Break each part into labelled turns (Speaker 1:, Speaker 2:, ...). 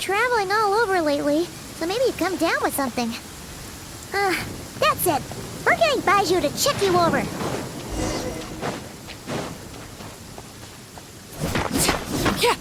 Speaker 1: traveling all over lately, so maybe you've come down with something. That's it. We're getting Baizhu to check you over.
Speaker 2: Yeah.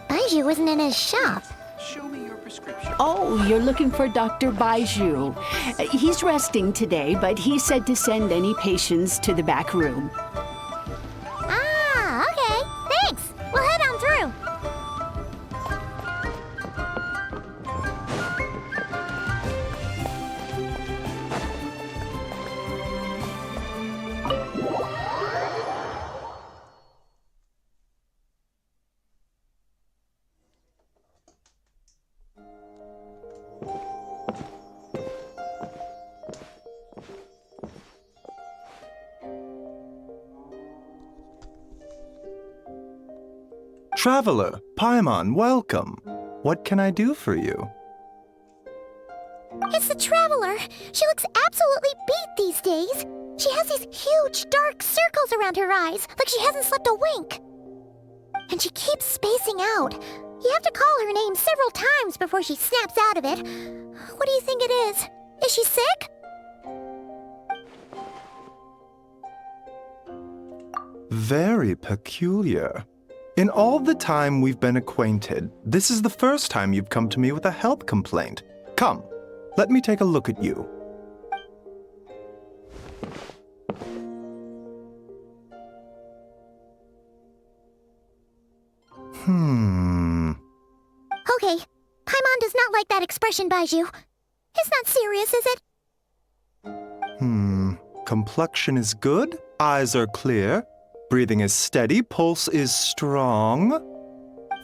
Speaker 1: Baizhu isn't in his shop.
Speaker 3: Show me your prescription.
Speaker 2: Oh, you're looking for Dr. Baizhu. He's resting today, but he said to send any patients to the back room.
Speaker 1: Ah, okay. Thanks. We'll head on through.
Speaker 4: Traveler, Paimon, welcome. What can I do for you?
Speaker 1: It's the Traveler. She looks absolutely beat these days. She has these huge, dark circles around her eyes, like she hasn't slept a wink. And she keeps spacing out. You have to call her name several times before she snaps out of it. What do you think it is? Is she sick?
Speaker 4: Very peculiar. In all the time we've been acquainted, this is the first time you've come to me with a health complaint. Come, let me take a look at you.
Speaker 1: Okay, Paimon does not like that expression, Baizhu. It's not serious, is it?
Speaker 4: Complexion is good, eyes are clear, breathing is steady, pulse is strong.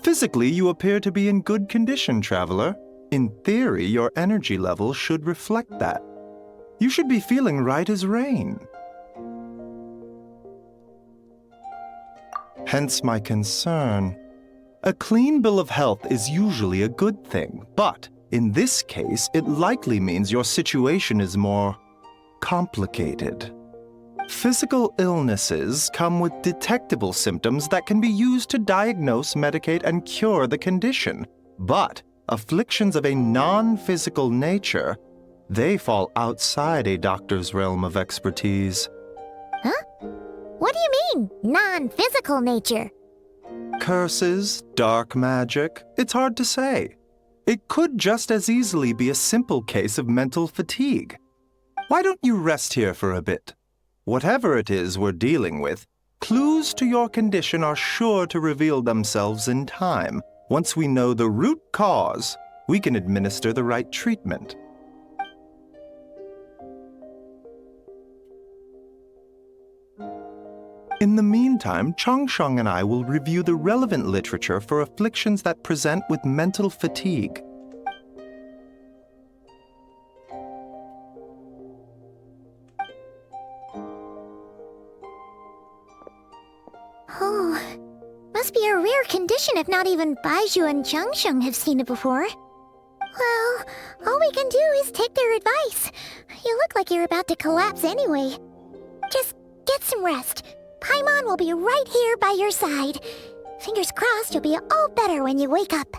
Speaker 4: Physically, you appear to be in good condition, Traveler. In theory, your energy level should reflect that. You should be feeling right as rain. Hence my concern. A clean bill of health is usually a good thing, but in this case, it likely means your situation is more complicated. Physical illnesses come with detectable symptoms that can be used to diagnose, medicate, and cure the condition. But afflictions of a non-physical nature, they fall outside a doctor's realm of expertise.
Speaker 1: Huh? What do you mean, non-physical nature?
Speaker 4: Curses, dark magic, it's hard to say. It could just as easily be a simple case of mental fatigue. Why don't you rest here for a bit? Whatever it is we're dealing with, clues to your condition are sure to reveal themselves in time. Once we know the root cause, we can administer the right treatment. In the meantime, Changsheng and I will review the relevant literature for afflictions that present with mental fatigue.
Speaker 1: Oh, must be a rare condition if not even Baizhu and Changsheng have seen it before. Well, all we can do is take their advice. You look like you're about to collapse anyway. Just get some rest. Paimon will be right here by your side. Fingers crossed you'll be all better when you wake up.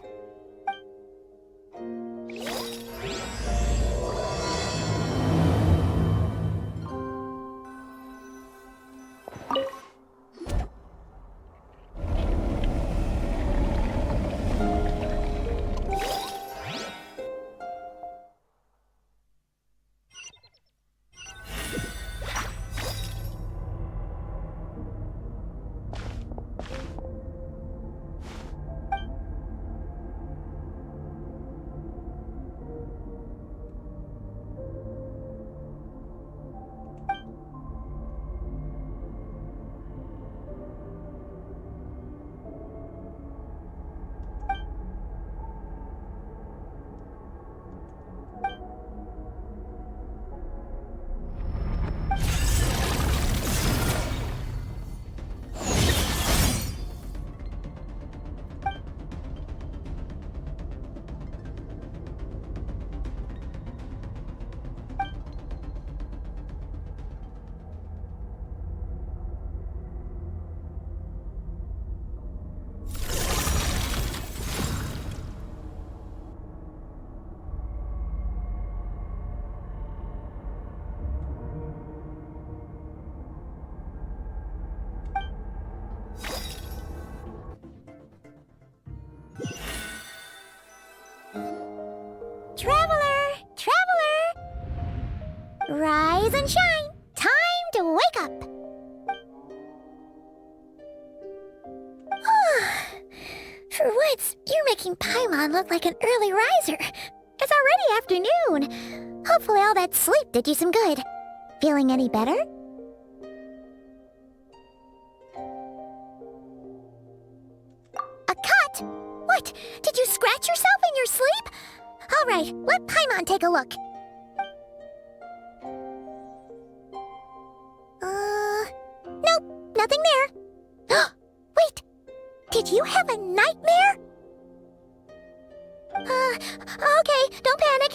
Speaker 1: Rise and shine! Time to wake up! For once, you're making Paimon look like an early riser. It's already afternoon. Hopefully all that sleep did you some good. Feeling any better? A cut? What? Did you scratch yourself in your sleep? All right, let Paimon take a look. Nope, nothing there. Wait, did you have a nightmare? Okay, don't panic.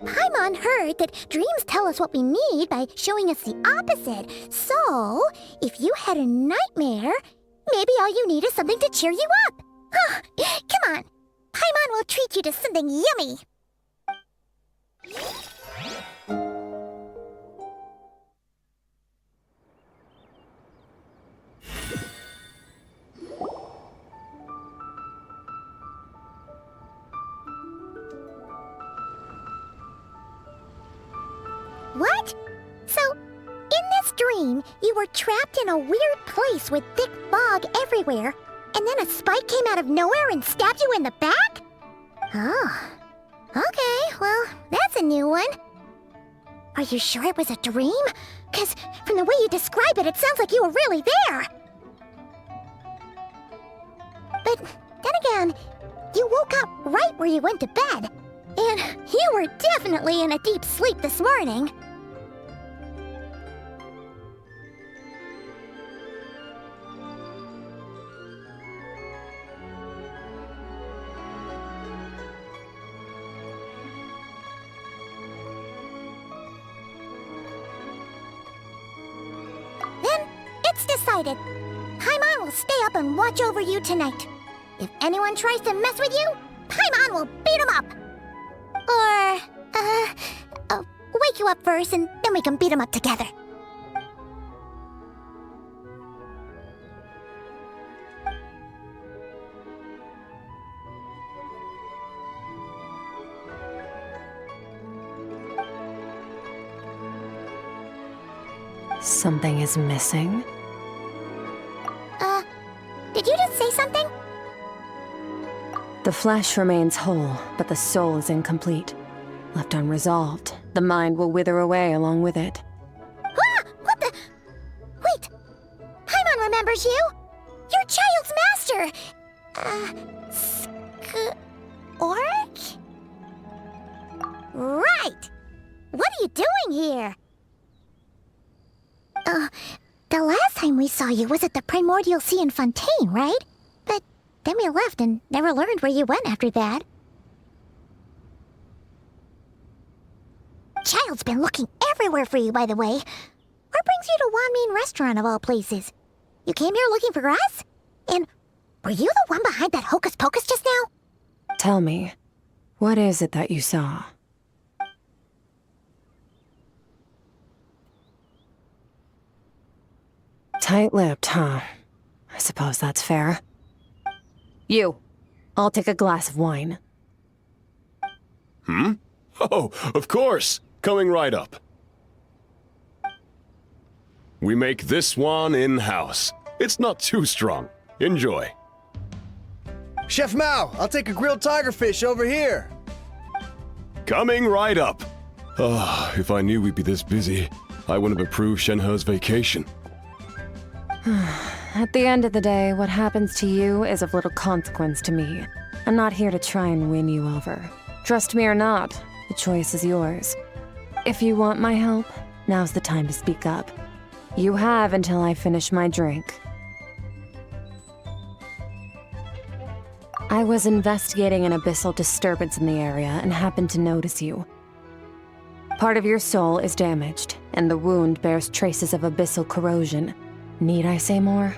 Speaker 1: Paimon heard that dreams tell us what we need by showing us the opposite. So, if you had a nightmare, maybe all you need is something to cheer you up. Come on, Paimon will treat you to something yummy. What? So, in this dream, you were trapped in a weird place with thick fog everywhere, and then a spike came out of nowhere and stabbed you in the back? Oh. Okay, well, that's a new one. Are you sure it was a dream? 'Cause from the way you describe it, it sounds like you were really there. But then again, you woke up right where you went to bed. And you were definitely in a deep sleep this morning. Then, it's decided. Paimon will stay up and watch over you tonight. If anyone tries to mess with you, Paimon will beat him up. Or, wake you up first and then we can beat him up together.
Speaker 5: Something is missing?
Speaker 1: Did you just say something?
Speaker 5: The flesh remains whole, but the soul is incomplete. Left unresolved, the mind will wither away along with it.
Speaker 1: Ah! What the? Wait! Paimon remembers you! Your child's master! SKIRK? Right! What are you doing here? The last time we saw you was at the Primordial Sea in Fontaine, right? But then we left and never learned where you went after that. Child's been looking everywhere for you, by the way. What brings you to Wanmin Restaurant of all places? You came here looking for us? And were you the one behind that hocus pocus just now?
Speaker 5: Tell me, what is it that you saw? Tight-lipped, huh? I suppose that's fair. You, I'll take a glass of wine.
Speaker 6: Oh, of course. Coming right up. We make this one in-house. It's not too strong. Enjoy.
Speaker 7: Chef Mao, I'll take a grilled tigerfish over here.
Speaker 6: Coming right up. If I knew we'd be this busy, I wouldn't have approved Shenhe's vacation.
Speaker 5: At the end of the day, what happens to you is of little consequence to me. I'm not here to try and win you over. Trust me or not, the choice is yours. If you want my help, now's the time to speak up. You have until I finish my drink. I was investigating an abyssal disturbance in the area and happened to notice you. Part of your soul is damaged, and the wound bears traces of abyssal corrosion. Need I say more?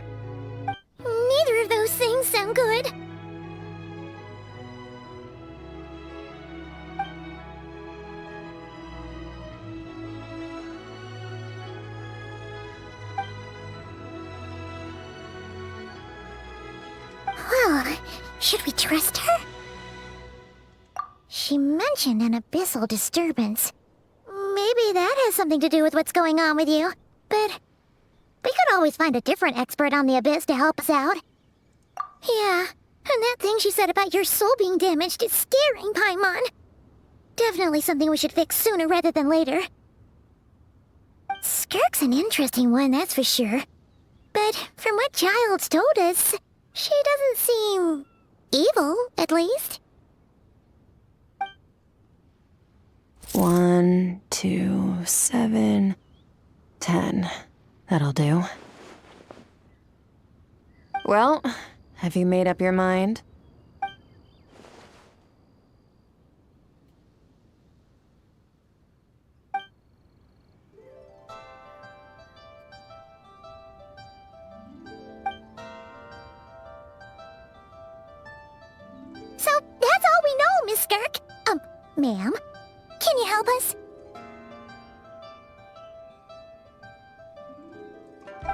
Speaker 1: Neither of those things sound good. Well, should we trust her? She mentioned an abyssal disturbance. Maybe maybe that has something to do with what's going on with you. But we could always find a different expert on the Abyss to help us out. Yeah, and that thing she said about your soul being damaged is scaring, Paimon. Definitely something we should fix sooner rather than later. SKIRK'S an interesting one, that's for sure. But from what Childs told us, she doesn't seem evil, at least.
Speaker 5: 1, 2, 7, 10. That'll do. Well, have you made up your mind?
Speaker 1: So, that's all we know, Miss Skirk. Ma'am, can you help us?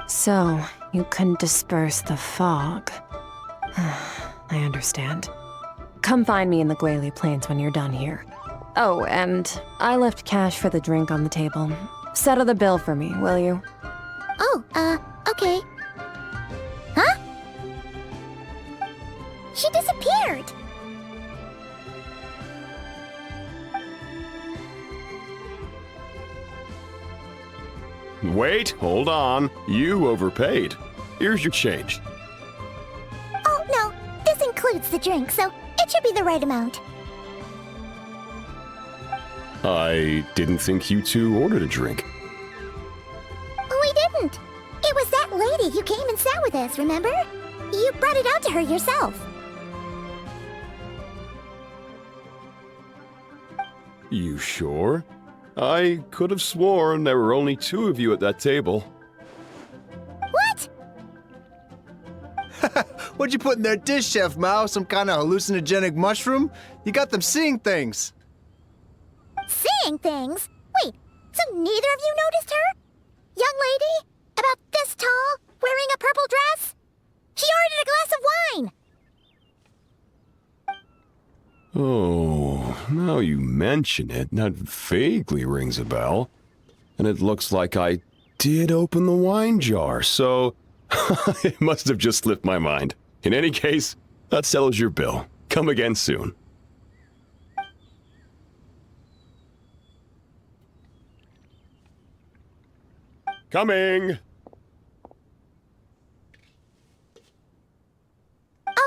Speaker 5: So, you can disperse the fog. I understand. Come find me in the Guili Plains when you're done here. Oh, and I left cash for the drink on the table. Settle the bill for me, will you?
Speaker 1: Oh, okay. Huh? She disappeared!
Speaker 6: Wait, hold on. You overpaid. Here's your change.
Speaker 1: Oh, no. This includes the drink, so it should be the right amount.
Speaker 6: I didn't think you two ordered a drink.
Speaker 1: We didn't. It was that lady who came and sat with us, remember? You brought it out to her yourself.
Speaker 6: You sure? I could have sworn there were only 2 of you at that table.
Speaker 1: What?
Speaker 7: What'd you put in their dish, Chef Mao? Some kind of hallucinogenic mushroom? You got them seeing things.
Speaker 1: Seeing things? Wait, so neither of you noticed her? Young lady? About this tall? Wearing a purple dress? She ordered a glass of wine!
Speaker 6: Oh, now you mention it, that vaguely rings a bell. And it looks like I did open the wine jar, so it must have just slipped my mind. In any case, that settles your bill. Come again soon. Coming!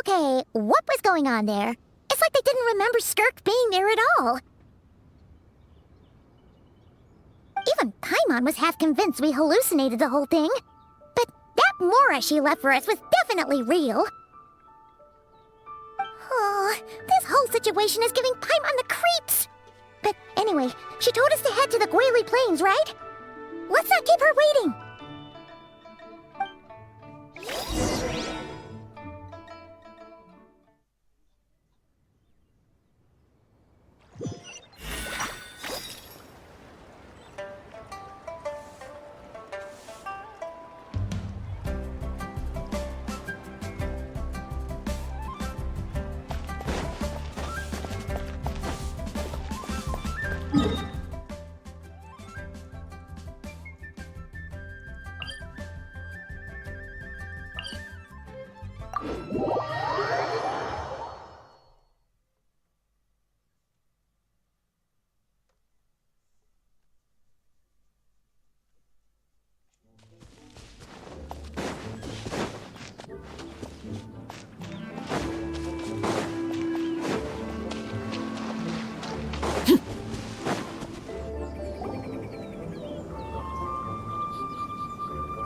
Speaker 1: Okay, what was going on there? It's like they didn't remember Skirk being there at all. Even Paimon was half convinced we hallucinated the whole thing. But that Mora she left for us was definitely real. Oh, this whole situation is giving Paimon the creeps. But anyway, she told us to head to the Guili Plains, right? Let's not keep her waiting.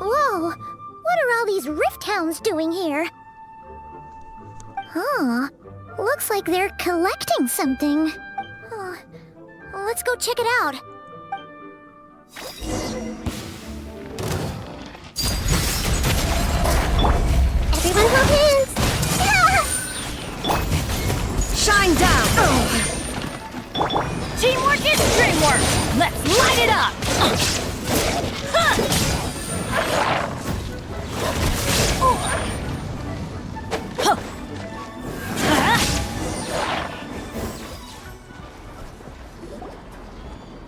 Speaker 1: Whoa, what are all these rift hounds doing here? Huh, looks like they're collecting something. Let's go check it out. Everyone hold hands!
Speaker 2: Shine down! Teamwork is dreamwork! Let's light it up!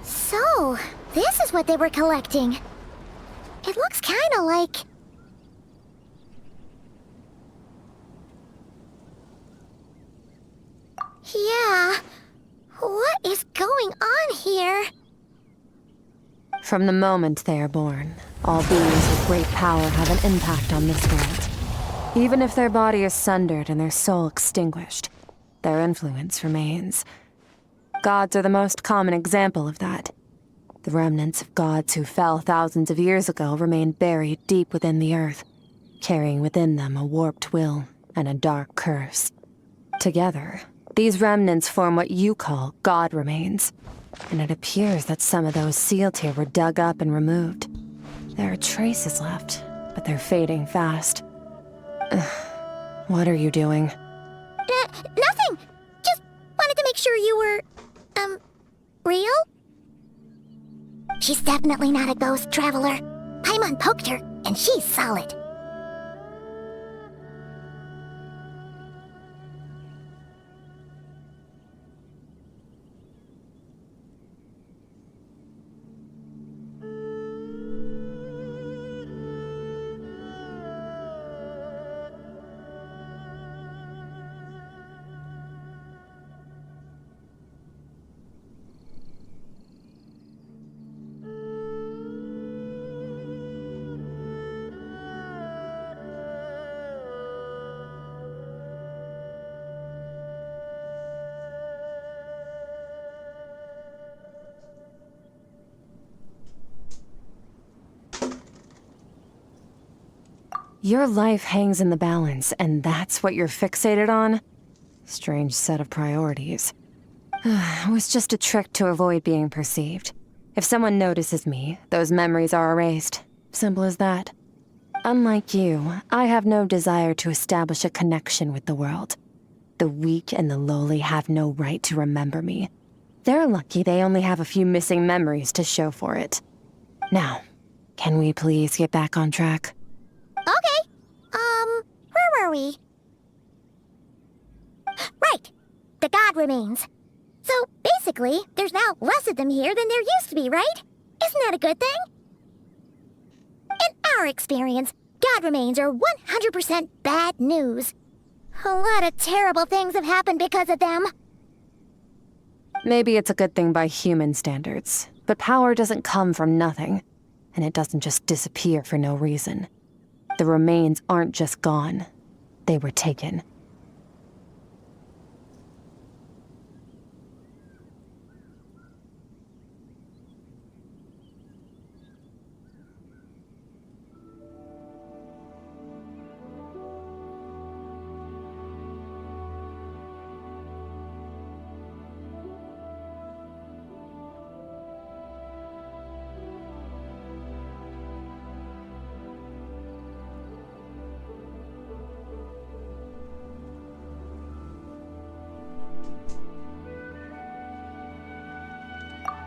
Speaker 1: So, what they were collecting. It looks kinda like... Yeah. What is going on here?
Speaker 5: From the moment they are born, all beings with great power have an impact on this world. Even if their body is sundered and their soul extinguished, their influence remains. Gods are the most common example of that. The remnants of gods who fell thousands of years ago remain buried deep within the earth, carrying within them a warped will and a dark curse. Together, these remnants form what you call god remains, and it appears that some of those sealed here were dug up and removed. There are traces left, but they're fading fast. What are you doing?
Speaker 1: Nothing! Just wanted to make sure you were, real? She's definitely not a ghost traveler. Paimon poked her, and she's solid.
Speaker 5: Your life hangs in the balance, and that's what you're fixated on? Strange set of priorities. It was just a trick to avoid being perceived. If someone notices me, those memories are erased. Simple as that. Unlike you, I have no desire to establish a connection with the world. The weak and the lowly have no right to remember me. They're lucky they only have a few missing memories to show for it. Now, can we please get back on track?
Speaker 1: Okay. Where were we? Right. The god remains. So, basically, there's now less of them here than there used to be, right? Isn't that a good thing? In our experience, god remains are 100% bad news. A lot of terrible things have happened because of them.
Speaker 5: Maybe it's a good thing by human standards, but power doesn't come from nothing, and it doesn't just disappear for no reason. The remains aren't just gone. They were taken.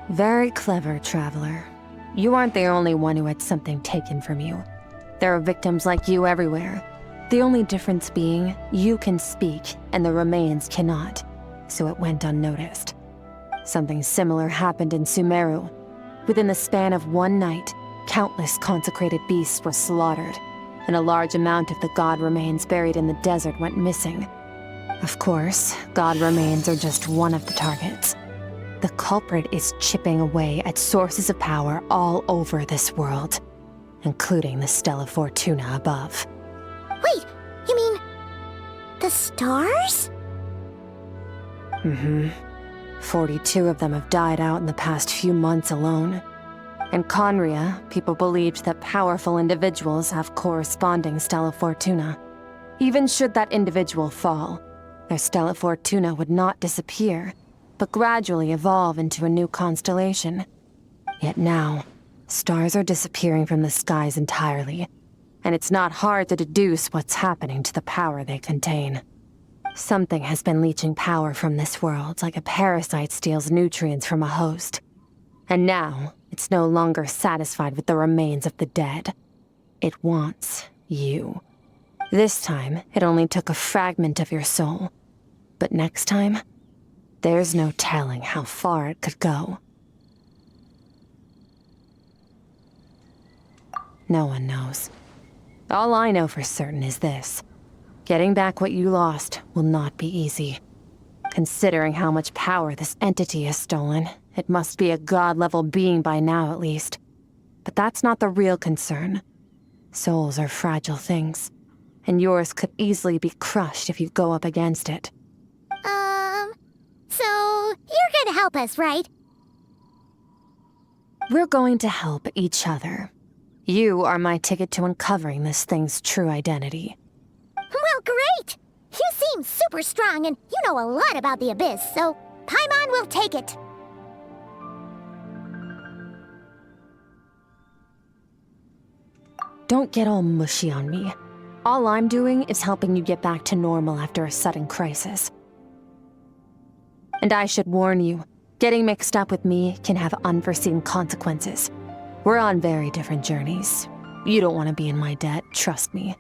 Speaker 5: Very clever, traveler. You aren't the only one who had something taken from you. There are victims like you everywhere. The only difference being, you can speak, and the remains cannot, so it went unnoticed. Something similar happened in Sumeru. Within the span of one night, countless consecrated beasts were slaughtered, and a large amount of the god remains buried in the desert went missing. Of course, god remains are just one of the targets. The culprit is chipping away at sources of power all over this world, including the Stella Fortuna above.
Speaker 1: Wait, you mean... the stars?
Speaker 5: 42 of them have died out in the past few months alone. In Conria, people believed that powerful individuals have corresponding Stella Fortuna. Even should that individual fall, their Stella Fortuna would not disappear, but gradually evolve into a new constellation. Yet now, stars are disappearing from the skies entirely, and it's not hard to deduce what's happening to the power they contain. Something has been leeching power from this world like a parasite steals nutrients from a host. And now, it's no longer satisfied with the remains of the dead. It wants you. This time, it only took a fragment of your soul. But next time, there's no telling how far it could go. No one knows. All I know for certain is this. Getting back what you lost will not be easy. Considering how much power this entity has stolen, it must be a god-level being by now at least. But that's not the real concern. Souls are fragile things, and yours could easily be crushed if you go up against it.
Speaker 1: So you're gonna help us, right?
Speaker 5: We're going to help each other. You are my ticket to uncovering this thing's true identity.
Speaker 1: Well, great! You seem super strong and you know a lot about the Abyss, so Paimon will take it.
Speaker 5: Don't get all mushy on me. All I'm doing is helping you get back to normal after a sudden crisis. And I should warn you, getting mixed up with me can have unforeseen consequences. We're on very different journeys. You don't want to be in my debt, trust me.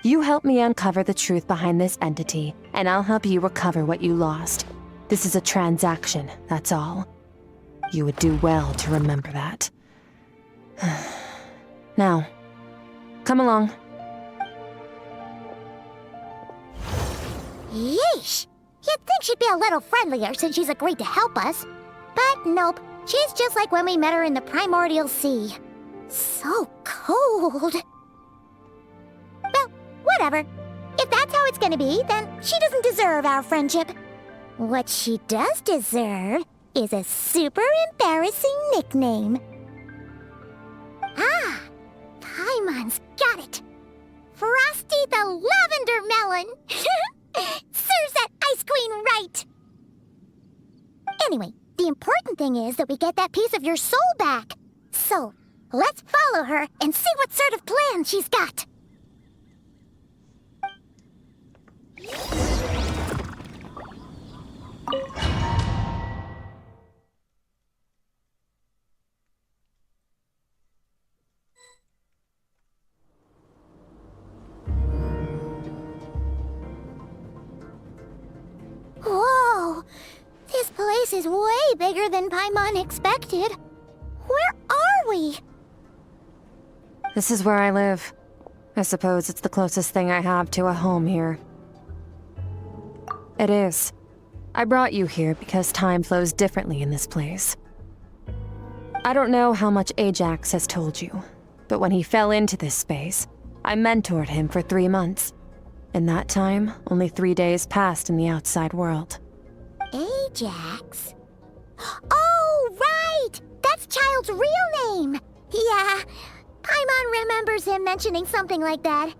Speaker 5: You help me uncover the truth behind this entity, and I'll help you recover what you lost. This is a transaction, that's all. You would do well to remember that. Now, come along.
Speaker 1: Yeesh! You'd think she'd be a little friendlier since she's agreed to help us. But nope, she's just like when we met her in the Primordial Sea. So cold. Well, whatever. If that's how it's gonna be, then she doesn't deserve our friendship. What she does deserve is a super embarrassing nickname. Ah! Paimon's got it! Frosty the Lavender Melon! Serves that Ice Queen right! Anyway, the important thing is that we get that piece of your soul back. So, let's follow her and see what sort of plan she's got. Whoa! This place is way bigger than Paimon expected. Where are we?
Speaker 5: This is where I live. I suppose it's the closest thing I have to a home here. It is. I brought you here because time flows differently in this place. I don't know how much Ajax has told you, but when he fell into this space, I mentored him for 3 months. In that time, only 3 days passed in the outside world.
Speaker 1: Ajax? Oh, right! That's Child's real name! Yeah, Paimon remembers him mentioning something like that.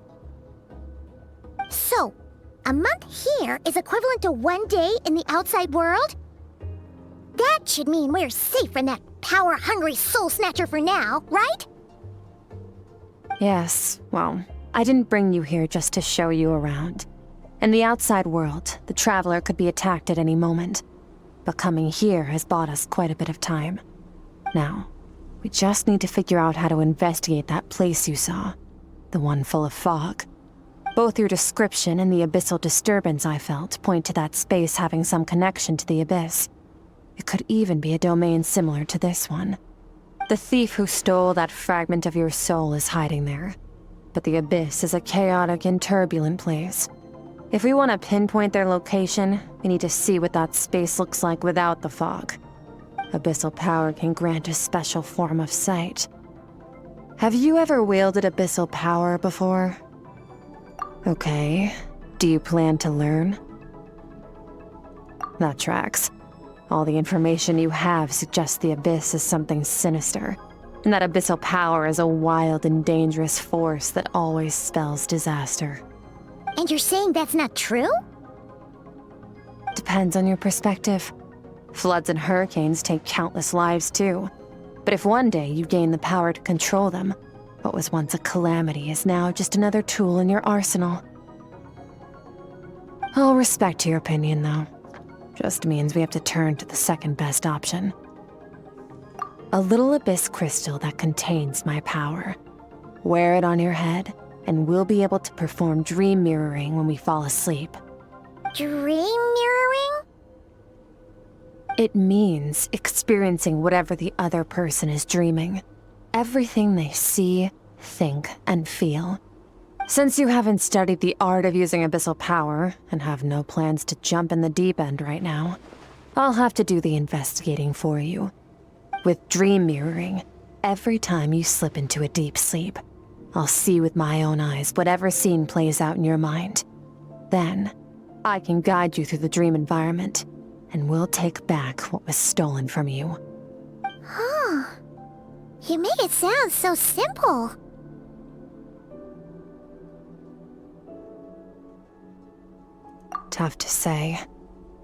Speaker 1: So, a month here is equivalent to 1 day in the outside world? That should mean we're safe from that power-hungry soul snatcher for now, right?
Speaker 5: Yes, well, I didn't bring you here just to show you around. In the outside world, the Traveler could be attacked at any moment. But coming here has bought us quite a bit of time. Now, we just need to figure out how to investigate that place you saw. The one full of fog. Both your description and the abyssal disturbance I felt point to that space having some connection to the Abyss. It could even be a domain similar to this one. The thief who stole that fragment of your soul is hiding there. But the Abyss is a chaotic and turbulent place. If we want to pinpoint their location, we need to see what that space looks like without the fog. Abyssal power can grant a special form of sight. Have you ever wielded abyssal power before? Okay. Do you plan to learn? That tracks. All the information you have suggests the Abyss is something sinister, and that abyssal power is a wild and dangerous force that always spells disaster.
Speaker 1: And you're saying that's not true?
Speaker 5: Depends on your perspective. Floods and hurricanes take countless lives too. But if one day you gain the power to control them, what was once a calamity is now just another tool in your arsenal. I'll respect your opinion, though. Just means we have to turn to the second best option. A little abyss crystal that contains my power. Wear it on your head, and we'll be able to perform dream mirroring when we fall asleep.
Speaker 1: Dream mirroring?
Speaker 5: It means experiencing whatever the other person is dreaming. Everything they see, think, and feel. Since you haven't studied the art of using abyssal power and have no plans to jump in the deep end right now, I'll have to do the investigating for you. With dream mirroring, every time you slip into a deep sleep, I'll see with my own eyes whatever scene plays out in your mind. Then, I can guide you through the dream environment, and we'll take back what was stolen from you.
Speaker 1: Huh. You make it sound so simple.
Speaker 5: Tough to say.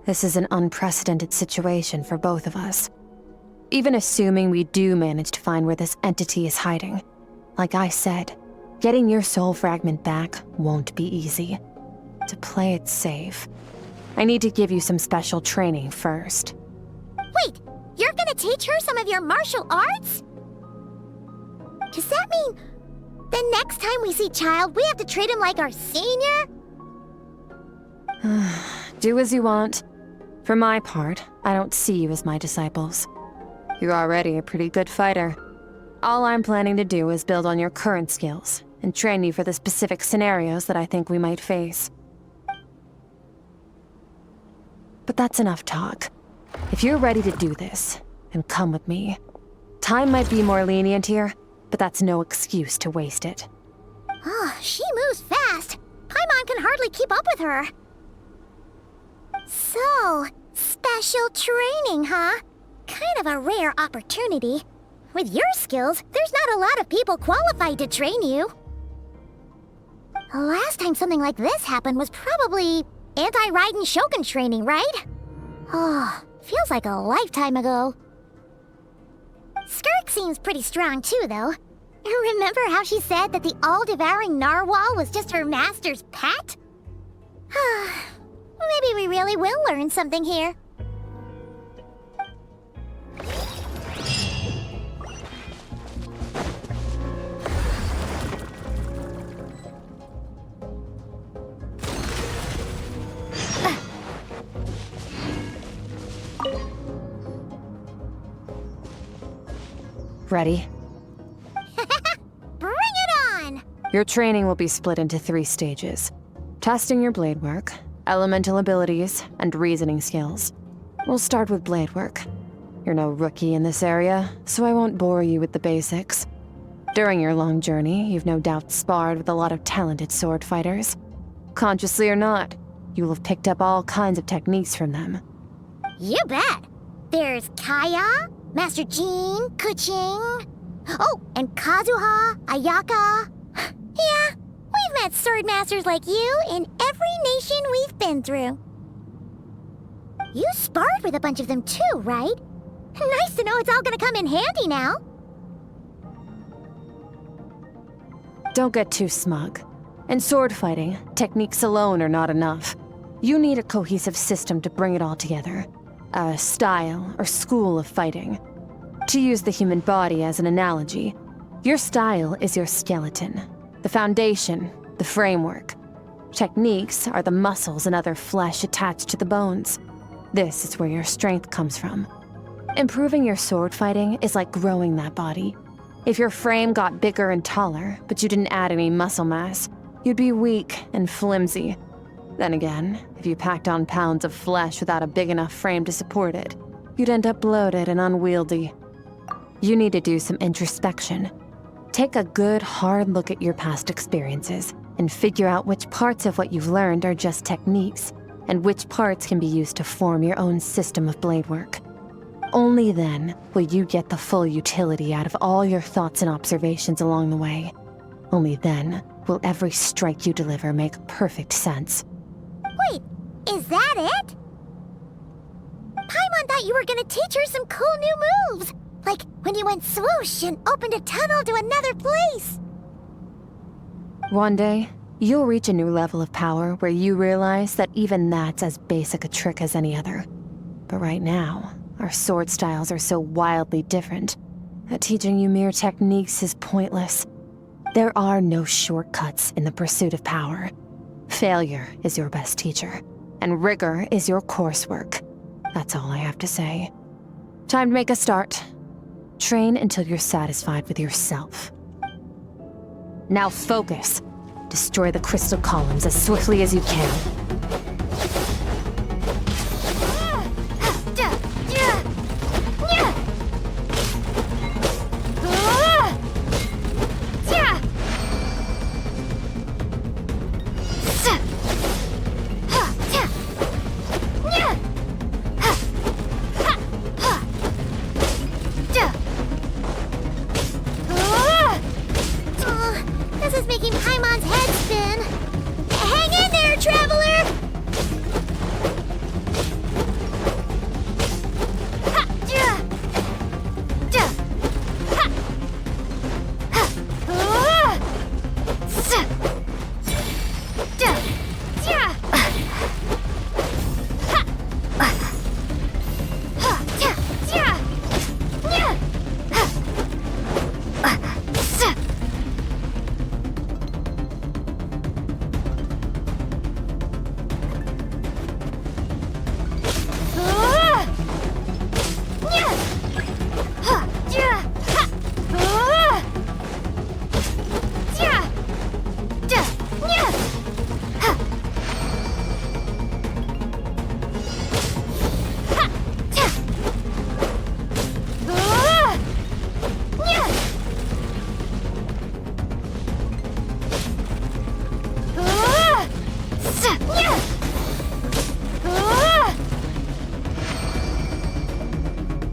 Speaker 5: This is an unprecedented situation for both of us. Even assuming we do manage to find where this entity is hiding, like I said, getting your soul fragment back won't be easy. To play it safe, I need to give you some special training first.
Speaker 1: Wait, you're gonna teach her some of your martial arts? Does that mean the next time we see Child, we have to treat him like our senior?
Speaker 5: Do as you want. For my part, I don't see you as my disciples. You're already a pretty good fighter. All I'm planning to do is build on your current skills and train you for the specific scenarios that I think we might face. But that's enough talk. If you're ready to do this, then come with me. Time might be more lenient here, but that's no excuse to waste it.
Speaker 1: Oh, she moves fast. Paimon can hardly keep up with her. So, special training, huh? Kind of a rare opportunity. With your skills, there's not a lot of people qualified to train you. The last time something like this happened was probably anti-Raiden Shogun training, right? Oh, feels like a lifetime ago. Skirk seems pretty strong too, though. Remember how she said that the all-devouring narwhal was just her master's pet? Maybe we really will learn something here.
Speaker 5: Ready?
Speaker 1: Bring it on!
Speaker 5: Your training will be split into 3 stages. Testing your blade work, elemental abilities, and reasoning skills. We'll start with blade work. You're no rookie in this area, so I won't bore you with the basics. During your long journey, you've no doubt sparred with a lot of talented sword fighters. Consciously or not, you'll have picked up all kinds of techniques from them.
Speaker 1: You bet! There's Kaya, Master Jean, Kuching... Oh, and Kazuha, Ayaka... Yeah, we've met sword masters like you in every nation we've been through. You sparred with a bunch of them too, right? Nice to know it's all gonna come in handy now.
Speaker 5: Don't get too smug. In sword fighting, techniques alone are not enough. You need a cohesive system to bring it all together. A style or school of fighting. To use the human body as an analogy, your style is your skeleton, the foundation, the framework. Techniques are the muscles and other flesh attached to the bones. This is where your strength comes from. Improving your sword fighting is like growing that body. If your frame got bigger and taller, but you didn't add any muscle mass, you'd be weak and flimsy. Then again, if you packed on pounds of flesh without a big enough frame to support it, you'd end up bloated and unwieldy. You need to do some introspection. Take a good, hard look at your past experiences and figure out which parts of what you've learned are just techniques, and which parts can be used to form your own system of blade work. Only then will you get the full utility out of all your thoughts and observations along the way. Only then will every strike you deliver make perfect sense.
Speaker 1: Wait, is that it? Paimon thought you were gonna teach her some cool new moves. Like when you went swoosh and opened a tunnel to another place.
Speaker 5: One day, you'll reach a new level of power where you realize that even that's as basic a trick as any other. But right now, our sword styles are so wildly different that teaching you mere techniques is pointless. There are no shortcuts in the pursuit of power. Failure is your best teacher, and rigor is your coursework. That's all I have to say. Time to make a start. Train until you're satisfied with yourself. Now focus. Destroy the crystal columns as swiftly as you can.
Speaker 1: This is making Paimon's head spin. Hang in there, traveler!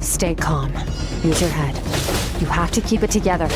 Speaker 5: Stay calm. Use your head. You have to keep it together.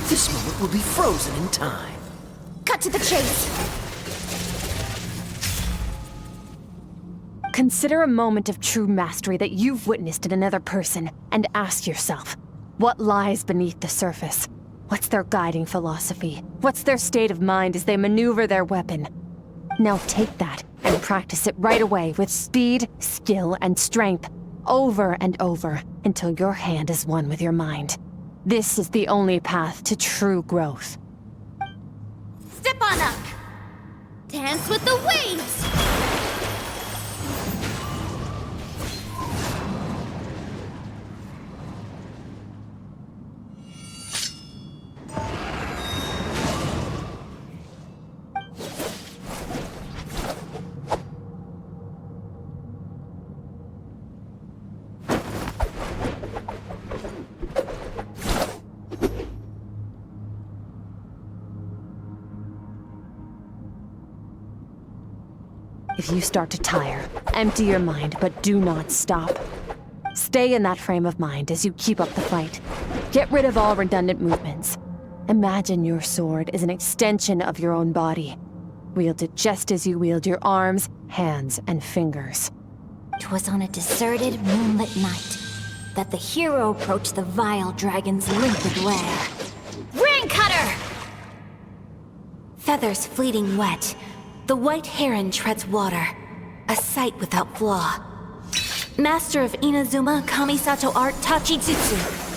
Speaker 3: This moment will be frozen in time.
Speaker 1: Cut to the chase.
Speaker 5: Consider a moment of true mastery that you've witnessed in another person, and ask yourself, what lies beneath the surface? What's their guiding philosophy? What's their state of mind as they maneuver their weapon? Now take that and practice it right away with speed, skill, and strength, over and over, until your hand is one with your mind. This is the only path to true growth.
Speaker 1: Step on up. Dance with the waves.
Speaker 5: If you start to tire, empty your mind, but do not stop. Stay in that frame of mind as you keep up the fight. Get rid of all redundant movements. Imagine your sword is an extension of your own body. Wield it just as you wield your arms, hands, and fingers.
Speaker 8: 'Twas on a deserted, moonlit night that the hero approached the vile dragon's limpid lair. Rain Cutter! Feathers fleeting wet, the white heron treads water, a sight without flaw. Master of Inazuma Kamisato art Tachijutsu.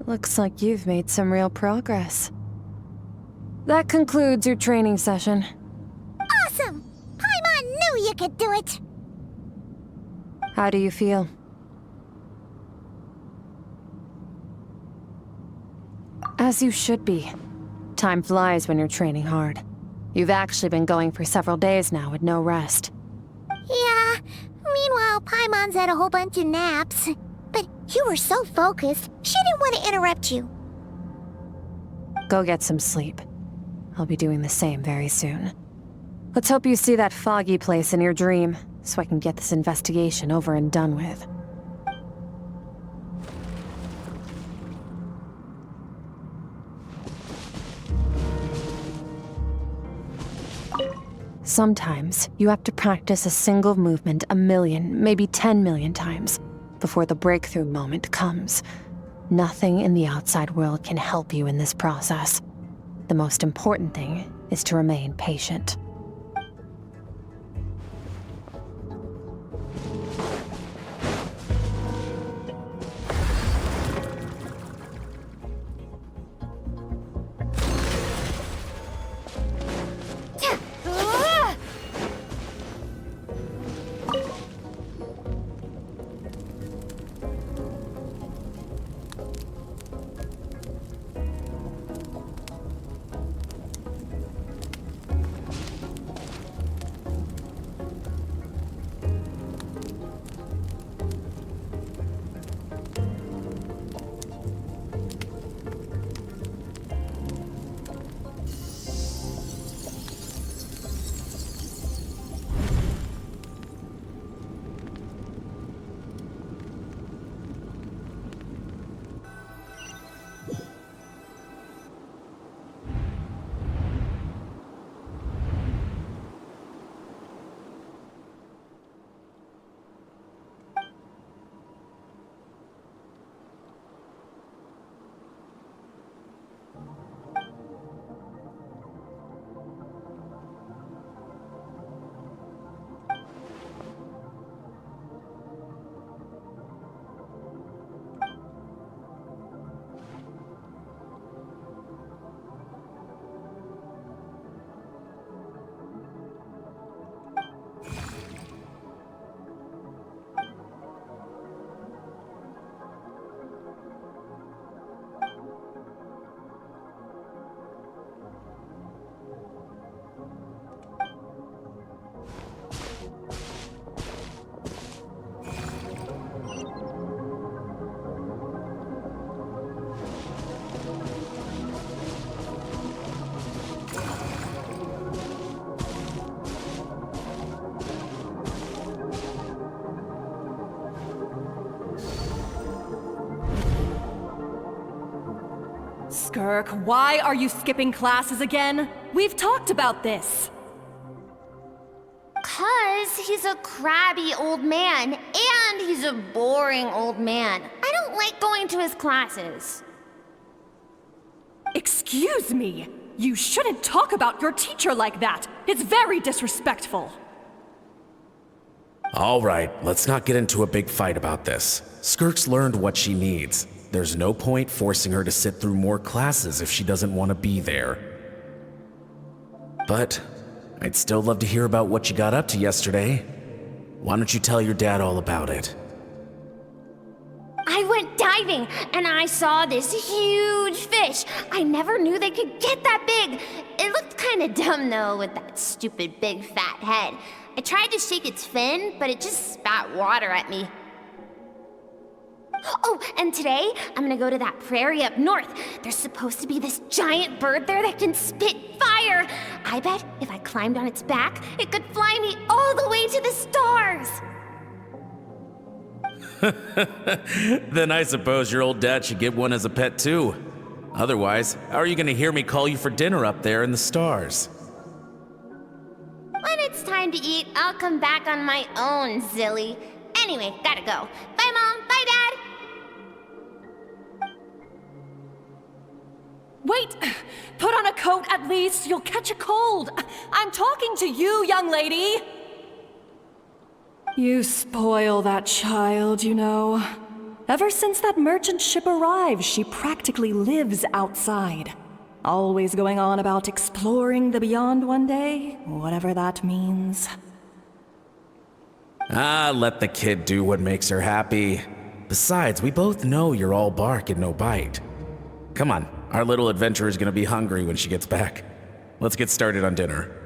Speaker 5: Looks like you've made some real progress. That concludes your training session.
Speaker 1: Awesome! Paimon knew you could do it!
Speaker 5: How do you feel? As you should be. Time flies when you're training hard. You've actually been going for several days now with no rest.
Speaker 1: Yeah, meanwhile Paimon's had a whole bunch of naps. But you were so focused, she didn't want to interrupt you.
Speaker 5: Go get some sleep. I'll be doing the same very soon. Let's hope you see that foggy place in your dream, so I can get this investigation over and done with. Sometimes, you have to practice a single movement 1 million, maybe 10 million times, before the breakthrough moment comes. Nothing in the outside world can help you in this process. The most important thing is to remain patient.
Speaker 9: Skirk, why are you skipping classes again? We've talked about this.
Speaker 10: 'Cause he's a crabby old man, and he's a boring old man. I don't like going to his classes.
Speaker 9: Excuse me! You shouldn't talk about your teacher like that! It's very disrespectful!
Speaker 11: All right, let's not get into a big fight about this. SKIRK'S learned what she needs. There's no point forcing her to sit through more classes if she doesn't want to be there. But I'd still love to hear about what you got up to yesterday. Why don't you tell your dad all about it?
Speaker 10: I went diving, and I saw this huge fish. I never knew they could get that big. It looked kinda dumb though, with that stupid big fat head. I tried to shake its fin, but it just spat water at me. Oh, and today, I'm gonna go to that prairie up north. There's supposed to be this giant bird there that can spit fire. I bet if I climbed on its back, it could fly me all the way to the stars.
Speaker 11: Then I suppose your old dad should get one as a pet too. Otherwise, how are you gonna hear me call you for dinner up there in the stars?
Speaker 10: When it's time to eat, I'll come back on my own, Zilly. Anyway, gotta go. Bye, Mom. Bye, Dad.
Speaker 9: Wait! Put on a coat at least, you'll catch a cold! I'm talking to you, young lady! You spoil that child, you know. Ever since that merchant ship arrived, she practically lives outside. Always going on about exploring the beyond one day, whatever that means.
Speaker 11: Ah, let the kid do what makes her happy. Besides, we both know you're all bark and no bite. Come on, our little adventurer's gonna be hungry when she gets back. Let's get started on dinner.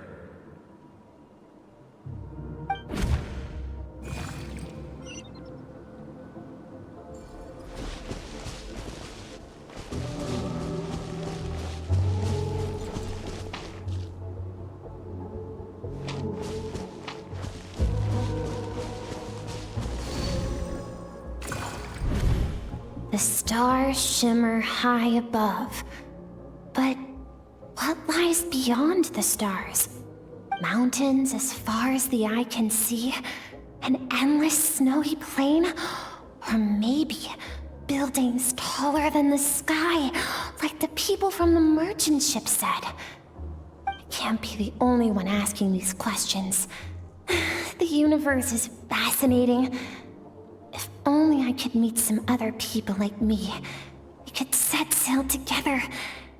Speaker 10: The stars shimmer high above. But what lies beyond the stars? Mountains as far as the eye can see? An endless snowy plain? Or maybe buildings taller than the sky, like the people from the merchant ship said? I can't be the only one asking these questions. The universe is fascinating. If only I could meet some other people like me. We could set sail together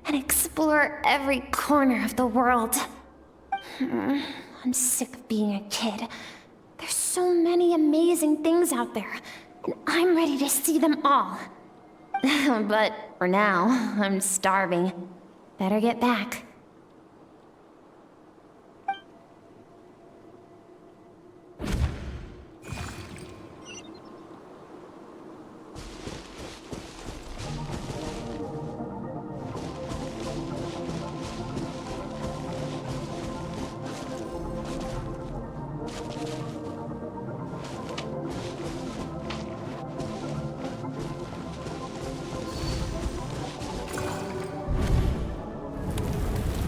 Speaker 10: and explore every corner of the world. I'm sick of being a kid. There's so many amazing things out there, and I'm ready to see them all. But for now, I'm starving. Better get back.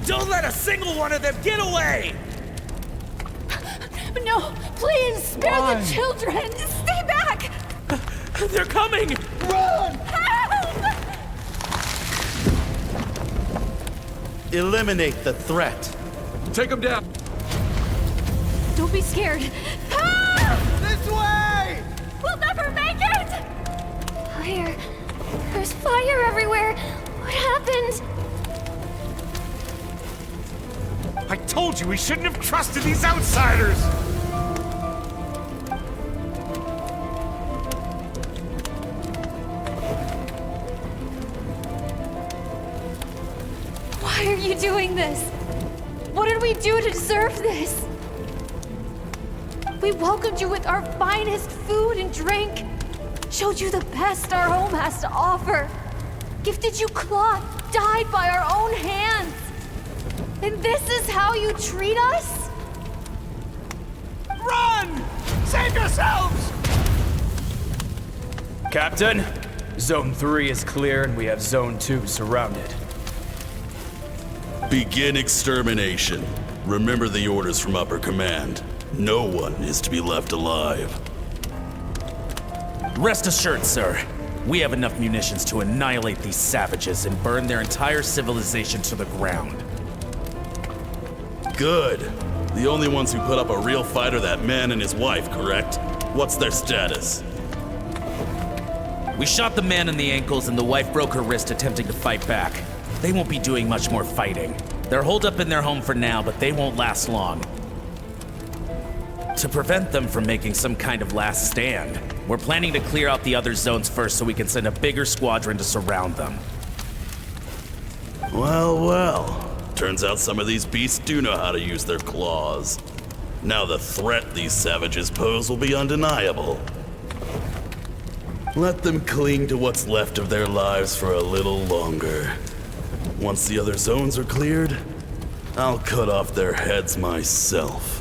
Speaker 3: Don't let a single one of them get away!
Speaker 9: No, please, spare the children! Stay back!
Speaker 3: They're coming!
Speaker 12: Run!
Speaker 9: Help!
Speaker 12: Eliminate the threat.
Speaker 3: Take them down!
Speaker 9: Don't be scared. Help!
Speaker 12: This way!
Speaker 9: We'll never make it!
Speaker 10: Fire. There's fire everywhere. What happened?
Speaker 3: I told you we shouldn't have trusted these outsiders!
Speaker 9: Why are you doing this? What did we do to deserve this? We welcomed you with our finest food and drink, showed you the best our home has to offer, gifted you cloth dyed by our own hands. And this is how you treat us?
Speaker 3: Run! Save yourselves!
Speaker 13: Captain, Zone 3 is clear and we have Zone 2 surrounded.
Speaker 14: Begin extermination. Remember the orders from upper command. No one is to be left alive.
Speaker 11: Rest assured, sir. We have enough munitions to annihilate these savages and burn their entire civilization to the ground.
Speaker 14: Good. The only ones who put up a real fight are that man and his wife, correct? What's their status?
Speaker 11: We shot the man in the ankles and the wife broke her wrist attempting to fight back. They won't be doing much more fighting. They're holed up in their home for now, but they won't last long. To prevent them from making some kind of last stand, we're planning to clear out the other zones first so we can send a bigger squadron to surround them.
Speaker 14: Well, well. Turns out some of these beasts do know how to use their claws. Now the threat these savages pose will be undeniable. Let them cling to what's left of their lives for a little longer. Once the other zones are cleared, I'll cut off their heads myself.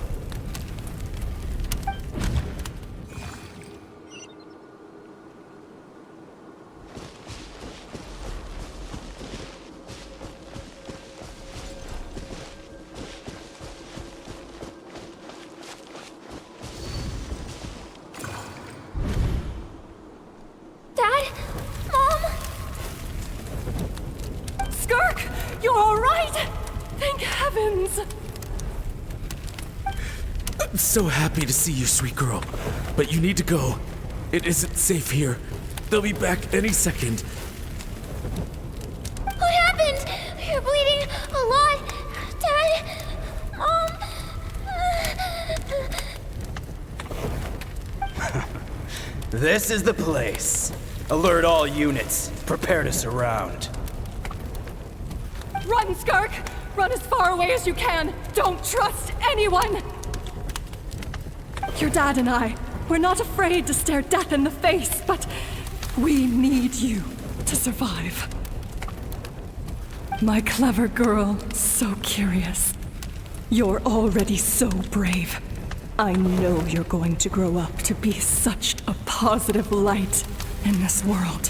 Speaker 11: So happy to see you, sweet girl. But you need to go. It isn't safe here. They'll be back any second.
Speaker 10: What happened? You're bleeding a lot. Dad? Mom?
Speaker 13: This is the place. Alert all units. Prepare to surround.
Speaker 9: Run, Skirk! Run as far away as you can! Don't trust anyone! Your dad and I, we're not afraid to stare death in the face, but we need you to survive. My clever girl, so curious. You're already so brave. I know you're going to grow up to be such a positive light in this world.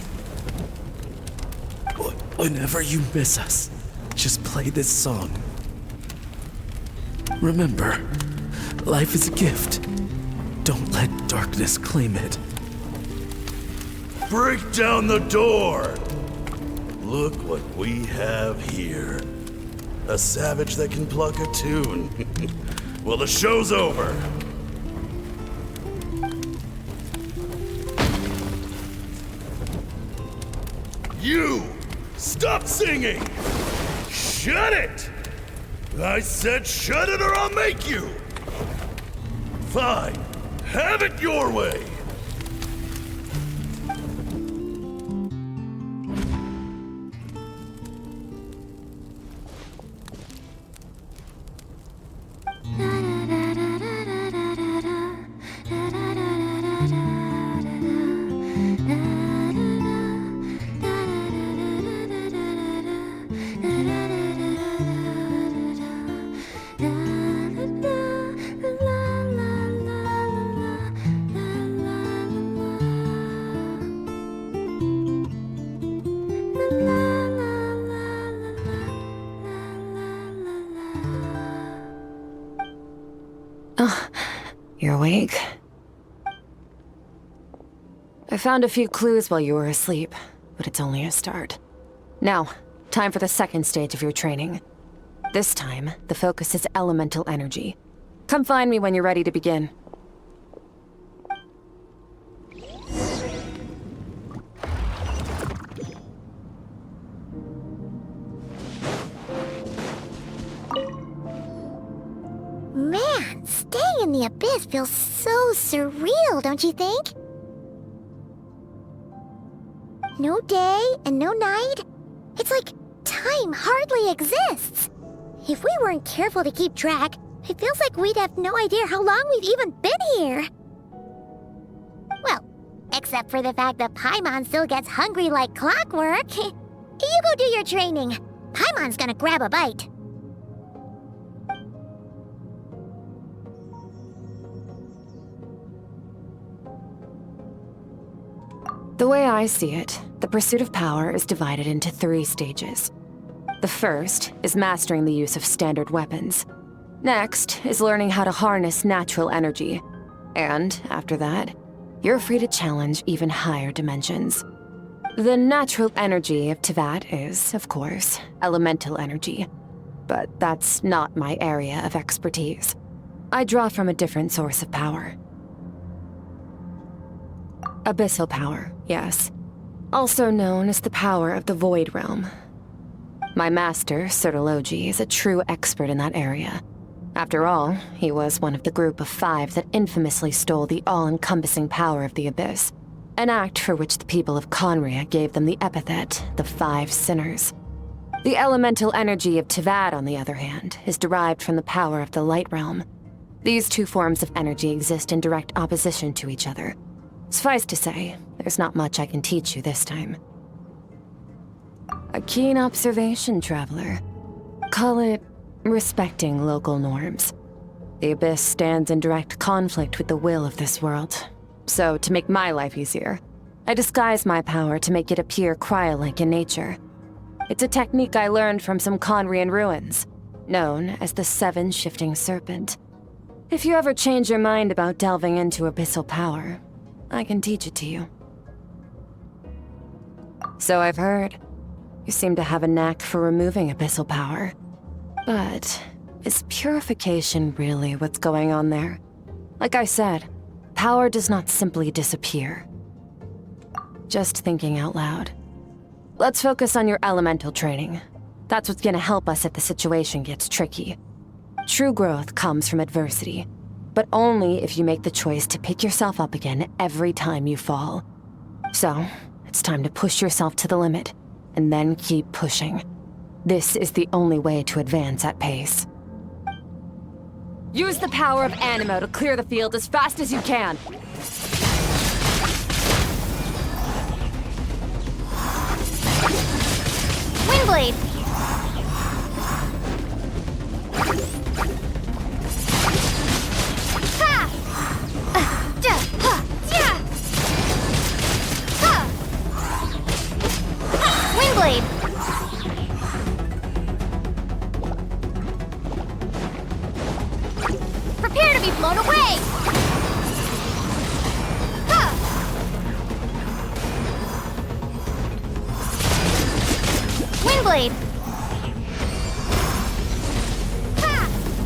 Speaker 11: Whenever you miss us, just play this song. Remember, life is a gift. Don't let darkness claim it.
Speaker 14: Break down the door! Look what we have here. A savage that can pluck a tune. Well, the show's over. You! Stop singing! Shut it! I said shut it or I'll make you! Fine. Have it your way!
Speaker 5: You're awake? I found a few clues while you were asleep, but it's only a start. Now, time for the second stage of your training. This time, the focus is elemental energy. Come find me when you're ready to begin.
Speaker 1: Man, staying in the abyss feels so surreal, don't you think? No day and no night. It's like time hardly exists. If we weren't careful to keep track, it feels like we'd have no idea how long we've even been here. Well, except for the fact that Paimon still gets hungry like clockwork. You go do your training. Paimon's gonna grab a bite.
Speaker 5: The way I see it, the pursuit of power is divided into 3 stages. The first is mastering the use of standard weapons. Next is learning how to harness natural energy. And after that, you're free to challenge even higher dimensions. The natural energy of Teyvat is, of course, elemental energy. But that's not my area of expertise. I draw from a different source of power. Abyssal power, yes. Also known as the power of the Void Realm. My master, Sertologi, is a true expert in that area. After all, he was one of the group of 5 that infamously stole the all-encompassing power of the Abyss, an act for which the people of Conria gave them the epithet, the 5 Sinners. The elemental energy of Teyvat, on the other hand, is derived from the power of the Light Realm. These 2 forms of energy exist in direct opposition to each other. Suffice to say, there's not much I can teach you this time. A keen observation, traveler. Call it respecting local norms. The Abyss stands in direct conflict with the will of this world. So, to make my life easier, I disguise my power to make it appear cryo-like in nature. It's a technique I learned from some Conrian ruins, known as the 7 Shifting Serpent. If you ever change your mind about delving into abyssal power, I can teach it to you. So I've heard. You seem to have a knack for removing abyssal power. But is purification really what's going on there? Like I said, power does not simply disappear. Just thinking out loud. Let's focus on your elemental training. That's what's gonna help us if the situation gets tricky. True growth comes from adversity, but only if you make the choice to pick yourself up again every time you fall. So, it's time to push yourself to the limit, and then keep pushing. This is the only way to advance at pace. Use the power of Animo to clear the field as fast as you can.
Speaker 1: Windblade! Ha! Windblade! Prepare to be blown away! Windblade!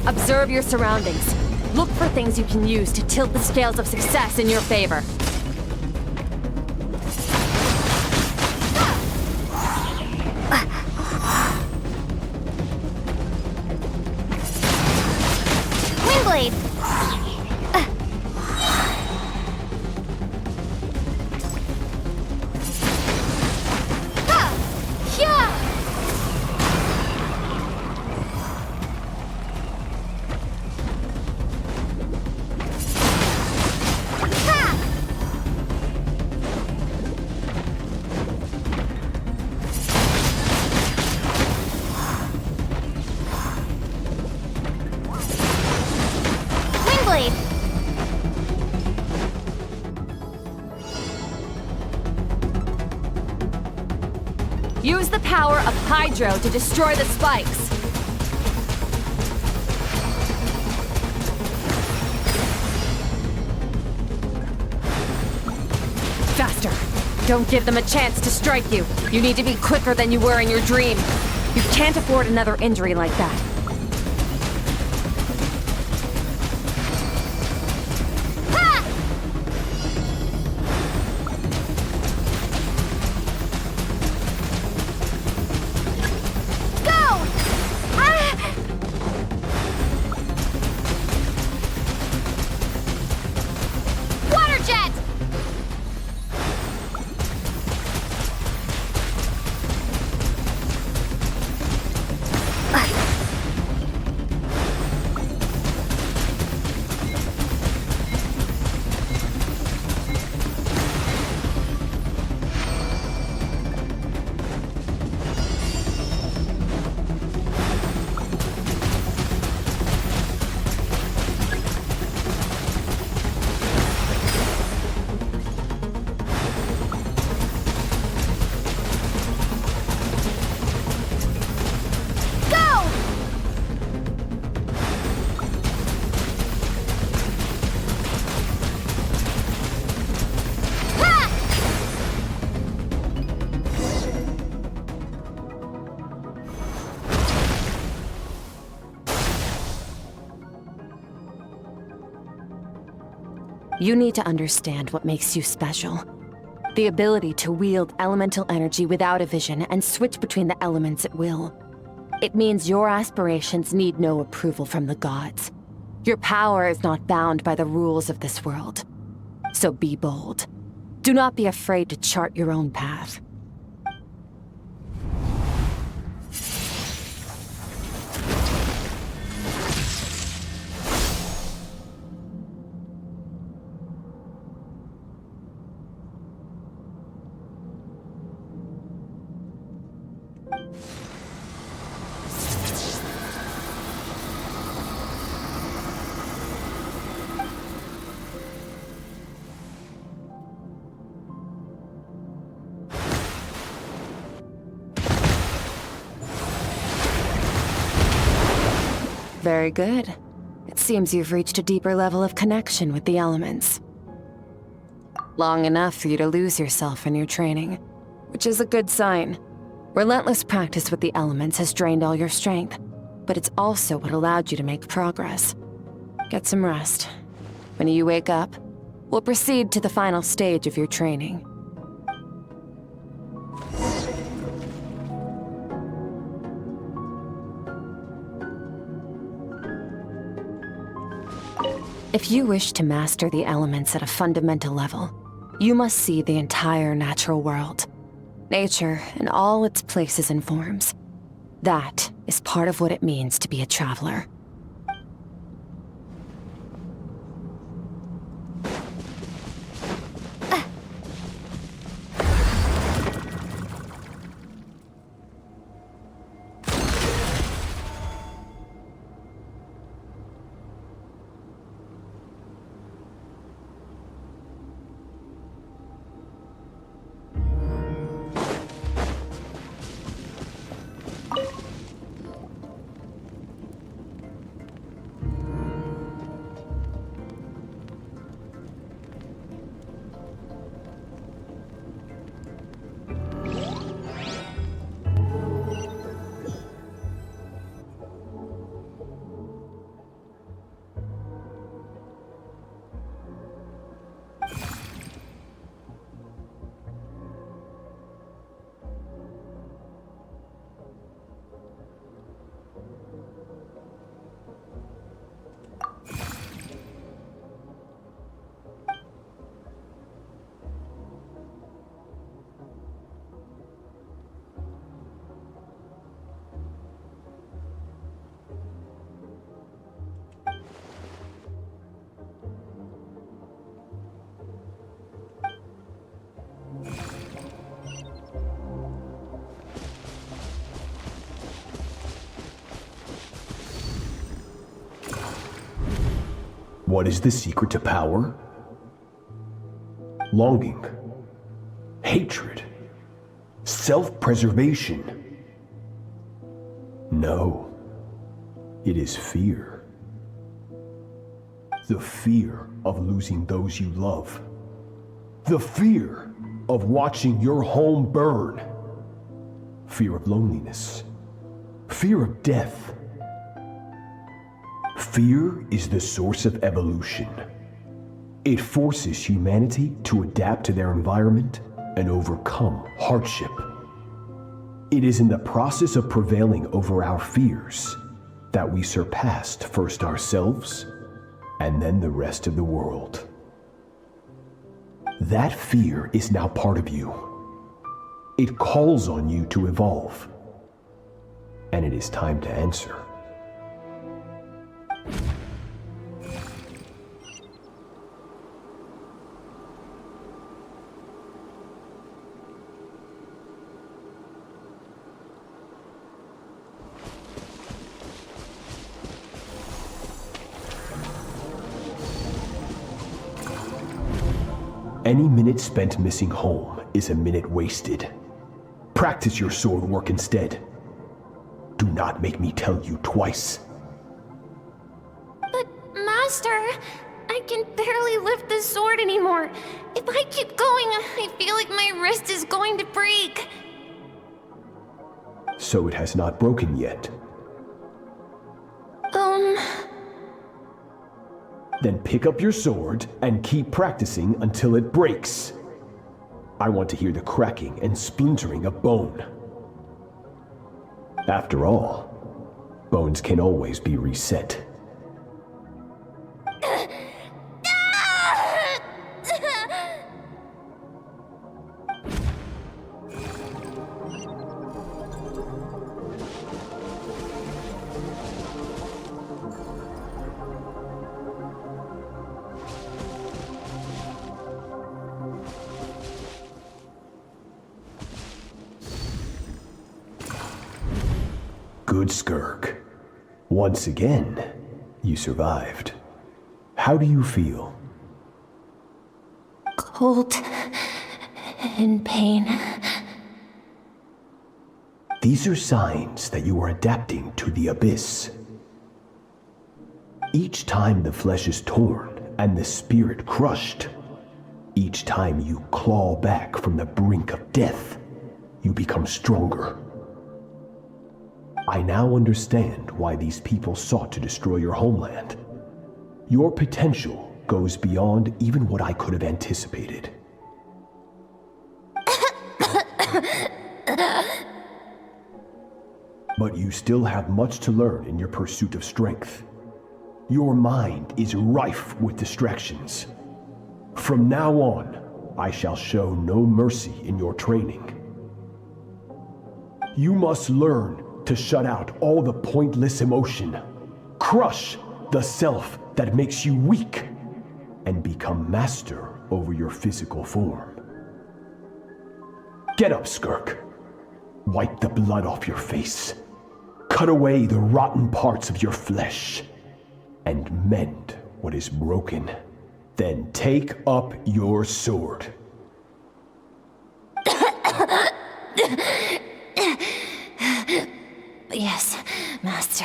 Speaker 5: Observe your surroundings. Look for things you can use to tilt the scales of success in your favor.
Speaker 1: Windblade!
Speaker 5: Use the power of Hydro to destroy the spikes. Faster. Don't give them a chance to strike you. You need to be quicker than you were in your dream. You can't afford another injury like that. You need to understand what makes you special. The ability to wield elemental energy without a vision and switch between the elements at will. It means your aspirations need no approval from the gods. Your power is not bound by the rules of this world. So be bold. Do not be afraid to chart your own path. Very good. It seems you've reached a deeper level of connection with the elements. Long enough for you to lose yourself in your training, which is a good sign. Relentless practice with the elements has drained all your strength, but it's also what allowed you to make progress. Get some rest. When you wake up, we'll proceed to the final stage of your training. If you wish to master the elements at a fundamental level, you must see the entire natural world. Nature in all its places and forms. That is part of what it means to be a traveler.
Speaker 15: What is the secret to power? Longing, hatred, self-preservation. No, it is fear. The fear of losing those you love. The fear of watching your home burn. Fear of loneliness. Fear of death. Fear is the source of evolution. It forces humanity to adapt to their environment and overcome hardship. It is in the process of prevailing over our fears that we surpassed first ourselves and then the rest of the world. That fear is now part of you. It calls on you to evolve. And it is time to answer. Any minute spent missing home is a minute wasted. Practice your sword work instead. Do not make me tell you twice.
Speaker 10: But, Master, I can barely lift the sword anymore. If I keep going, I feel like my wrist is going to break.
Speaker 15: So it has not broken yet. Then pick up your sword and keep practicing until it breaks. I want to hear the cracking and splintering of bone. After all, bones can always be reset. Good, Skirk. Once again, you survived. How do you feel?
Speaker 10: Cold and pain.
Speaker 15: These are signs that you are adapting to the abyss. Each time the flesh is torn and the spirit crushed, each time you claw back from the brink of death, you become stronger. I now understand why these people sought to destroy your homeland. Your potential goes beyond even what I could have anticipated. But you still have much to learn in your pursuit of strength. Your mind is rife with distractions. From now on, I shall show no mercy in your training. You must learn to shut out all the pointless emotion, crush the self that makes you weak, and become master over your physical form. Get up, Skirk. Wipe the blood off your face. Cut away the rotten parts of your flesh. And mend what is broken. Then take up your sword.
Speaker 8: Yes, Master.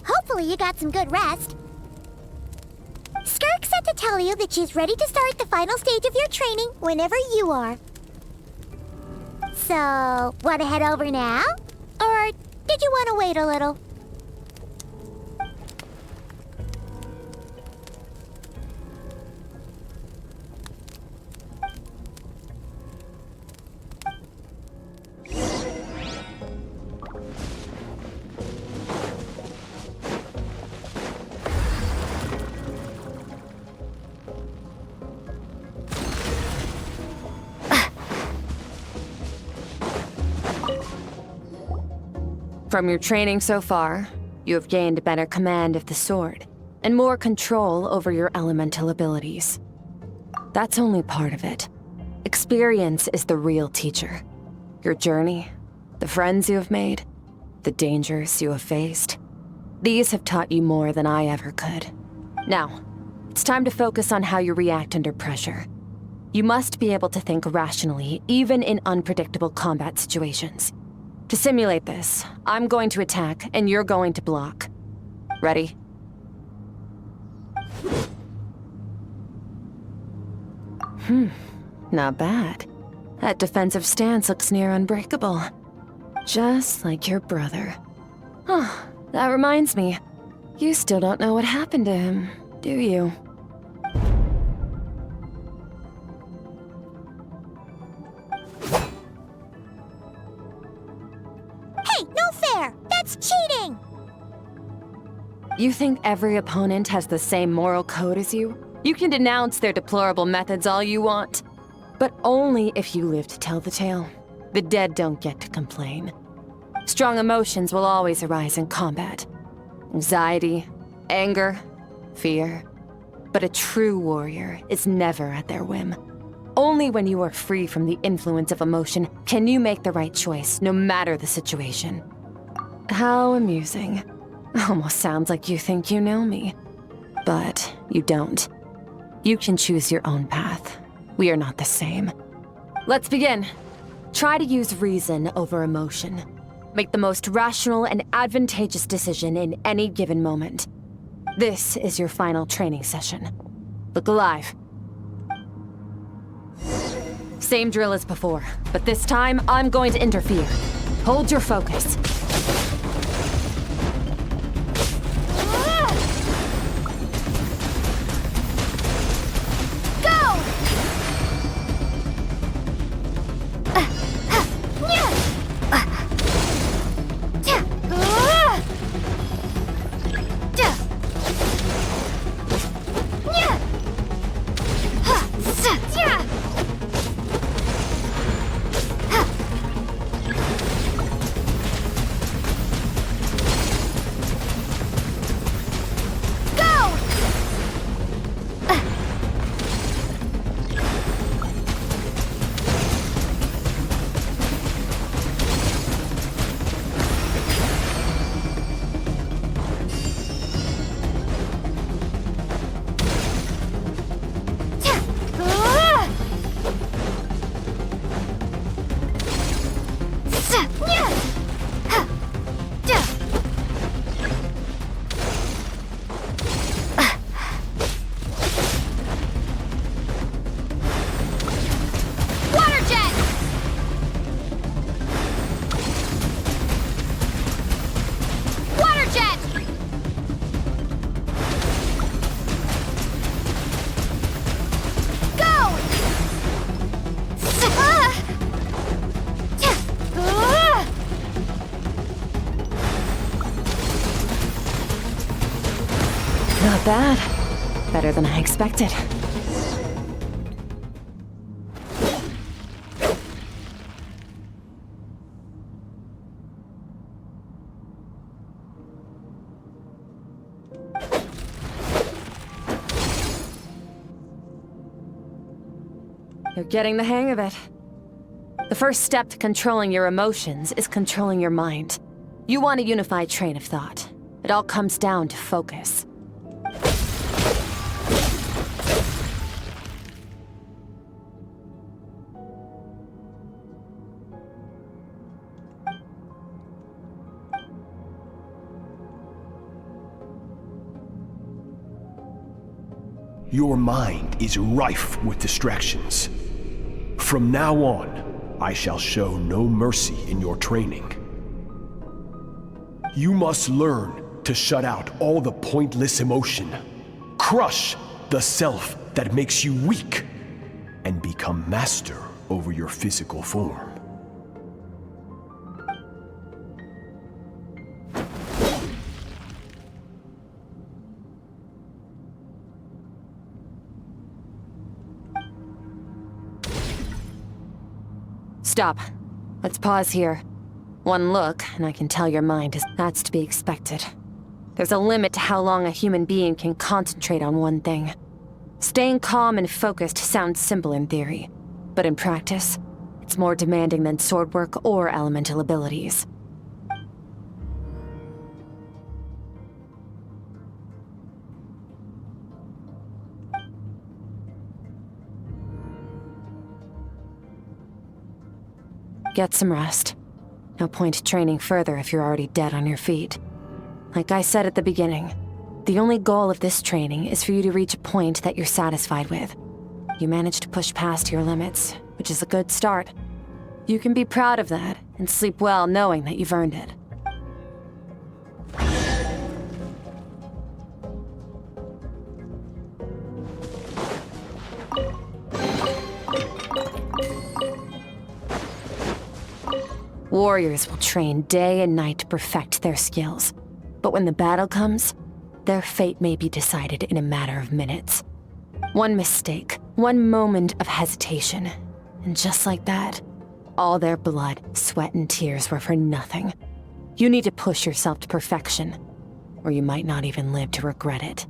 Speaker 1: Hopefully you got some good rest. Skirk said to tell you that she's ready to start the final stage of your training whenever you are. So, want to head over now? Or did you want to wait a little?
Speaker 5: From your training so far, you have gained better command of the sword, and more control over your elemental abilities. That's only part of it. Experience is the real teacher. Your journey, the friends you have made, the dangers you have faced. These have taught you more than I ever could. Now, it's time to focus on how you react under pressure. You must be able to think rationally, even in unpredictable combat situations. To simulate this, I'm going to attack, and you're going to block. Ready? Not bad. That defensive stance looks near unbreakable. Just like your brother. Oh, that reminds me. You still don't know what happened to him, do you?
Speaker 1: Hey, no fair! That's cheating!
Speaker 5: You think every opponent has the same moral code as you? You can denounce their deplorable methods all you want, but only if you live to tell the tale. The dead don't get to complain. Strong emotions will always arise in combat. Anxiety, anger, fear. But a true warrior is never at their whim. Only when you are free from the influence of emotion can you make the right choice, no matter the situation. How amusing. Almost sounds like you think you know me. But you don't. You can choose your own path. We are not the same. Let's begin. Try to use reason over emotion. Make the most rational and advantageous decision in any given moment. This is your final training session. Look alive. Same drill as before, but this time I'm going to interfere. Hold your focus. Not bad. Better than I expected. You're getting the hang of it. The first step to controlling your emotions is controlling your mind. You want a unified train of thought. It all comes down to focus.
Speaker 15: Your mind is rife with distractions. From now on, I shall show no mercy in your training. You must learn to shut out all the pointless emotion, crush the self that makes you weak, and become master over your physical form.
Speaker 5: Stop. Let's pause here. One look, and I can tell your mind is that's to be expected. There's a limit to how long a human being can concentrate on one thing. Staying calm and focused sounds simple in theory, but in practice, it's more demanding than sword work or elemental abilities. Get some rest. No point training further if you're already dead on your feet. Like I said at the beginning, the only goal of this training is for you to reach a point that you're satisfied with. You managed to push past your limits, which is a good start. You can be proud of that and sleep well knowing that you've earned it. Warriors will train day and night to perfect their skills. But when the battle comes, their fate may be decided in a matter of minutes. One mistake, one moment of hesitation, and just like that, all their blood, sweat, and tears were for nothing. You need to push yourself to perfection, or you might not even live to regret it.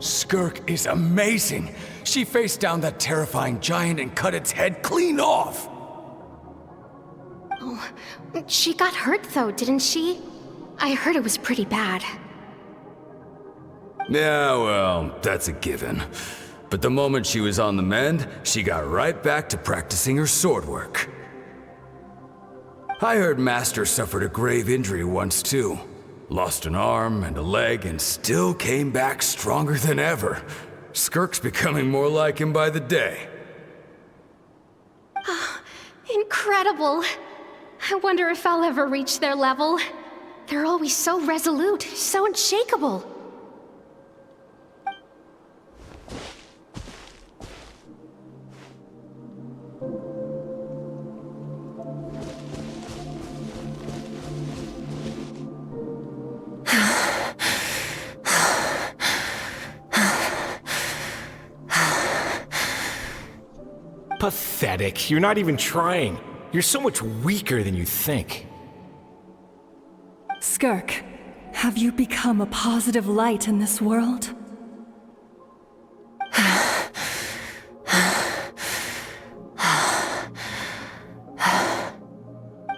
Speaker 12: Skirk is amazing. She faced down that terrifying giant and cut its head clean off.
Speaker 10: Oh, she got hurt though, didn't she? I heard it was pretty bad.
Speaker 16: Yeah, well, that's a given. But the moment she was on the mend, she got right back to practicing her sword work. I heard Master suffered a grave injury once too. Lost an arm and a leg and still came back stronger than ever. Skirk's becoming more like him by the day.
Speaker 10: Incredible! I wonder if I'll ever reach their level. They're always so resolute, so unshakable.
Speaker 13: Pathetic. You're not even trying. You're so much weaker than you think.
Speaker 17: Skirk, have you become a positive light in this world?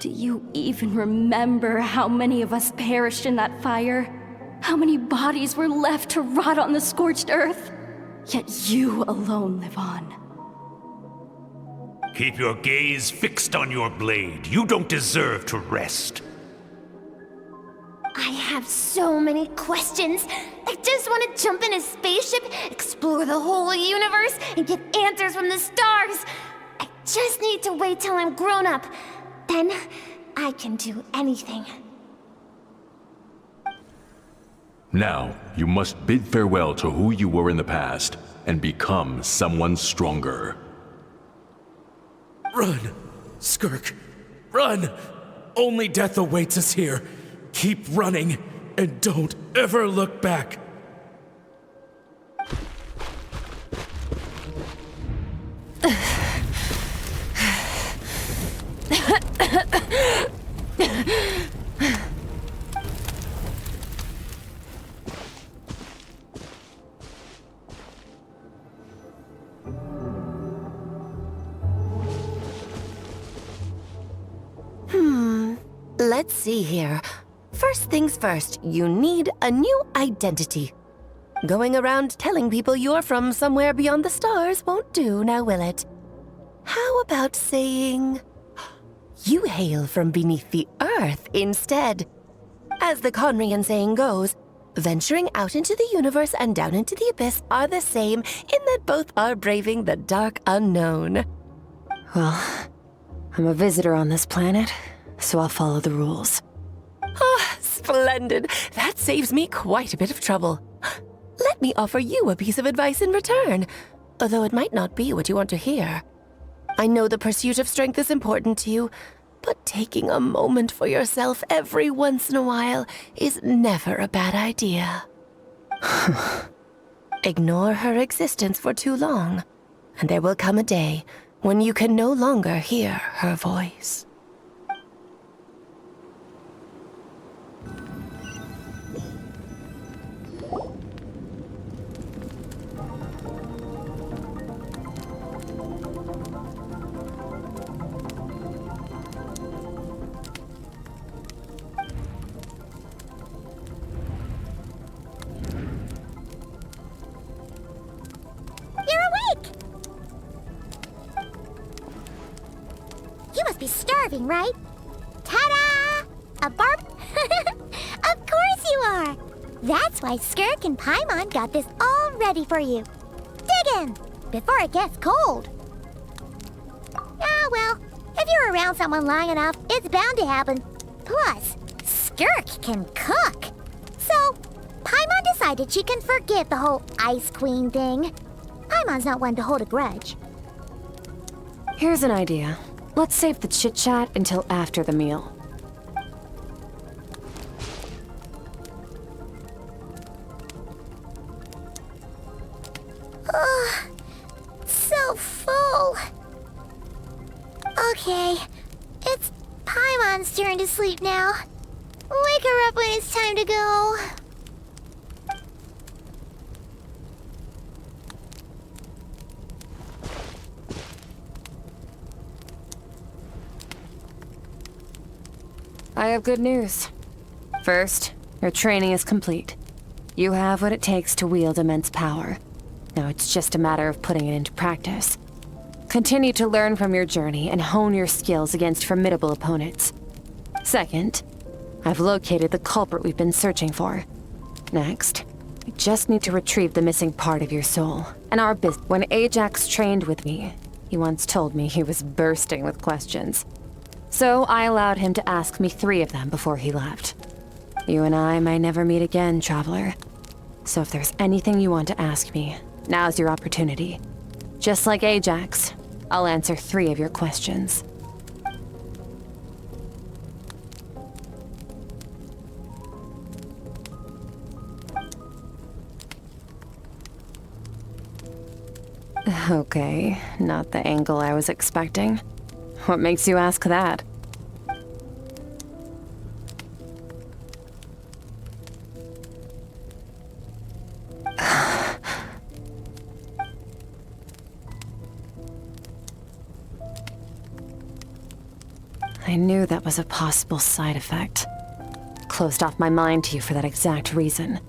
Speaker 9: Do you even remember how many of us perished in that fire? How many bodies were left to rot on the scorched earth? Yet you alone live on.
Speaker 14: Keep your gaze fixed on your blade. You don't deserve to rest.
Speaker 10: I have so many questions. I just want to jump in a spaceship, explore the whole universe, and get answers from the stars. I just need to wait till I'm grown up. Then I can do anything.
Speaker 18: Now, you must bid farewell to who you were in the past and become someone stronger.
Speaker 11: Run! Skirk! Run! Only death awaits us here. Keep running, and don't ever look back.
Speaker 19: Let's see here. First things first, you need a new identity. Going around telling people you're from somewhere beyond the stars won't do, now will it? How about saying you hail from beneath the earth instead? As the Conrian saying goes, venturing out into the universe and down into the abyss are the same in that both are braving the dark unknown.
Speaker 5: Well, I'm a visitor on this planet, so I'll follow the rules.
Speaker 19: Ah, splendid. That saves me quite a bit of trouble. Let me offer you a piece of advice in return, although it might not be what you want to hear. I know the pursuit of strength is important to you, but taking a moment for yourself every once in a while is never a bad idea. Ignore her existence for too long, and there will come a day when you can no longer hear her voice.
Speaker 1: You must be starving, right? Ta-da! A barb... Of course you are! That's why Skirk and Paimon got this all ready for you. Dig in, before it gets cold. Ah, well, if you're around someone long enough, it's bound to happen. Plus, Skirk can cook. So, Paimon decided she can forget the whole Ice Queen thing. Paimon's not one to hold a grudge.
Speaker 5: Here's an idea. Let's save the chit-chat until after the meal.
Speaker 1: Ugh, so full. Okay, it's Paimon's turn to sleep now. Wake her up when it's time to go.
Speaker 5: I have good news. First, your training is complete. You have what it takes to wield immense power. Now it's just a matter of putting it into practice. Continue to learn from your journey and hone your skills against formidable opponents. Second, I've located the culprit we've been searching for. Next, we just need to retrieve the missing part of your soul. And our business. When Ajax trained with me, he once told me he was bursting with questions. So I allowed him to ask me 3 of them before he left. You and I may never meet again, Traveler. So if there's anything you want to ask me, now's your opportunity. Just like Ajax, I'll answer 3 of your questions. Okay, not the angle I was expecting. What makes you ask that? I knew that was a possible side effect. Closed off my mind to you for that exact reason.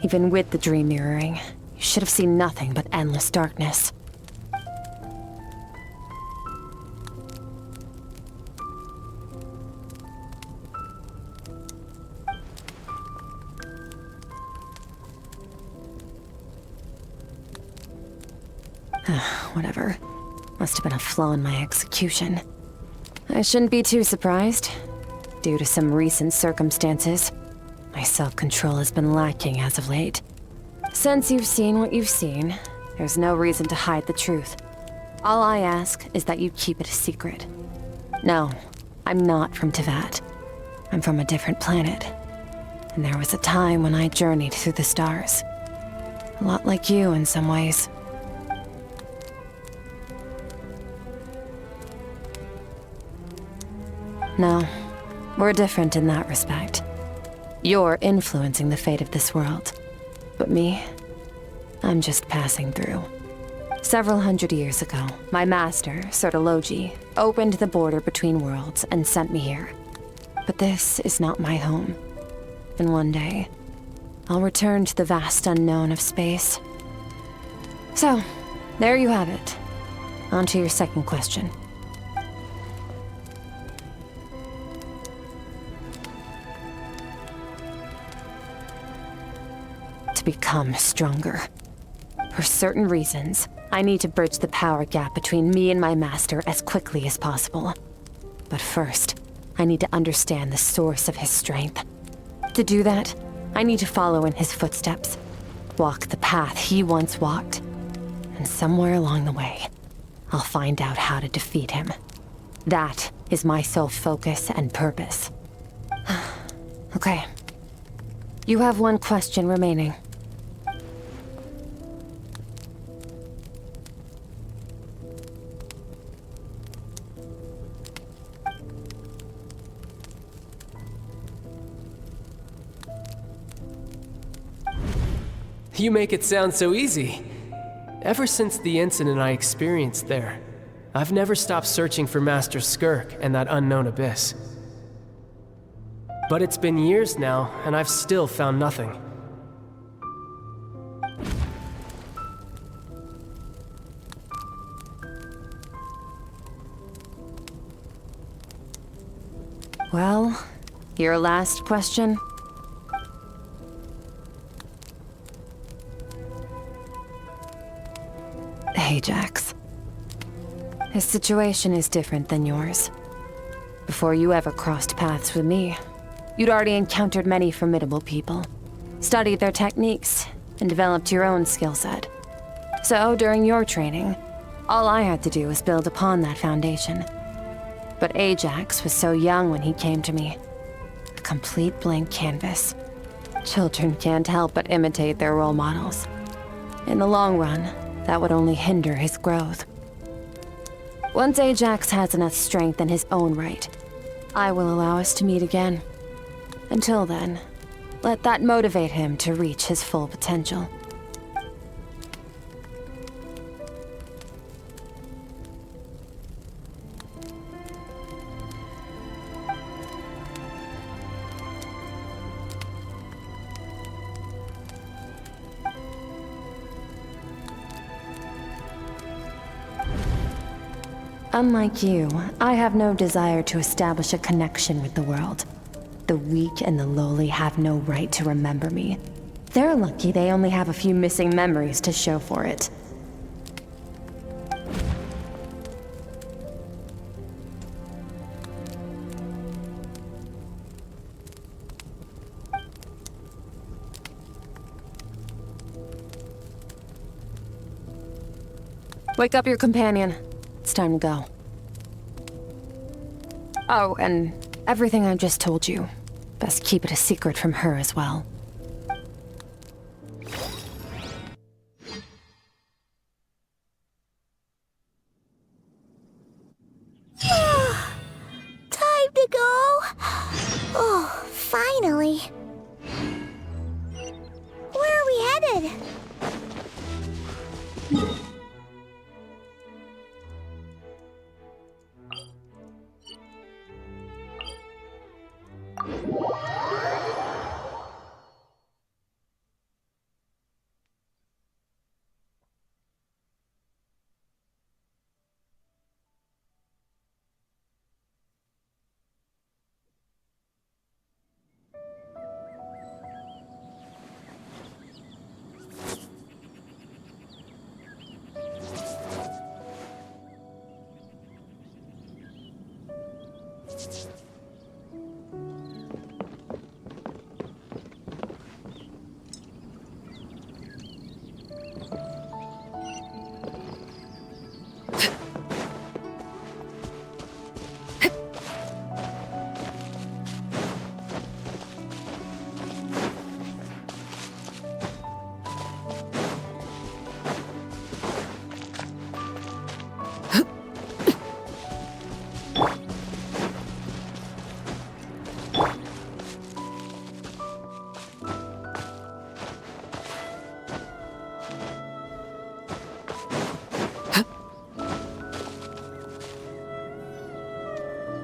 Speaker 5: Even with the dream mirroring, you should have seen nothing but endless darkness. Whatever. Must have been a flaw in my execution. I shouldn't be too surprised. Due to some recent circumstances, my self-control has been lacking as of late. Since you've seen what you've seen, there's no reason to hide the truth. All I ask is that you keep it a secret. No, I'm not from Teyvat. I'm from a different planet. And there was a time when I journeyed through the stars. A lot like you in some ways. No, we're different in that respect. You're influencing the fate of this world. But me, I'm just passing through. Several hundred years ago, my master, Sertologi, opened the border between worlds and sent me here. But this is not my home. And one day, I'll return to the vast unknown of space. So, there you have it. On to your second question. To become stronger. For certain reasons, I need to bridge the power gap between me and my master as quickly as possible. But first, I need to understand the source of his strength. To do that, I need to follow in his footsteps, walk the path he once walked, and somewhere along the way, I'll find out how to defeat him. That is my sole focus and purpose. Okay. You have one question remaining.
Speaker 20: You make it sound so easy. Ever since the incident I experienced there, I've never stopped searching for Master SKIRK and that unknown abyss. But it's been years now, and I've still found nothing.
Speaker 5: Well, your last question? Ajax. His situation is different than yours. Before you ever crossed paths with me, you'd already encountered many formidable people, studied their techniques, and developed your own skill set. So, during your training, all I had to do was build upon that foundation. But Ajax was so young when he came to me. A complete blank canvas. Children can't help but imitate their role models. In the long run, that would only hinder his growth. Once Ajax has enough strength in his own right, I will allow us to meet again. Until then, let that motivate him to reach his full potential. Unlike you, I have no desire to establish a connection with the world. The weak and the lowly have no right to remember me. They're lucky they only have a few missing memories to show for it. Wake up your companion. It's time to go. Oh, and everything I just told you. Best keep it a secret from her as well.
Speaker 1: Time to go. Oh, finally. Where are we headed?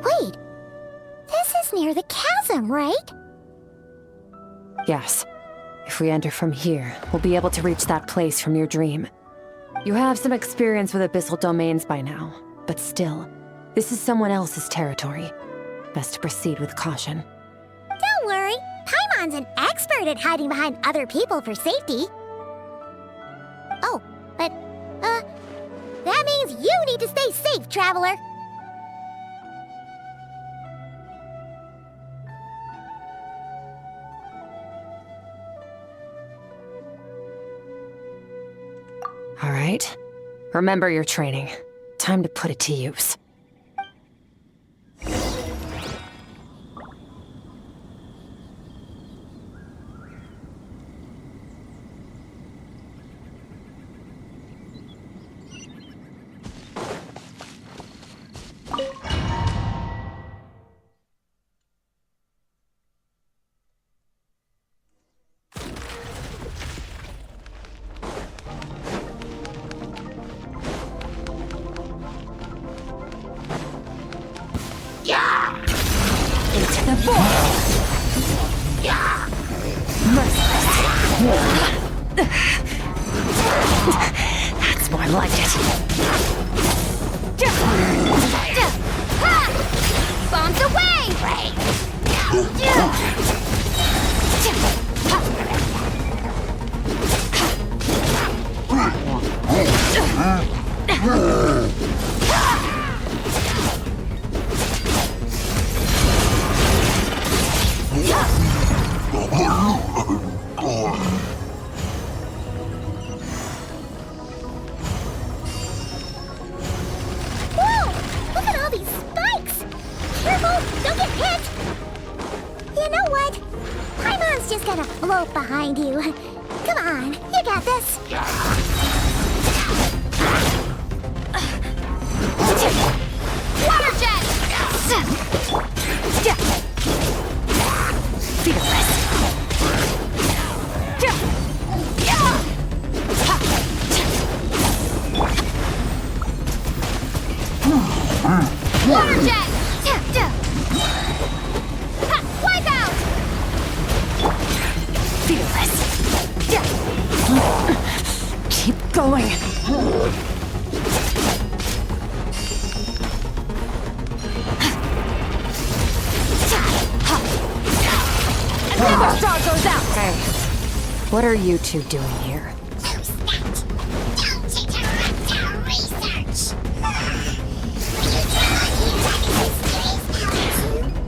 Speaker 1: Wait, this is near the chasm, right?
Speaker 5: Yes. If we enter from here, we'll be able to reach that place from your dream. You have some experience with abyssal domains by now, but still, this is someone else's territory. Best to proceed with caution.
Speaker 1: Don't worry, Paimon's an expert at hiding behind other people for safety. Oh, but, that means you need to stay safe, traveler.
Speaker 5: All right. Remember your training. Time to put it to use.
Speaker 10: Into the void! Merciless! That's more like it. Bombs away!
Speaker 1: Whoa! Look at all these spikes! Careful! Don't get hit! You know what? Paimon's just gonna float behind you. Come on, you got this!
Speaker 10: Water jet! Fearless! Water jet! Wipe out!
Speaker 5: Fearless! Keep going!
Speaker 10: Never straw goes out!
Speaker 5: Hey, what are you two doing here?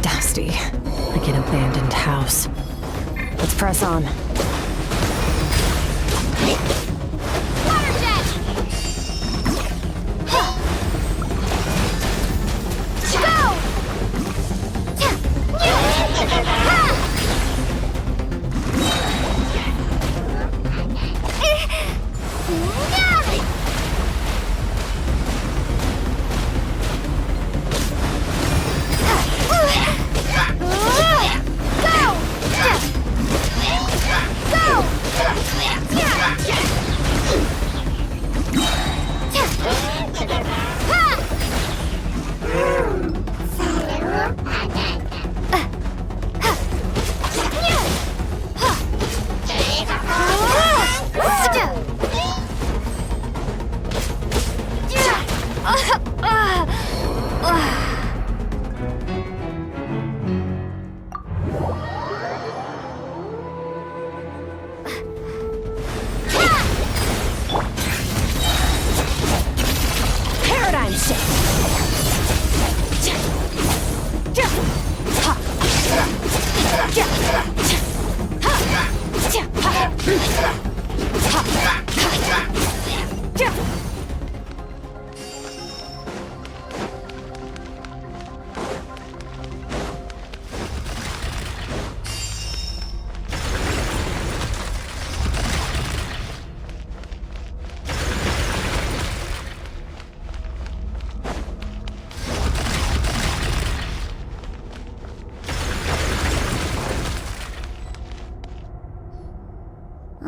Speaker 5: Dusty, like an abandoned house. Let's press on.
Speaker 10: Water jet! Go! Go!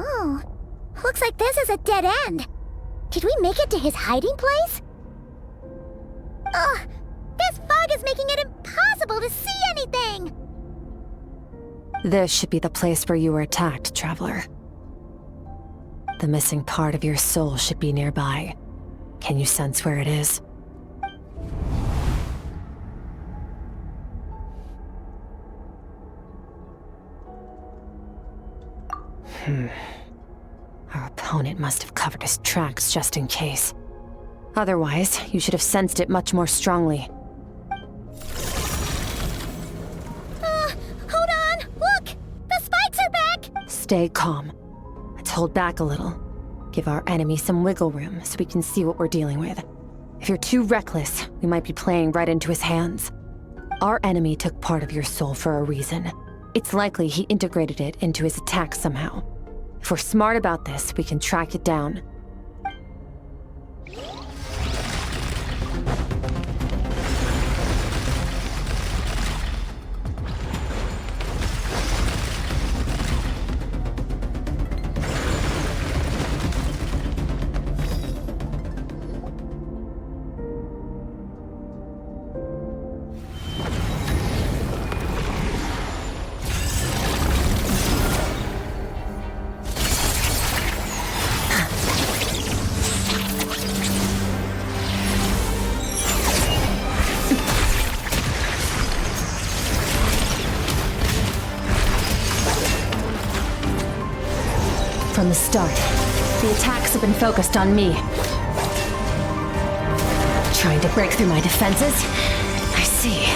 Speaker 1: Oh, looks like this is a dead end. Did we make it to his hiding place? Ugh, this fog is making it impossible to see anything!
Speaker 5: This should be the place where you were attacked, Traveler. The missing part of your soul should be nearby. Can you sense where it is? Our opponent must have covered his tracks just in case. Otherwise, you should have sensed it much more strongly.
Speaker 1: Hold on! Look! The spikes are back!
Speaker 5: Stay calm. Let's hold back a little. Give our enemy some wiggle room so we can see what we're dealing with. If you're too reckless, we might be playing right into his hands. Our enemy took part of your soul for a reason. It's likely he integrated it into his attack somehow. If we're smart about this, we can track it down. From the start, the attacks have been focused on me. Trying to break through my defenses? I see.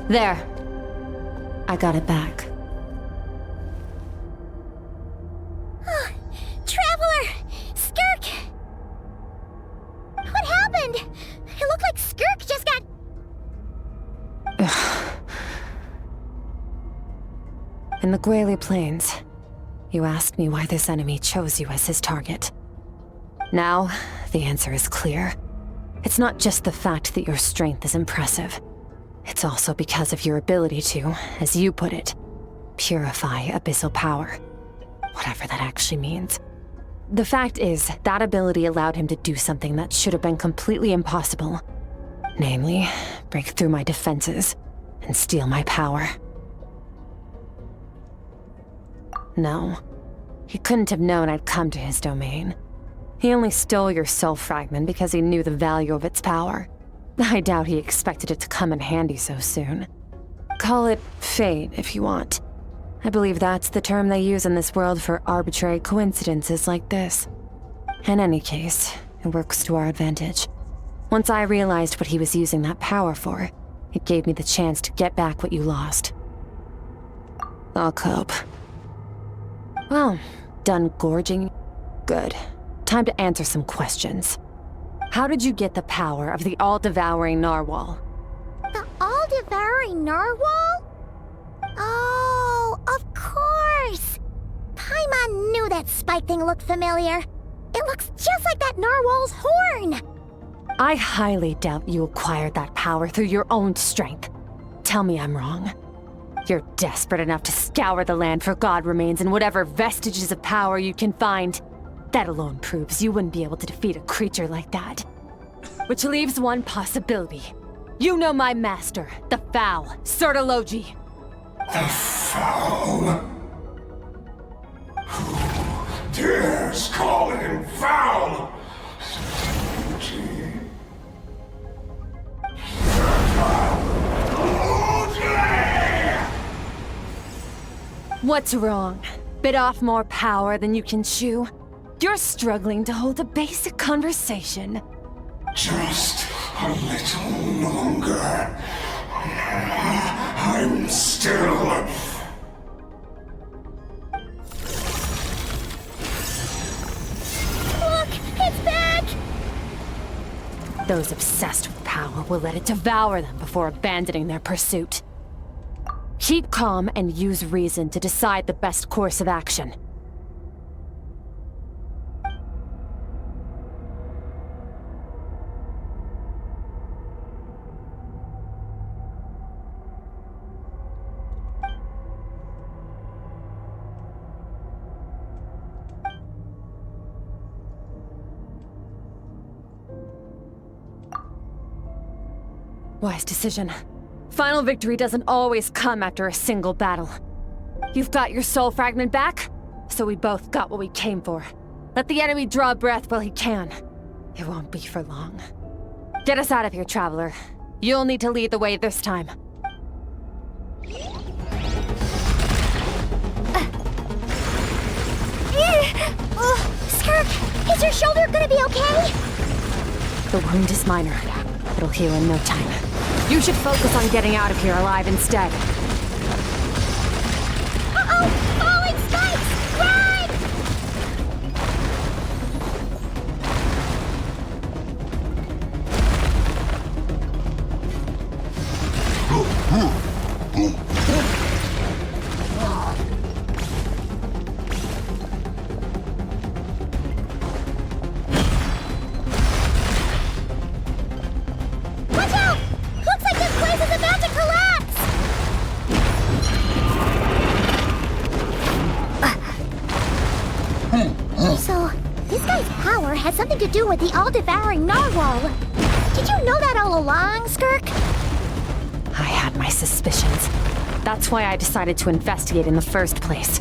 Speaker 5: There. I got it back.
Speaker 1: Traveler! Skirk! What happened? It looked like Skirk just got...
Speaker 5: In the Guili Plains, you asked me why this enemy chose you as his target. Now, the answer is clear. It's not just the fact that your strength is impressive. It's also because of your ability to, as you put it, purify abyssal power. Whatever that actually means. The fact is, that ability allowed him to do something that should have been completely impossible. Namely, break through my defenses and steal my power. No, he couldn't have known I'd come to his domain. He only stole your soul fragment because he knew the value of its power. I doubt he expected it to come in handy so soon. Call it fate, if you want. I believe that's the term they use in this world for arbitrary coincidences like this. In any case, it works to our advantage. Once I realized what he was using that power for, it gave me the chance to get back what you lost. I'll cope. Well, done gorging? Good. Time to answer some questions. How did you get the power of the all-devouring narwhal?
Speaker 1: The all-devouring narwhal? Oh, of course! Paimon knew that spike thing looked familiar. It looks just like that narwhal's horn!
Speaker 5: I highly doubt you acquired that power through your own strength. Tell me I'm wrong. You're desperate enough to scour the land for god remains and whatever vestiges of power you can find. That alone proves you wouldn't be able to defeat a creature like that. Which leaves one possibility. You know my master, the Foul, Sertologi.
Speaker 14: The Foul? Who dares call him foul?
Speaker 5: What's wrong? Bit off more power than you can chew? You're struggling to hold a basic conversation.
Speaker 14: Just a little longer. I'm still...
Speaker 1: Look! It's back!
Speaker 5: Those obsessed with power will let it devour them before abandoning their pursuit. Keep calm and use reason to decide the best course of action. Wise decision. Final victory doesn't always come after a single battle. You've got your soul fragment back, so we both got what we came for. Let the enemy draw breath while he can. It won't be for long. Get us out of here, Traveler. You'll need to lead the way this time.
Speaker 1: Skirk, is your shoulder gonna be okay?
Speaker 5: The wound is minor. It'll heal in no time. You should focus on getting out of here alive instead.
Speaker 1: Uh-oh! Falling spikes! Watch out! Looks like this place is about to collapse! So, this guy's power has something to do with the all-devouring narwhal. Did you know that all along, Skirk?
Speaker 5: I had my suspicions. That's why I decided to investigate in the first place.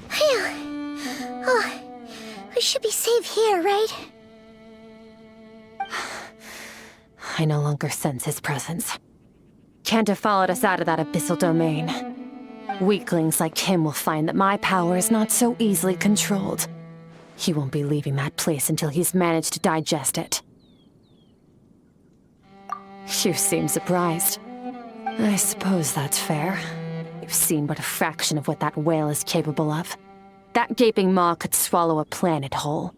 Speaker 1: Phew. Oh, we should be safe here, right?
Speaker 5: I no longer sense his presence. Can't have followed us out of that abyssal domain. Weaklings like him will find that my power is not so easily controlled. He won't be leaving that place until he's managed to digest it. You seem surprised. I suppose that's fair. You've seen but a fraction of what that whale is capable of. That gaping maw could swallow a planet whole.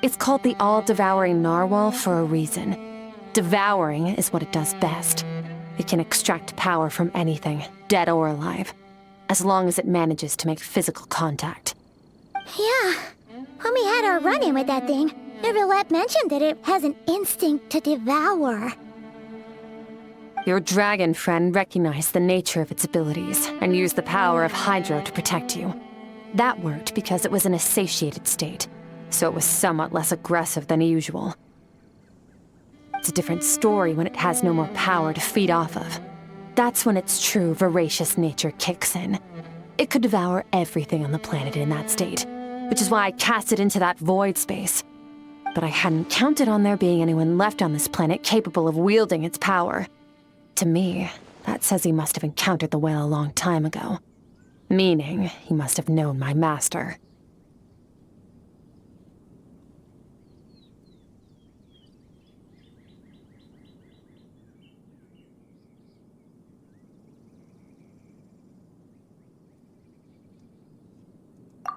Speaker 5: It's called the all-devouring narwhal for a reason. Devouring is what it does best. It can extract power from anything, dead or alive, as long as it manages to make physical contact.
Speaker 1: Yeah. When we had our run-in with that thing, Neverlet mentioned that it has an instinct to devour.
Speaker 5: Your dragon friend recognized the nature of its abilities and used the power of Hydro to protect you. That worked because it was in a satiated state, so it was somewhat less aggressive than usual. It's a different story when it has no more power to feed off of. That's when its true voracious nature kicks in. It could devour everything on the planet in that state, which is why I cast it into that void space. But I hadn't counted on there being anyone left on this planet capable of wielding its power. To me, that says he must have encountered the whale a long time ago. Meaning, he must have known my master.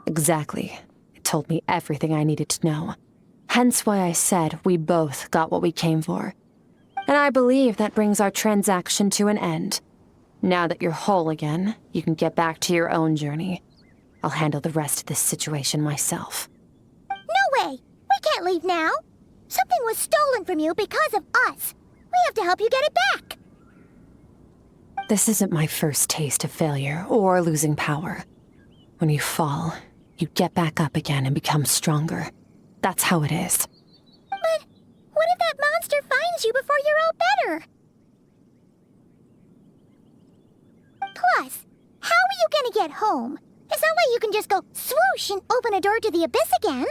Speaker 5: Exactly. It told me everything I needed to know. Hence why I said we both got what we came for. And I believe that brings our transaction to an end. Now that you're whole again, you can get back to your own journey. I'll handle the rest of this situation myself.
Speaker 1: No way! We can't leave now! Something was stolen from you because of us! We have to help you get it back!
Speaker 5: This isn't my first taste of failure or losing power. When you fall, you get back up again and become stronger. That's how it is.
Speaker 1: But what if that monster finds you before you're all better? Plus, how are you gonna get home? It's not like you can just go swoosh and open a door to the abyss again.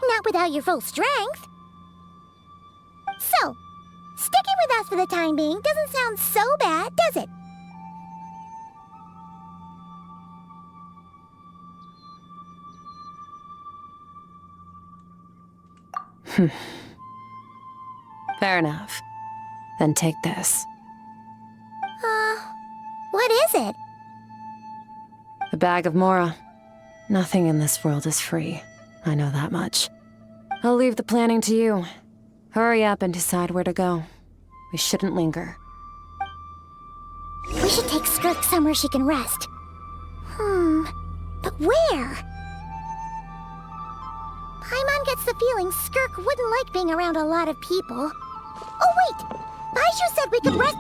Speaker 1: Not without your full strength. So, sticking with us for the time being doesn't sound so bad, does it?
Speaker 5: Fair enough. Then take this.
Speaker 1: What is it?
Speaker 5: A bag of Mora. Nothing in this world is free. I know that much. I'll leave the planning to you. Hurry up and decide where to go. We shouldn't linger.
Speaker 1: We should take Skirk somewhere she can rest. But where? Paimon gets the feeling Skirk wouldn't like being around a lot of people. Oh wait! Baizhu said we could rest...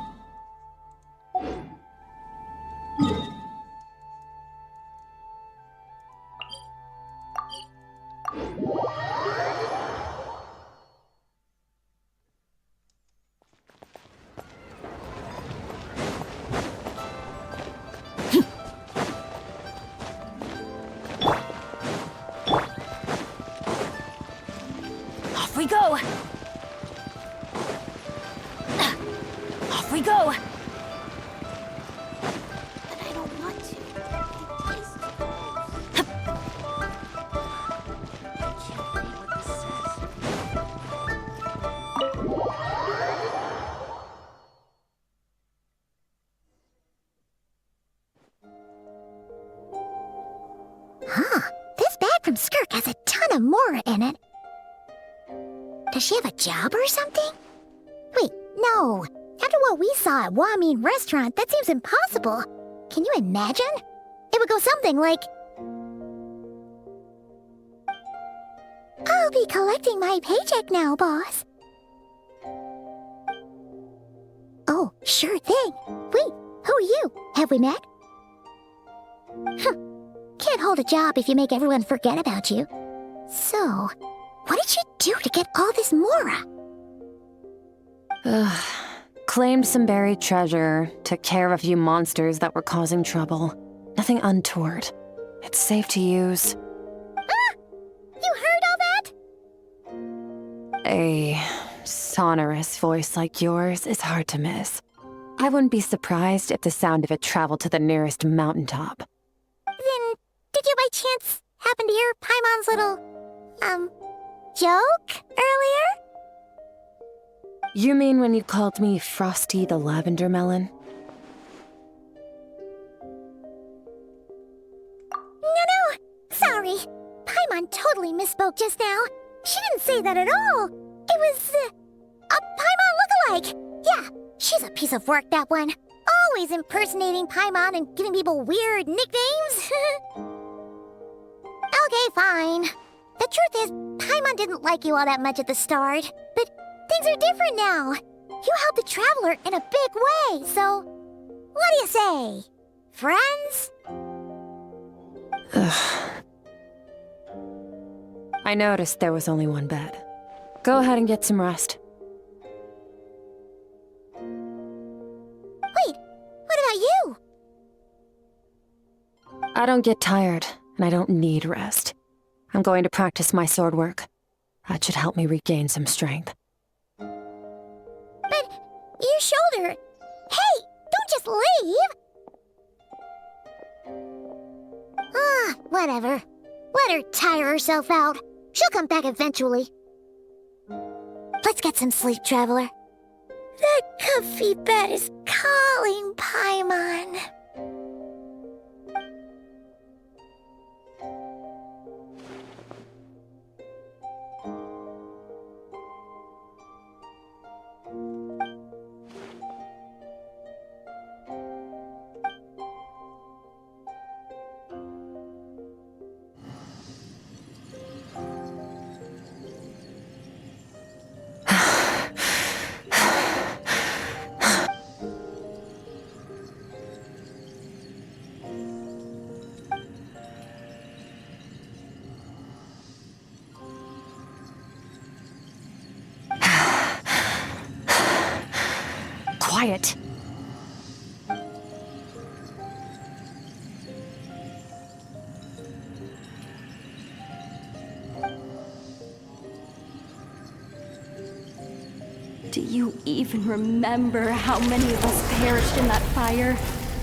Speaker 8: Off we go! Off we go! But I don't want to. It tastes gross. I can't read what this
Speaker 1: Huh. This bag from Skirk has a ton of Mora in it. Does she have a job or something? Wait, no. After what we saw at Wamin Restaurant, that seems impossible. Can you imagine? It would go something like... I'll be collecting my paycheck now, boss. Oh, sure thing. Wait, who are you? Have we met? Can't hold a job if you make everyone forget about you. So, what did you do to get all this Mora?
Speaker 5: Claimed some buried treasure, took care of a few monsters that were causing trouble. Nothing untoward. It's safe to use.
Speaker 1: Ah! You heard all that?
Speaker 5: A sonorous voice like yours is hard to miss. I wouldn't be surprised if the sound of it traveled to the nearest mountaintop.
Speaker 1: Then, did you by chance happen to hear Paimon's little, joke earlier?
Speaker 5: You mean when you called me Frosty the Lavender Melon?
Speaker 1: No, sorry. Paimon totally misspoke just now. She didn't say that at all. It was, a Paimon lookalike. Yeah, she's a piece of work, that one. Always impersonating Paimon and giving people weird nicknames. Okay, fine. The truth is, Paimon didn't like you all that much at the start, but things are different now. You helped the Traveler in a big way, so... What do you say? Friends?
Speaker 5: I noticed there was only one bed. Go ahead and get some rest.
Speaker 1: Wait, what about you?
Speaker 5: I don't get tired, and I don't need rest. I'm going to practice my sword work. That should help me regain some strength.
Speaker 1: But your shoulder... Hey, don't just leave! Whatever. Let her tire herself out. She'll come back eventually. Let's get some sleep, Traveler. That comfy bed is calling, Paimon.
Speaker 5: quiet.
Speaker 9: Do you even remember how many of us perished in that fire?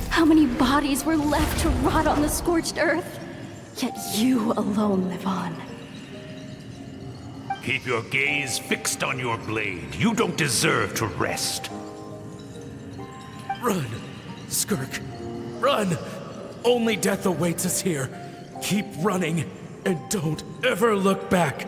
Speaker 9: How many bodies were left to rot on the scorched earth? Yet you alone live on.
Speaker 14: Keep your gaze fixed on your blade. You don't deserve to rest.
Speaker 11: Run, Skirk. Run! Only death awaits us here. Keep running, and don't ever look back.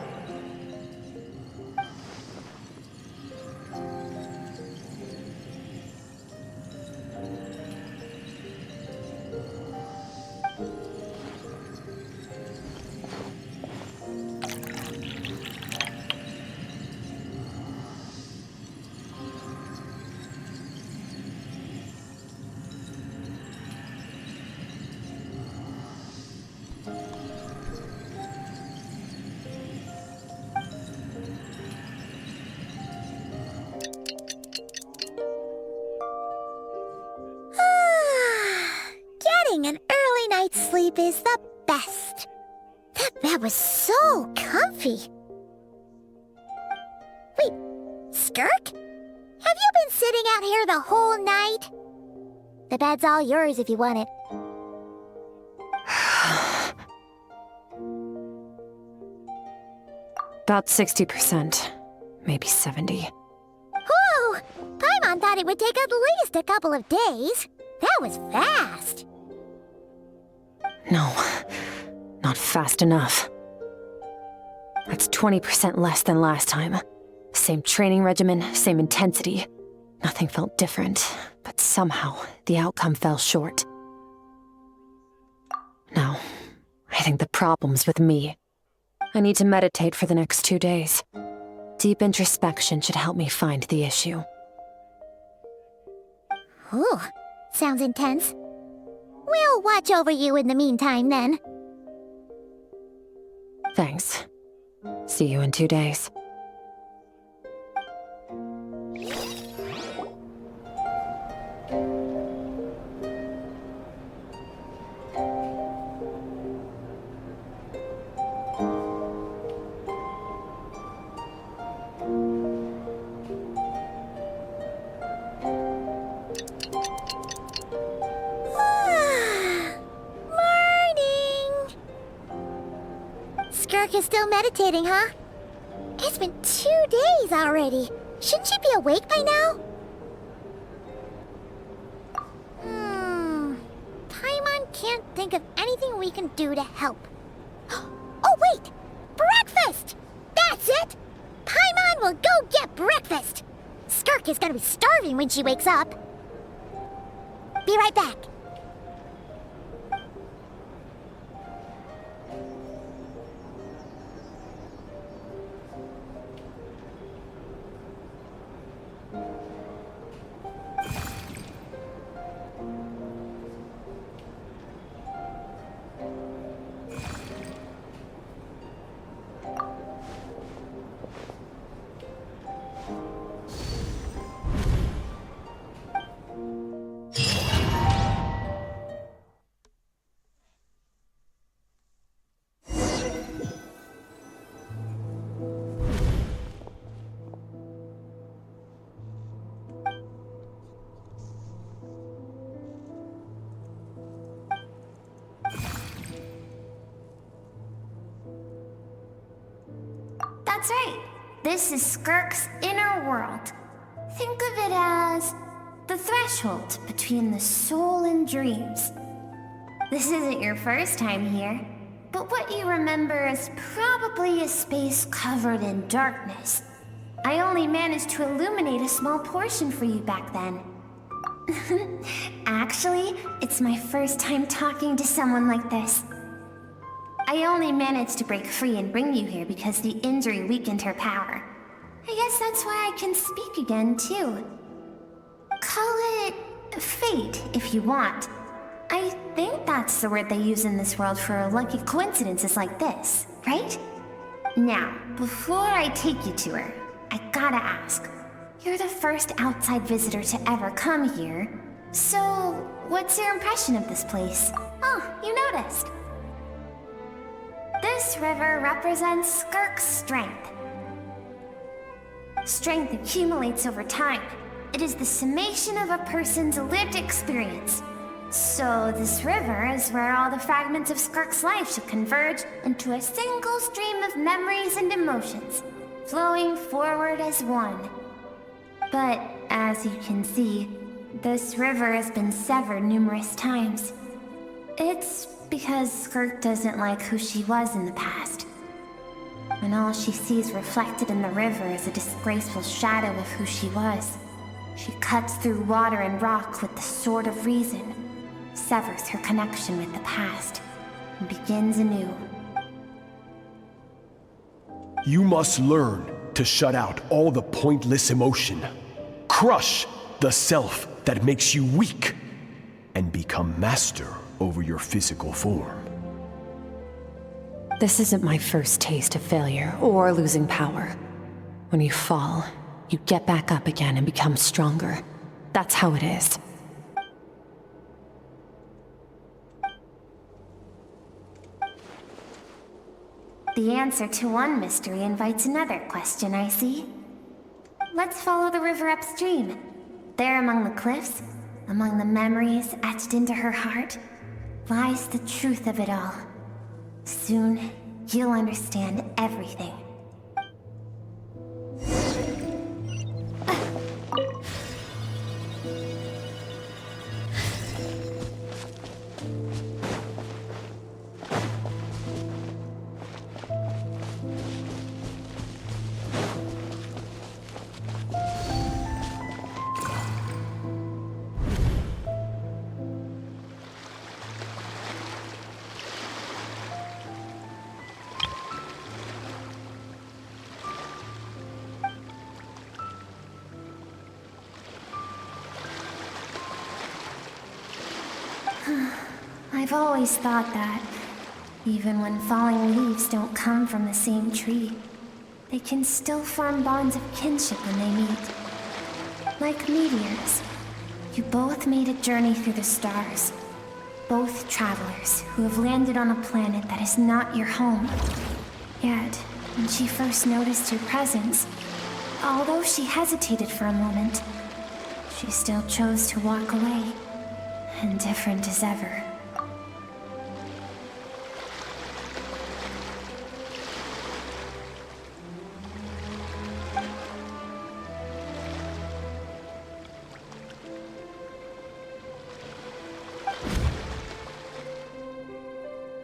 Speaker 1: Getting an early night's sleep is the best. That bed was so comfy. Wait, Skirk? Have you been sitting out here the whole night? The bed's all yours if you want it.
Speaker 5: About 60%, maybe 70.
Speaker 1: Whew! Paimon thought it would take at least a couple of days. That was fast.
Speaker 5: No, not fast enough. That's 20% less than last time. Same training regimen, same intensity. Nothing felt different, but somehow the outcome fell short. No, I think the problem's with me. I need to meditate for the next 2 days. Deep introspection should help me find the issue.
Speaker 1: Ooh, sounds intense. We'll watch over you in the meantime, then.
Speaker 5: Thanks. See you in 2 days.
Speaker 1: Skirk is still meditating, huh? It's been 2 days already. Shouldn't she be awake by now? Paimon can't think of anything we can do to help. Oh, wait! Breakfast! That's it! Paimon will go get breakfast! Skirk is gonna be starving when she wakes up. Be right back.
Speaker 10: That's right. This is SKIRK'S inner world. Think of it as the threshold between the soul and dreams. This isn't your first time here, but what you remember is probably a space covered in darkness. I only managed to illuminate a small portion for you back then. Actually, it's my first time talking to someone like this. I only managed to break free and bring you here because the injury weakened her power. I guess that's why I can speak again, too. Call it fate, if you want. I think that's the word they use in this world for lucky coincidences like this, right? Now, before I take you to her, I gotta ask. You're the first outside visitor to ever come here. So, what's your impression of this place? Oh, you noticed. This river represents SKIRK'S strength. Strength accumulates over time. It is the summation of a person's lived experience. So this river is where all the fragments of SKIRK'S life should converge into a single stream of memories and emotions, flowing forward as one. But, as you can see, this river has been severed numerous times. It's because SKIRK doesn't like who she was in the past. And all she sees reflected in the river is a disgraceful shadow of who she was. She cuts through water and rock with the sword of reason, severs her connection with the past, and begins anew.
Speaker 15: You must learn to shut out all the pointless emotion. Crush the self that makes you weak, and become master over your physical form.
Speaker 5: This isn't my first taste of failure or losing power. When you fall, you get back up again and become stronger. That's how it is.
Speaker 10: The answer to one mystery invites another question, I see. Let's follow the river upstream. There among the cliffs, among the memories etched into her heart, lies the truth of it all. Soon, you'll understand everything. I've always thought that, even when falling leaves don't come from the same tree, they can still form bonds of kinship when they meet. Like meteors, you both made a journey through the stars. Both travelers who have landed on a planet that is not your home. Yet, when she first noticed your presence, although she hesitated for a moment, she still chose to walk away, indifferent as ever.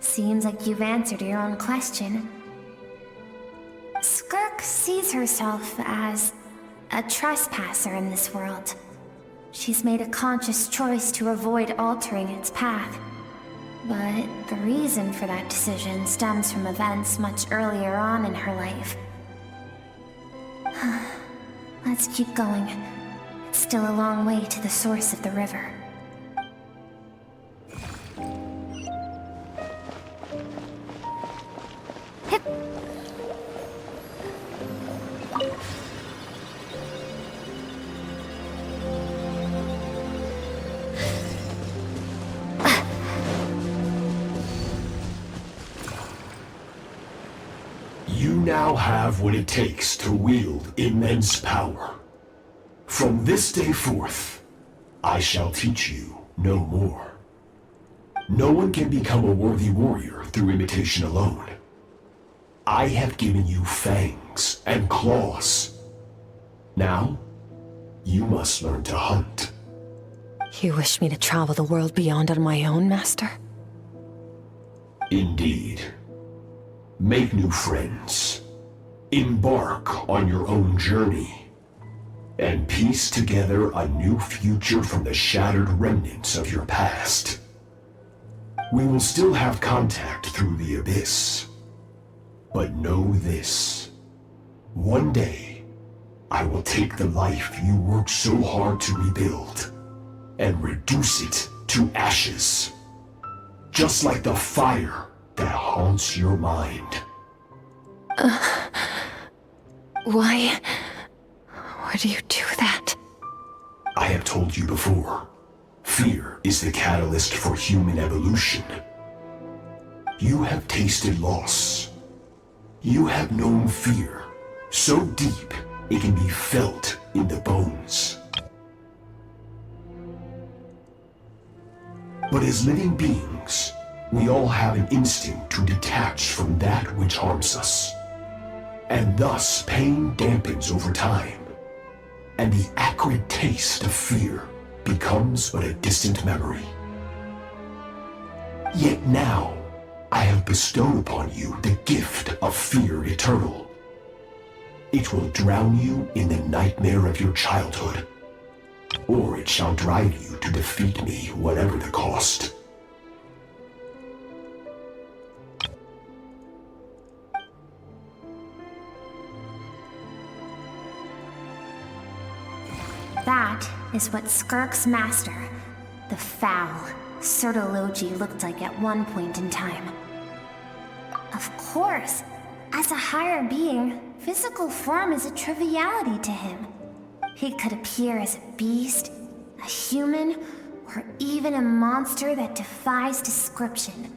Speaker 10: Seems like you've answered your own question. SKIRK sees herself as a trespasser in this world. She's made a conscious choice to avoid altering its path. But the reason for that decision stems from events much earlier on in her life. Let's keep going. It's still a long way to the source of the river.
Speaker 15: You now have what it takes to wield immense power. From this day forth, I shall teach you no more. No one can become a worthy warrior through imitation alone. I have given you fangs and claws. Now, you must learn to hunt.
Speaker 5: You wish me to travel the world beyond on my own, Master?
Speaker 15: Indeed. Make new friends. Embark on your own journey. And piece together a new future from the shattered remnants of your past. We will still have contact through the abyss. But know this. One day, I will take the life you worked so hard to rebuild and reduce it to ashes. Just like the fire that haunts your mind.
Speaker 5: Why could you do that?
Speaker 15: I have told you before, fear is the catalyst for human evolution. You have tasted loss. You have known fear, so deep it can be felt in the bones. But as living beings, we all have an instinct to detach from that which harms us. And thus pain dampens over time, and the acrid taste of fear becomes but a distant memory. Yet now, I have bestowed upon you the gift of fear eternal. It will drown you in the nightmare of your childhood, or it shall drive you to defeat me, whatever the cost.
Speaker 10: That is what SKIRK'S master, the foul Sirtologi, looked like at one point in time. Of course, as a higher being, physical form is a triviality to him. He could appear as a beast, a human, or even a monster that defies description.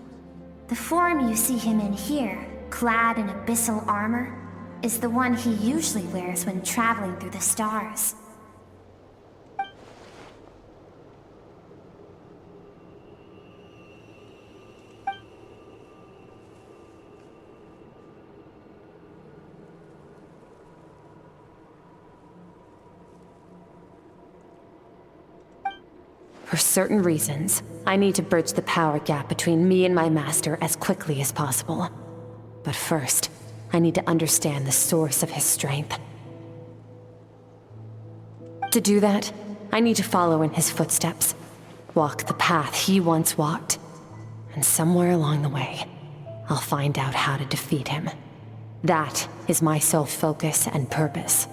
Speaker 10: The form you see him in here, clad in abyssal armor, is the one he usually wears when traveling through the stars.
Speaker 5: For certain reasons, I need to bridge the power gap between me and my master as quickly as possible. But first, I need to understand the source of his strength. To do that, I need to follow in his footsteps, walk the path he once walked, and somewhere along the way, I'll find out how to defeat him. That is my sole focus and purpose.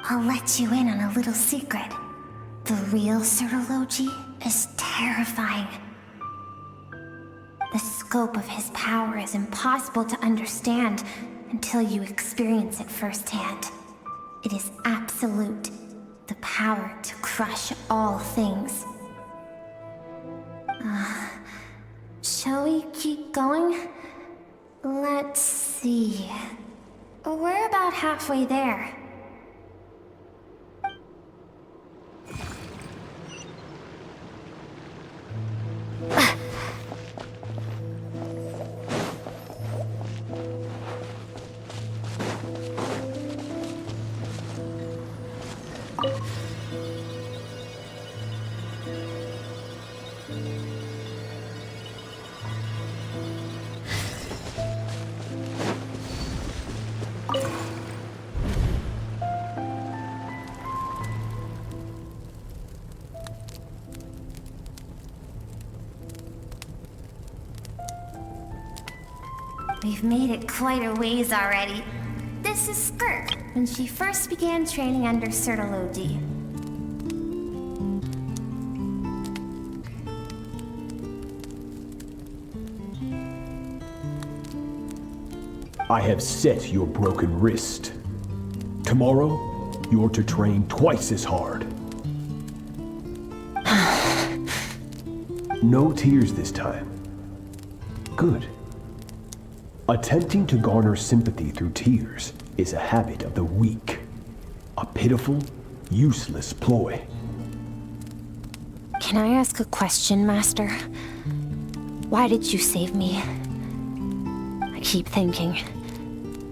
Speaker 10: I'll let you in on a little secret. The real Sirtologi is terrifying. The scope of his power is impossible to understand until you experience it firsthand. It is absolute, the power to crush all things. Shall we keep going? Let's see. We're about halfway there. We've made it quite a ways already. This is SKIRK, when she first began training under Sirtologi.
Speaker 15: I have set your broken wrist. Tomorrow, you're to train twice as hard. No tears this time. Good. Attempting to garner sympathy through tears is a habit of the weak. A pitiful, useless ploy.
Speaker 10: Can I ask a question, Master? Why did you save me? I keep thinking,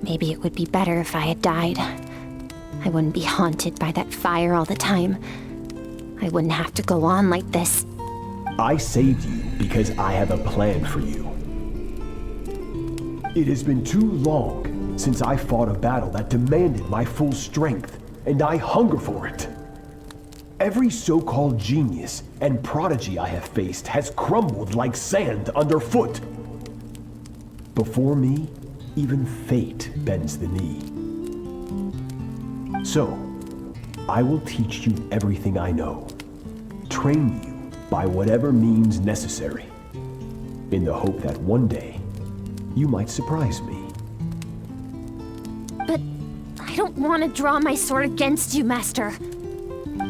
Speaker 10: maybe it would be better if I had died. I wouldn't be haunted by that fire all the time. I wouldn't have to go on like this.
Speaker 15: I saved you because I have a plan for you. It has been too long since I fought a battle that demanded my full strength, and I hunger for it. Every so-called genius and prodigy I have faced has crumbled like sand underfoot. Before me, even fate bends the knee. So, I will teach you everything I know. Train you by whatever means necessary. in the hope that one day you might surprise me.
Speaker 10: But I don't want to draw my sword against you, Master.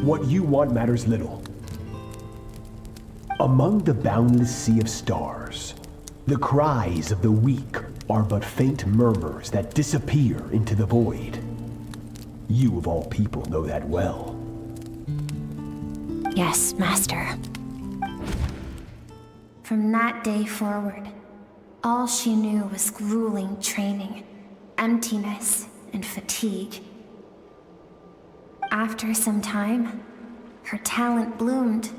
Speaker 15: What you want matters little. Among the boundless sea of stars, the cries of the weak are but faint murmurs that disappear into the void. You of all people know that well.
Speaker 10: Yes, Master. From that day forward, all she knew was grueling training, emptiness, and fatigue. After some time, her talent bloomed,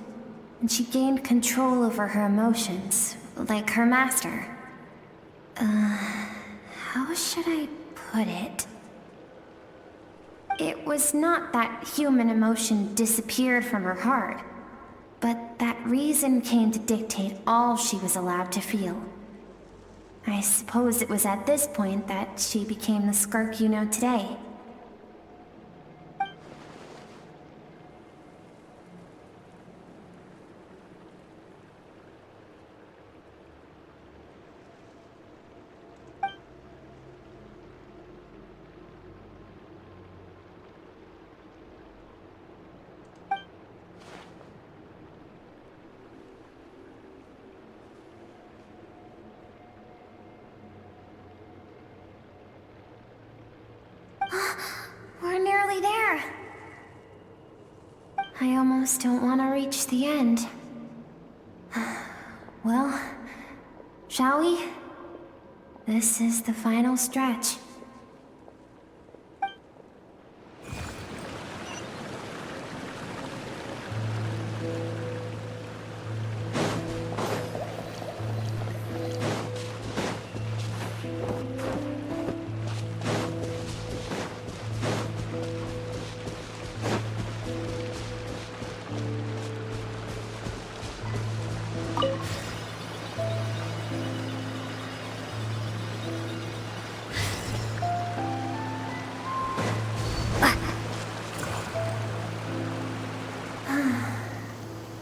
Speaker 10: and she gained control over her emotions, like her master. How should I put it? It was not that human emotion disappeared from her heart, but that reason came to dictate all she was allowed to feel. I suppose it was at this point that she became the Skirk you know today. We're nearly there. I almost don't want to reach the end. Well, shall we? This is the final stretch.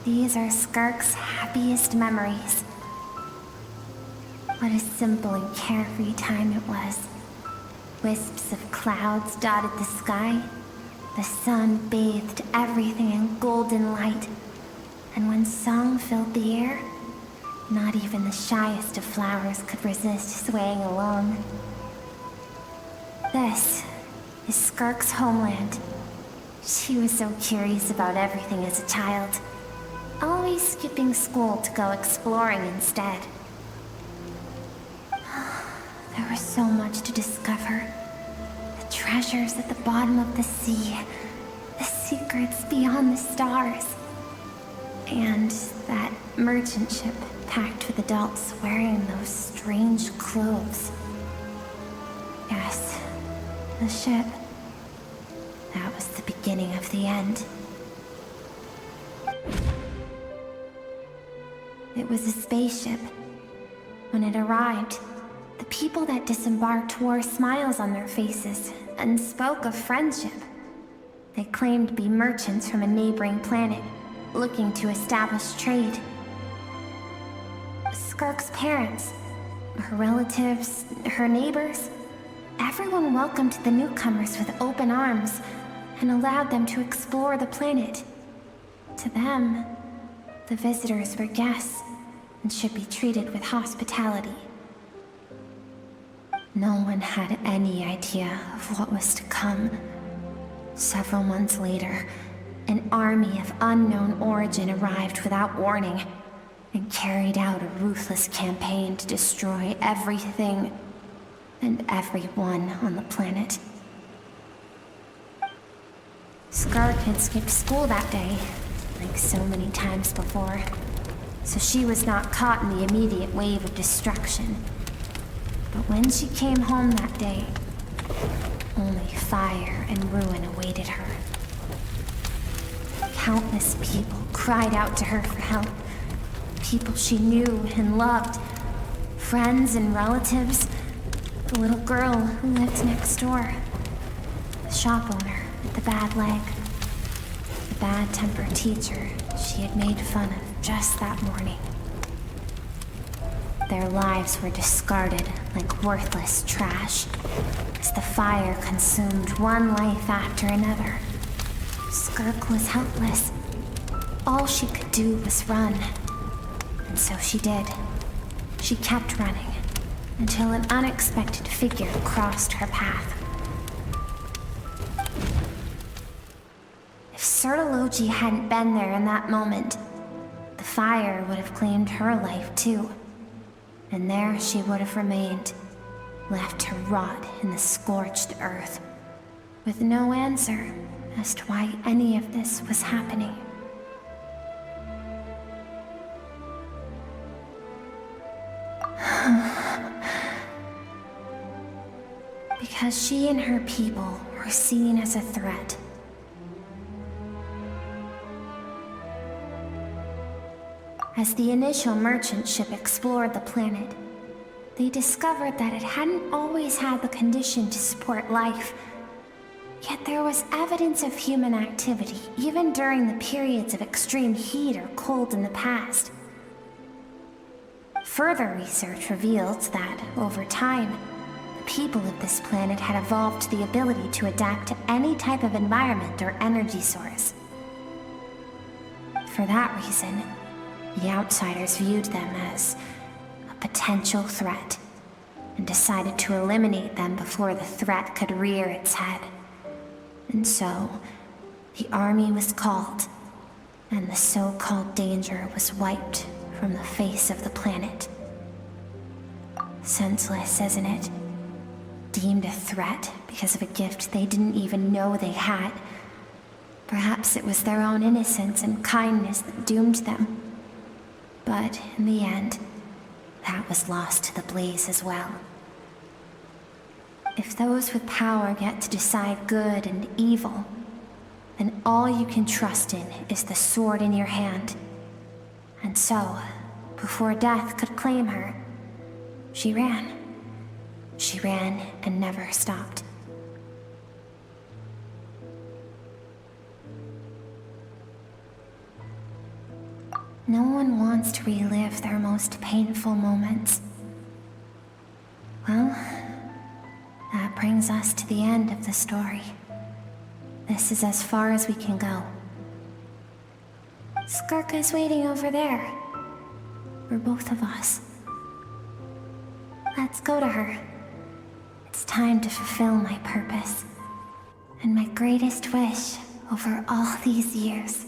Speaker 10: These are SKIRK'S happiest memories. What a simple and carefree time it was. Wisps of clouds dotted the sky. The sun bathed everything in golden light. And when song filled the air, not even the shyest of flowers could resist swaying along. This is SKIRK'S homeland. She was so curious about everything as a child. Always skipping school to go exploring instead. There was so much to discover. The treasures at the bottom of the sea. The secrets beyond the stars. And that merchant ship packed with adults wearing those strange clothes. Yes, the ship. That was the beginning of the end. It was a spaceship. When it arrived, the people that disembarked wore smiles on their faces and spoke of friendship. They claimed to be merchants from a neighboring planet, looking to establish trade. SKIRK'S parents, her relatives, her neighbors, everyone welcomed the newcomers with open arms and allowed them to explore the planet. To them, the visitors were guests and should be treated with hospitality. No one had any idea of what was to come. Several months later, an army of unknown origin arrived without warning and carried out a ruthless campaign to destroy everything and everyone on the planet. SKIRK had skipped school that day, like so many times before, so she was not caught in the immediate wave of destruction. But when she came home that day, only fire and ruin awaited her. Countless people cried out to her for help. People she knew and loved. Friends and relatives. The little girl who lived next door. The shop owner with the bad leg. The bad-tempered teacher she had made fun of just that morning. their lives were discarded like worthless trash, as the fire consumed one life after another. Skirk was helpless. All she could do was run. And so she did. She kept running, until an unexpected figure crossed her path. If Sertology hadn't been there in that moment, the fire would have claimed her life too. And there she would have remained, left to rot in the scorched earth, with no answer as to why any of this was happening. Because she and her people were seen as a threat. As the initial merchant ship explored the planet, they discovered that it hadn't always had the condition to support life. Yet there was evidence of human activity, even during the periods of extreme heat or cold in the past. Further research revealed that, over time, the people of this planet had evolved the ability to adapt to any type of environment or energy source. For that reason, the outsiders viewed them as a potential threat, and decided to eliminate them before the threat could rear its head. And so, the army was called, and the so-called danger was wiped from the face of the planet. Senseless, isn't it? Deemed a threat because of a gift they didn't even know they had. Perhaps it was their own innocence and kindness that doomed them. But in the end, that was lost to the blaze as well. If those with power get to decide good and evil, then all you can trust in is the sword in your hand. And so, before death could claim her, she ran. She ran and never stopped. No one wants to relive their most painful moments. Well, that brings us to the end of the story. This is as far as we can go. SKIRK is waiting over there. For both of us. Let's go to her. It's time to fulfill my purpose. And my greatest wish over all these years.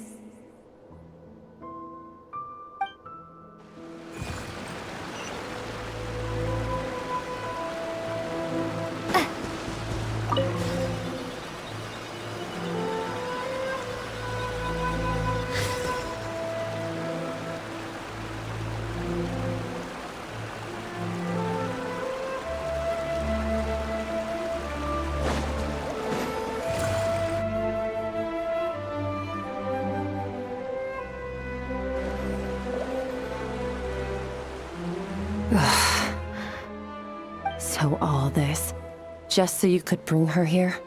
Speaker 5: So all this, just so you could bring her here?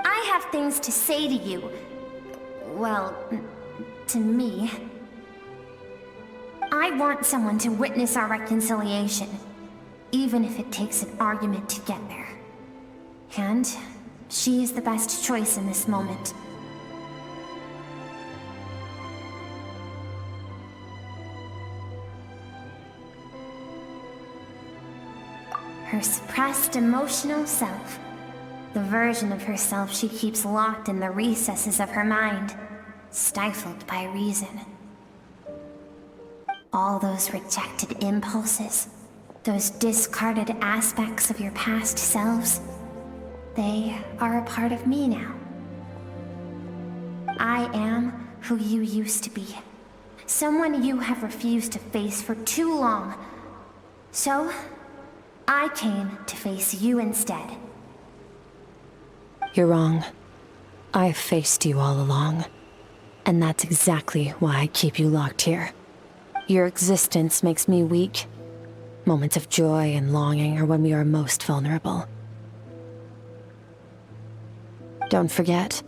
Speaker 10: I have things to say to you. Well, to me. I want someone to witness our reconciliation, even if it takes an argument to get there. And she is the best choice in this moment. Her suppressed emotional self. The version of herself she keeps locked in the recesses of her mind, stifled by reason. All those rejected impulses, those discarded aspects of your past selves, they are a part of me now. I am who you used to be. Someone you have refused to face for too long. So, I came to face you instead.
Speaker 5: You're wrong. I've faced you all along. And that's exactly why I keep you locked here. Your existence makes me weak. Moments of joy and longing are when we are most vulnerable. Don't forget,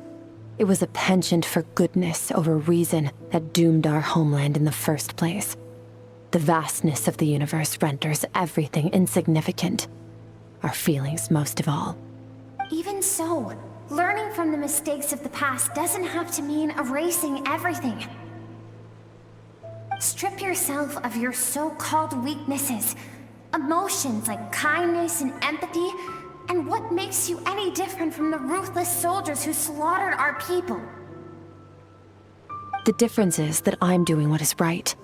Speaker 5: it was a penchant for goodness over reason that doomed our homeland in the first place. The The vastness of the universe renders everything insignificant. Our feelings most of all.
Speaker 10: Even so, learning from the mistakes of the past doesn't have to mean erasing everything. Strip yourself of your so-called weaknesses, emotions like kindness and empathy, and what makes you any different from the ruthless soldiers who slaughtered our people?
Speaker 5: The difference is that I'm doing what is right,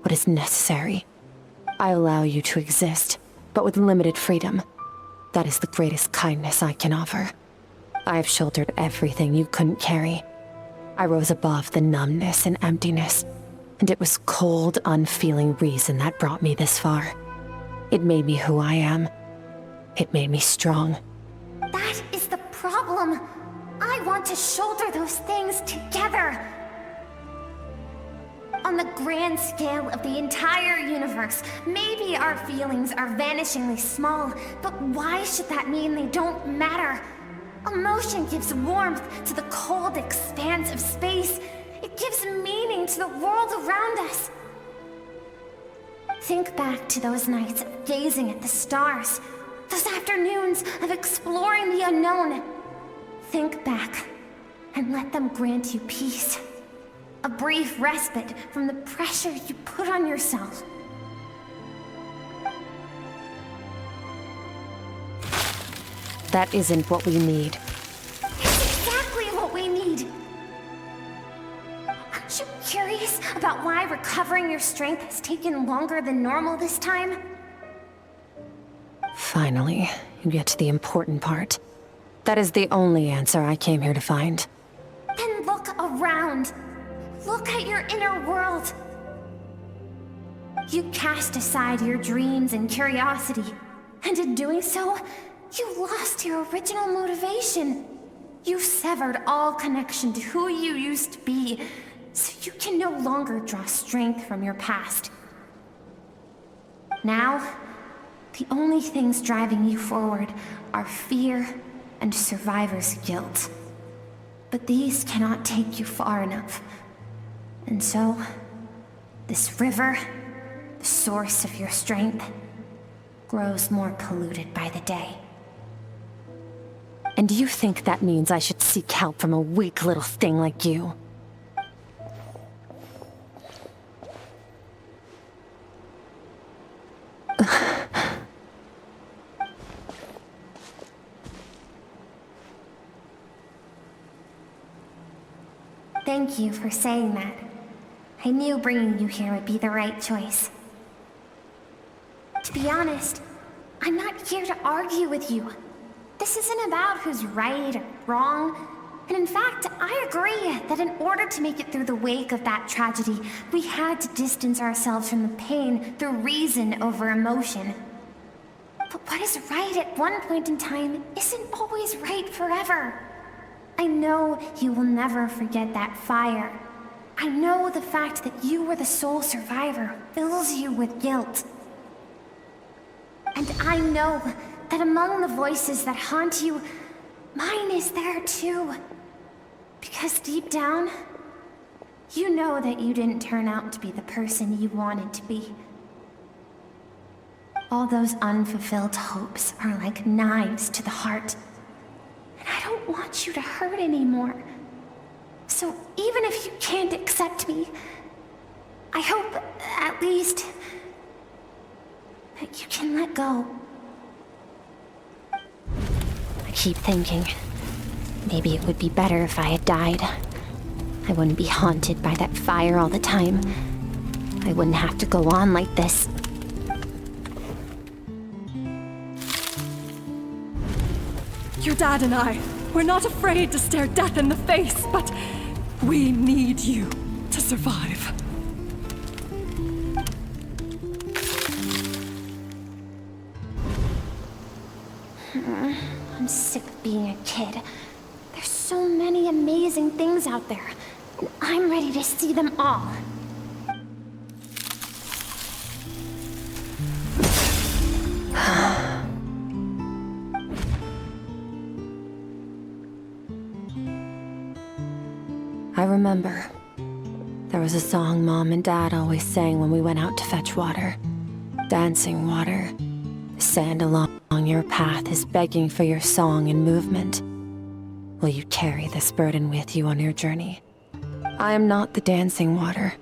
Speaker 5: what is necessary. I allow you to exist, but with limited freedom. That is the greatest kindness I can offer. I have shouldered everything you couldn't carry. I rose above the numbness and emptiness, and it was cold, unfeeling reason that brought me this far. It made me who I am. It made me strong.
Speaker 10: That is the problem. I want to shoulder those things together. On the grand scale of the entire universe, maybe our feelings are vanishingly small, but why should that mean they don't matter? Emotion gives warmth to the cold expanse of space. It gives meaning to the world around us. Think back to those nights of gazing at the stars, those afternoons of exploring the unknown. Think back and let them grant you peace. A brief respite from the pressure you put on yourself.
Speaker 5: That isn't what we need.
Speaker 10: It's exactly what we need. Aren't you curious about why recovering your strength has taken longer than normal this time?
Speaker 5: Finally, you get to the important part. That is the only answer I came here to find.
Speaker 10: Then look around. Look at your inner world. You cast aside your dreams and curiosity, and in doing so, you lost your original motivation. You severed all connection to who you used to be, so you can no longer draw strength from your past. Now, the only things driving you forward are fear and survivor's guilt. But these cannot take you far enough. And so, this river, the source of your strength, grows more polluted by the day.
Speaker 5: And do you think that means I should seek help from a weak little thing like you?
Speaker 10: Thank you for saying that. I knew bringing you here would be the right choice. To be honest, I'm not here to argue with you. This isn't about who's right or wrong. And in fact, I agree that in order to make it through the wake of that tragedy, we had to distance ourselves from the pain through reason over emotion. But what is right at one point in time isn't always right forever. I know you will never forget that fire. I know the fact that you were the sole survivor fills you with guilt. And I know that among the voices that haunt you, mine is there too. Because deep down, you know that you didn't turn out to be the person you wanted to be. All those unfulfilled hopes are like knives to the heart. And I don't want you to hurt anymore. So even if you can't accept me, I hope, at least, that you can let go.
Speaker 1: I keep thinking, maybe it would be better if I had died. I wouldn't be haunted by that fire all the time. I wouldn't have to go on like this.
Speaker 17: Your dad and I, we're not afraid to stare death in the face, but we need you to survive.
Speaker 10: I'm sick of being a kid. There's so many amazing things out there, and I'm ready to see them all.
Speaker 5: I remember. There was a song Mom and Dad always sang when we went out to fetch water. Dancing water. The sand along your path is begging for your song and movement. Will you carry this burden with you on your journey? I am not the dancing water,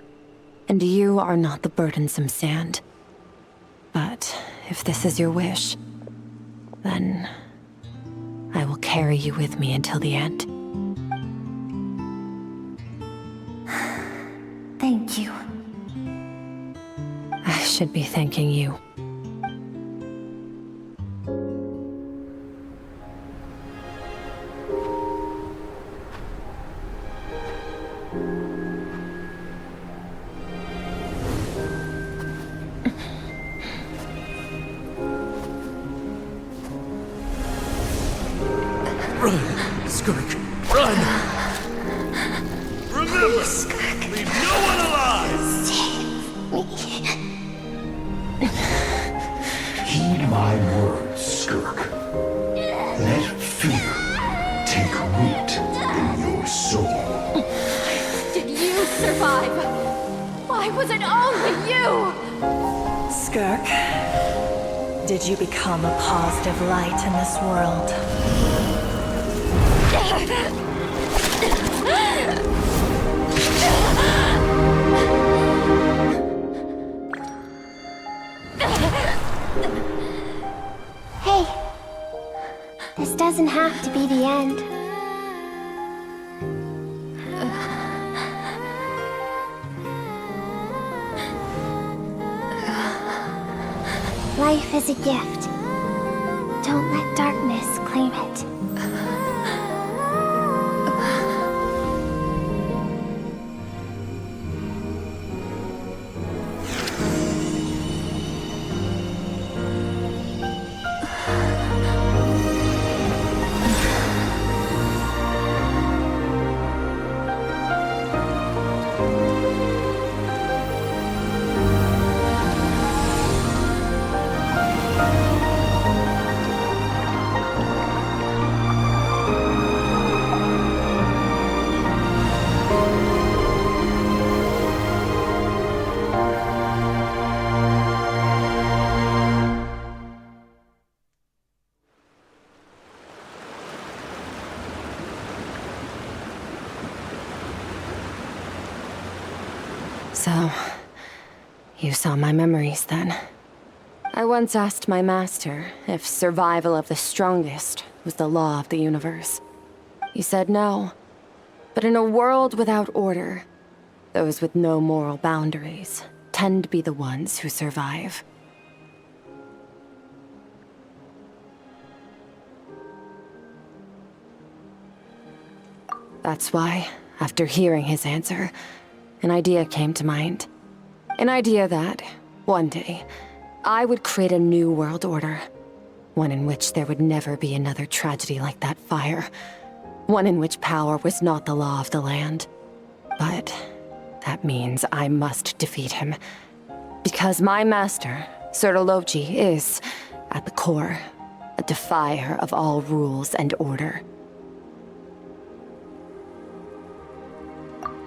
Speaker 5: and you are not the burdensome sand. But if this is your wish, then I will carry you with me until the end.
Speaker 10: Thank you.
Speaker 5: I should be thanking you.
Speaker 14: Run, Skirk, run! Remember, leave no one alive!
Speaker 15: Heed my words, Skirk. Let fear take root in your soul.
Speaker 9: Did you survive? Why was it only you?
Speaker 21: Skirk, did you become a positive light in this world?
Speaker 10: Hey, this doesn't have to be the end. Life is a gift. Don't let darkness claim it.
Speaker 5: So, you saw my memories then. I once asked my master if survival of the strongest was the law of the universe. He said no. But in a world without order, those with no moral boundaries tend to be the ones who survive. That's why, after hearing his answer, an idea came to mind. An idea that, one day, I would create a new world order. One in which there would never be another tragedy like that fire. One in which power was not the law of the land. But that means I must defeat him. Because my master, Sirologi, is, at the core, a defier of all rules and order.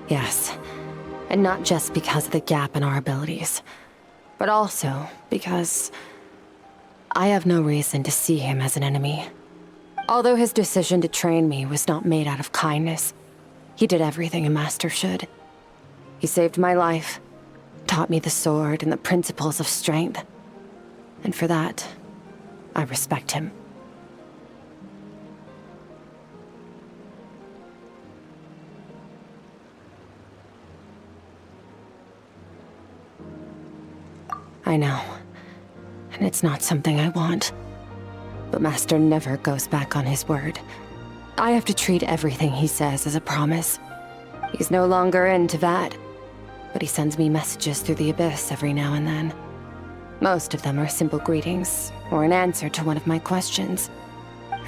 Speaker 5: Yes. And not just because of the gap in our abilities, but also because I have no reason to see him as an enemy. Although his decision to train me was not made out of kindness, he did everything a master should. He saved my life, taught me the sword and the principles of strength. And for that, I respect him. I know. And it's not something I want. But Master never goes back on his word. I have to treat everything he says as a promise. He's no longer into that. But he sends me messages through the abyss every now and then. Most of them are simple greetings, or an answer to one of my questions.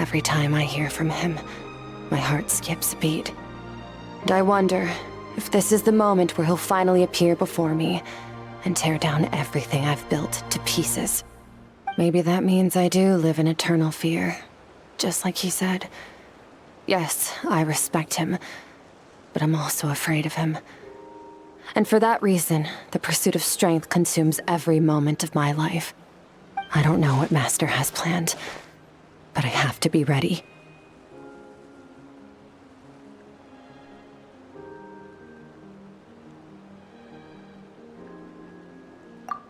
Speaker 5: Every time I hear from him, my heart skips a beat. And I wonder if this is the moment where he'll finally appear before me and tear down everything I've built to pieces. Maybe that means I do live in eternal fear, just like he said. Yes, I respect him, but I'm also afraid of him. And for that reason, the pursuit of strength consumes every moment of my life. I don't know what Master has planned, but I have to be ready.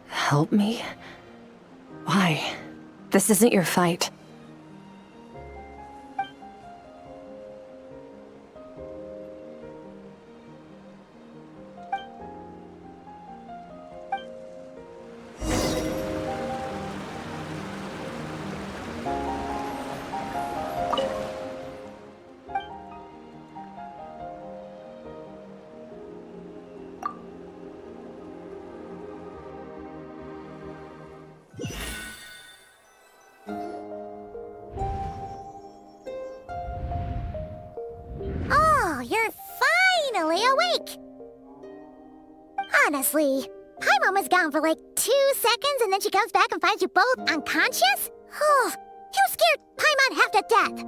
Speaker 5: Help me? Why? This isn't your fight.
Speaker 1: Oh, you're finally awake! Honestly, Paimon was gone for like 2 seconds and then she comes back and finds you both unconscious? Oh, you scared Paimon half to death!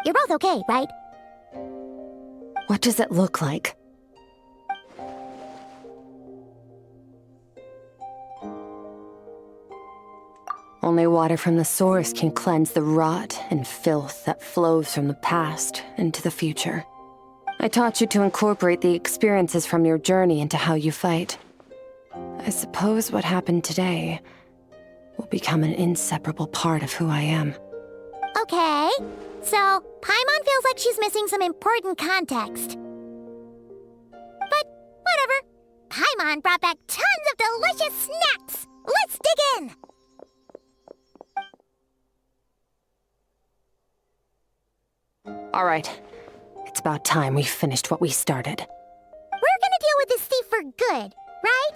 Speaker 1: You're both okay, right?
Speaker 5: What does it look like? Only water from the source can cleanse the rot and filth that flows from the past into the future. I taught you to incorporate the experiences from your journey into how you fight. I suppose what happened today will become an inseparable part of who I am.
Speaker 1: Okay, so Paimon feels like she's missing some important context. But whatever. Paimon brought back tons of delicious snacks! Let's dig in!
Speaker 5: All right. It's about time we finished what we started.
Speaker 1: We're gonna deal with this thief for good, right?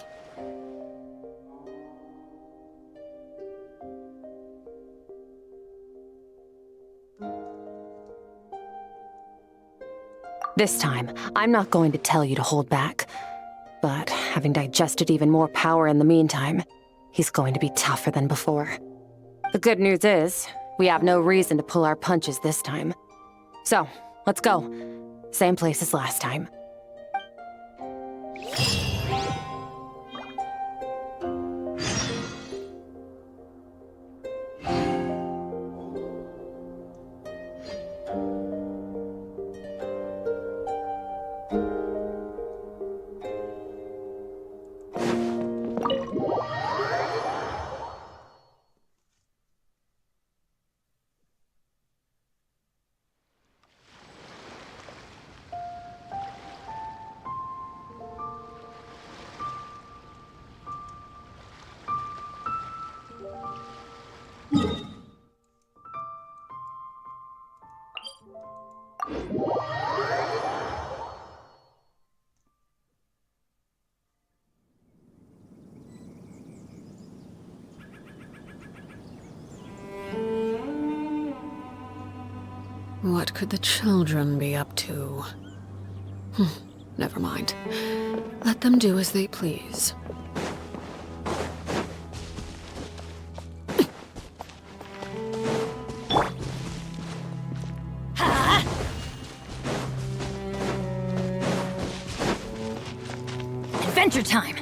Speaker 5: This time, I'm not going to tell you to hold back. But having digested even more power in the meantime, he's going to be tougher than before. The good news is, we have no reason to pull our punches this time. So, let's go. Same place as last time.
Speaker 4: What could the children be up to? Never mind. Let them do as they please.
Speaker 22: Adventure time!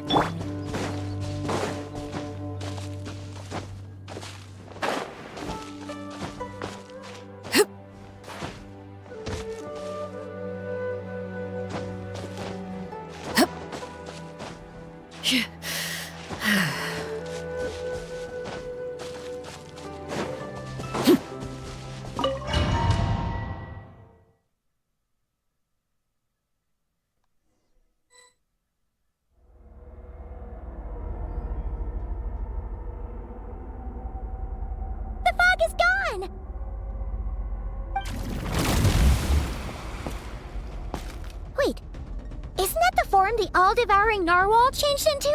Speaker 1: The all-devouring narwhal changed into?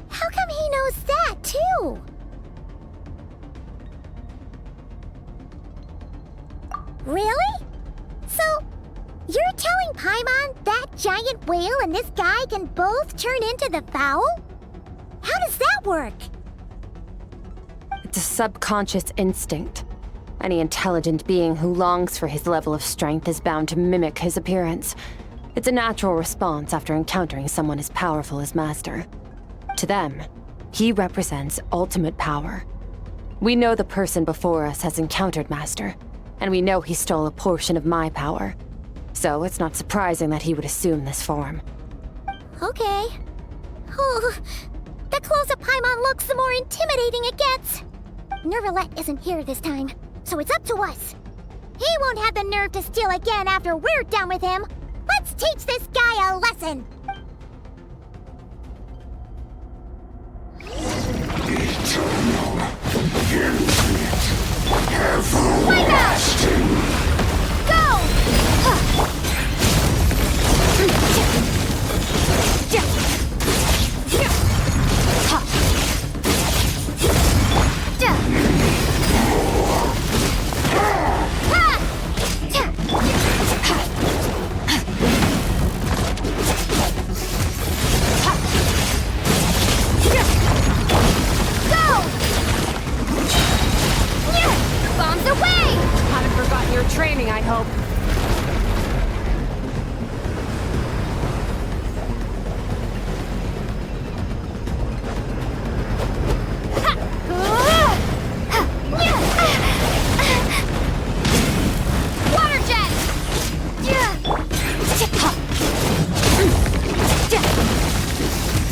Speaker 1: How come he knows that, too? Really? So, you're telling Paimon that giant whale and this guy can both turn into the fowl? How does that work?
Speaker 5: It's a subconscious instinct. Any intelligent being who longs for his level of strength is bound to mimic his appearance. It's a natural response after encountering someone as powerful as Master. To them, he represents ultimate power. We know the person before us has encountered Master, and we know he stole a portion of my power. So it's not surprising that he would assume this form.
Speaker 1: Okay. Oh, the closer Paimon looks, the more intimidating it gets. Nervalette isn't here this time, so it's up to us. He won't have the nerve to steal again after we're done with him. Let's teach this guy a lesson.
Speaker 14: Eternal, infinite, everlasting.
Speaker 1: Go!
Speaker 10: Bombs away!
Speaker 5: Haven't forgotten your training, I hope.
Speaker 1: Water jet!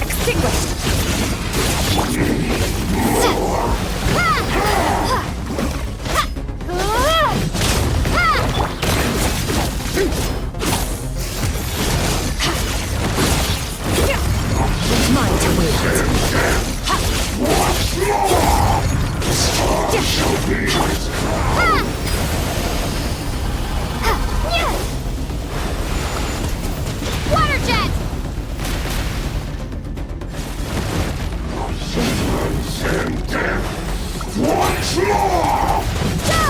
Speaker 5: Extinguished!
Speaker 10: Mine to wield.
Speaker 1: Water jet!
Speaker 14: And death. Once more!
Speaker 1: Go!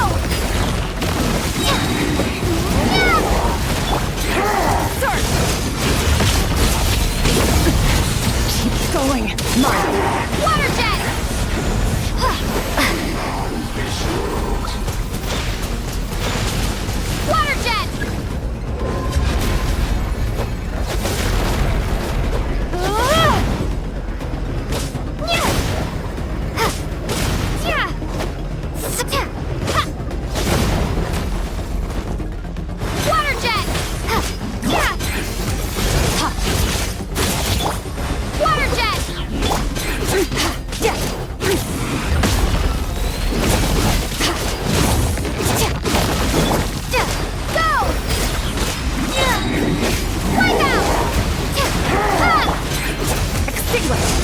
Speaker 5: Keep going. Mine.
Speaker 1: Water jet! Water jet! Water jet! Water jet! Go! Wipe out!
Speaker 5: Extinguished!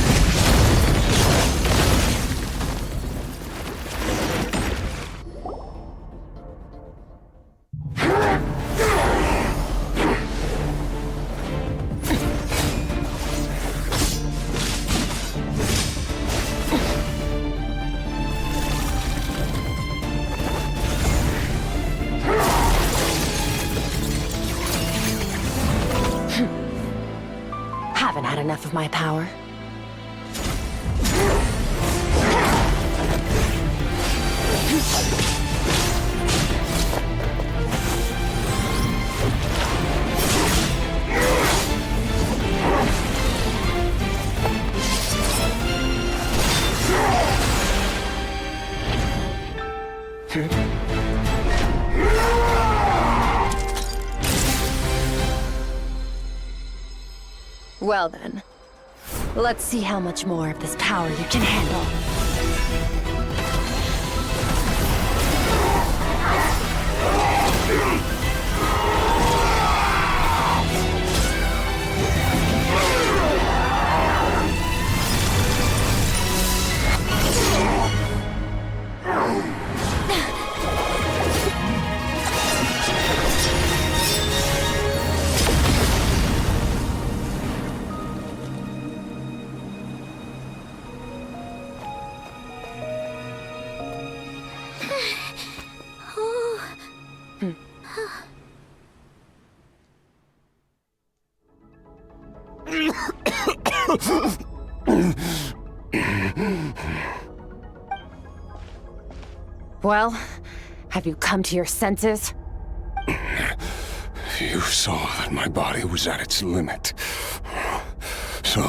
Speaker 5: Haven't had enough of my power. Well then, let's see how much more of this power you can handle. Well, have you come to your senses?
Speaker 14: You saw that my body was at its limit. So,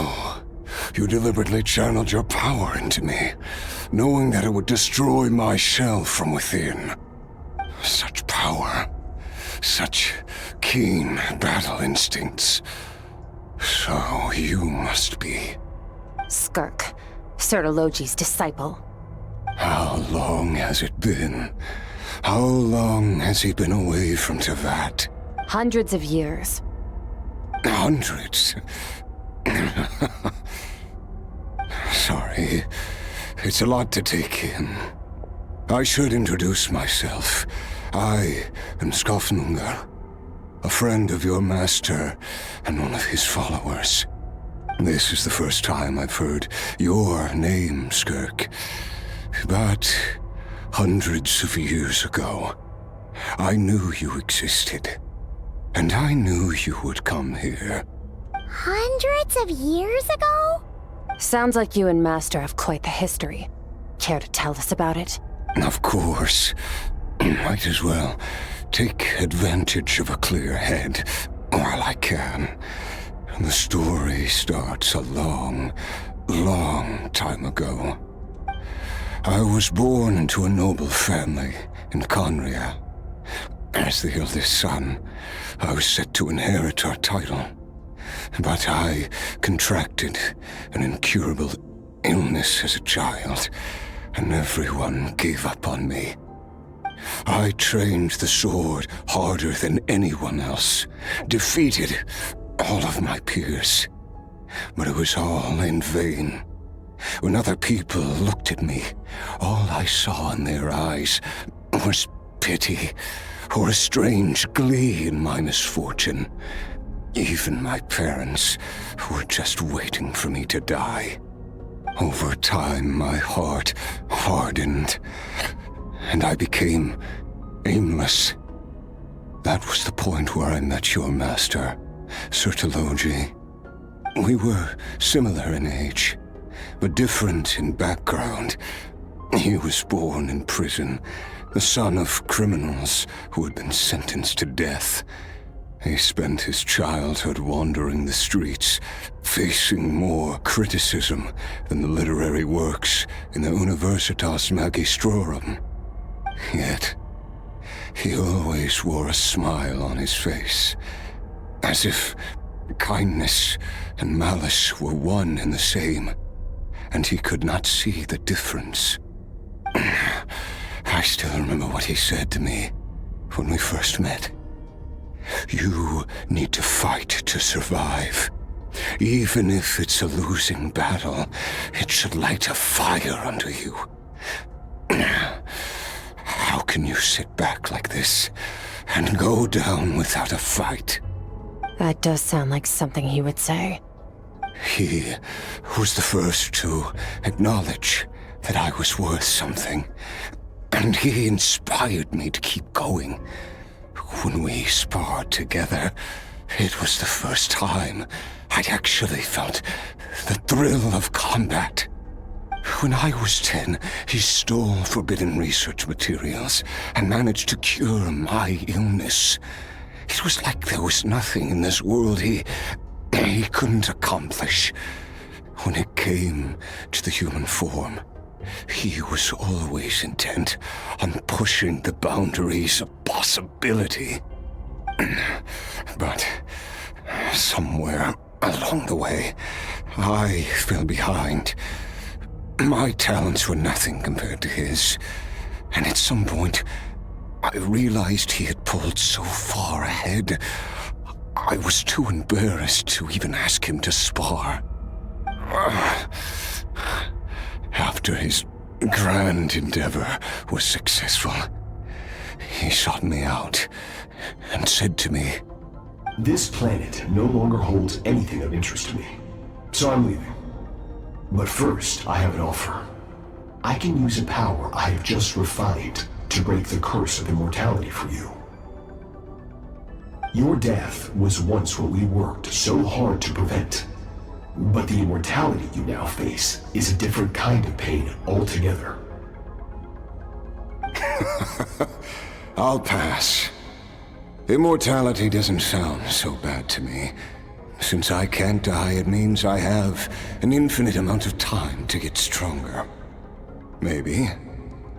Speaker 14: you deliberately channeled your power into me, knowing that it would destroy my shell from within. Such power. Such keen battle instincts. So you must be...
Speaker 5: Skirk, Sertologi's disciple.
Speaker 14: How long has it been? How long has he been away from Tevat?
Speaker 5: Hundreds of years.
Speaker 14: Hundreds? Sorry, it's a lot to take in. I should introduce myself. I am Skofnungar, a friend of your master and one of his followers. This is the first time I've heard your name, Skirk. But hundreds of years ago, I knew you existed. And I knew you would come here.
Speaker 1: Hundreds of years ago?
Speaker 5: Sounds like you and Master have quite the history. Care to tell us about it?
Speaker 14: Of course. Might as well take advantage of a clear head while I can. The story starts a long, long time ago. I was born into a noble family in Conria. As the eldest son, I was set to inherit our title. But I contracted an incurable illness as a child, and everyone gave up on me. I trained the sword harder than anyone else, defeated all of my peers. But it was all in vain. When other people looked at me, all I saw in their eyes was pity or a strange glee in my misfortune. Even my parents were just waiting for me to die. Over time, my heart hardened, and I became aimless. That was the point where I met your master, Sertologi. We were similar in age, but different in background. He was born in prison, the son of criminals who had been sentenced to death. He spent his childhood wandering the streets, facing more criticism than the literary works in the Universitas Magistrorum. Yet, he always wore a smile on his face, as if kindness and malice were one and the same, and he could not see the difference. I still remember what he said to me when we first met. You need to fight to survive. Even if it's a losing battle, it should light a fire under you. How can you sit back like this and go down without a fight?
Speaker 5: That does sound like something he would say.
Speaker 14: He was the first to acknowledge that I was worth something, and he inspired me to keep going. When we sparred together, it was the first time I'd actually felt the thrill of combat. When I was 10, he stole forbidden research materials and managed to cure my illness. It was like there was nothing in this world he couldn't accomplish. When it came to the human form, he was always intent on pushing the boundaries of possibility. But somewhere along the way, I fell behind. My talents were nothing compared to his, and at some point, I realized he had pulled so far ahead, I was too embarrassed to even ask him to spar. After his grand endeavor was successful, he sought me out and said to me,
Speaker 15: "This planet no longer holds anything of interest to me, so I'm leaving. But first, I have an offer. I can use a power I have just refined to break the curse of immortality for you. Your death was once what we worked so hard to prevent. But the immortality you now face is a different kind of pain altogether."
Speaker 14: I'll pass.
Speaker 7: Immortality doesn't sound so bad to me. Since I can't die, it means I have an infinite amount of time to get stronger. Maybe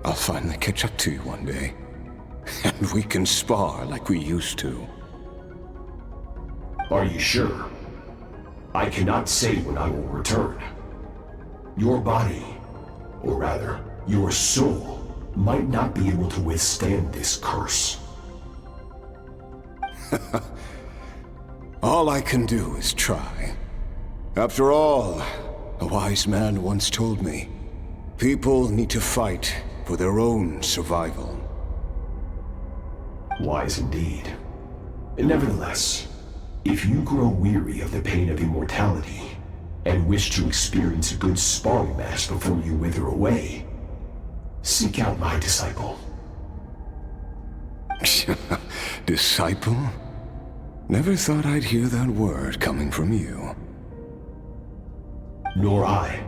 Speaker 7: I'll finally catch up to you one day, and we can spar like we used to.
Speaker 15: Are you sure? I cannot say when I will return. Your body, or rather, your soul, might not be able to withstand this curse.
Speaker 7: All I can do is try. After all, a wise man once told me, people need to fight for their own survival.
Speaker 15: Wise indeed. Nevertheless, if you grow weary of the pain of immortality, and wish to experience a good sparring match before you wither away, seek out my disciple.
Speaker 7: Disciple? Never thought I'd hear that word coming from you.
Speaker 15: Nor I,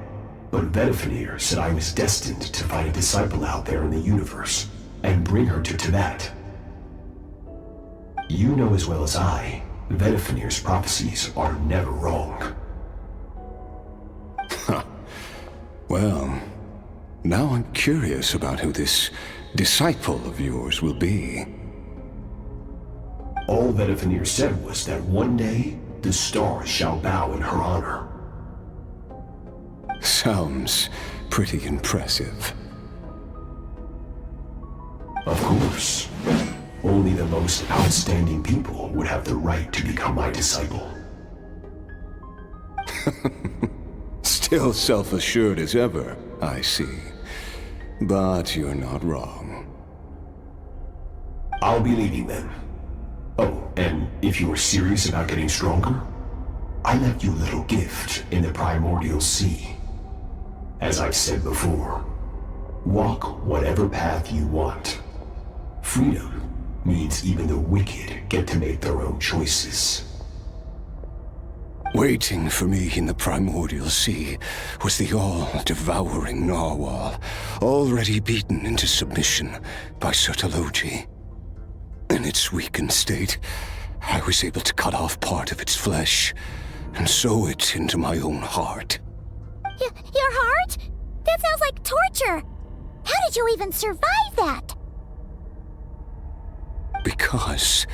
Speaker 15: but Vedifenir said I was destined to find a disciple out there in the universe, and bring her to Tibet. You know as well as I, Vedifenir's prophecies are never wrong.
Speaker 7: Well, now I'm curious about who this disciple of yours will be.
Speaker 15: All Vedifenir said was that one day, the stars shall bow in her honor.
Speaker 7: Sounds pretty impressive.
Speaker 15: Of course. Only the most outstanding people would have the right to become my disciple.
Speaker 7: Still self-assured as ever, I see. But you're not wrong.
Speaker 15: I'll be leaving then. Oh, and if you are serious about getting stronger, I left you a little gift in the primordial sea. As I've said before, walk whatever path you want. Freedom means even the wicked get to make their own choices.
Speaker 7: Waiting for me in the primordial sea was the all-devouring narwhal, already beaten into submission by Sertologi. In its weakened state, I was able to cut off part of its flesh and sew it into my own heart.
Speaker 1: Your heart? That sounds like torture! How did you even survive that?
Speaker 7: Because,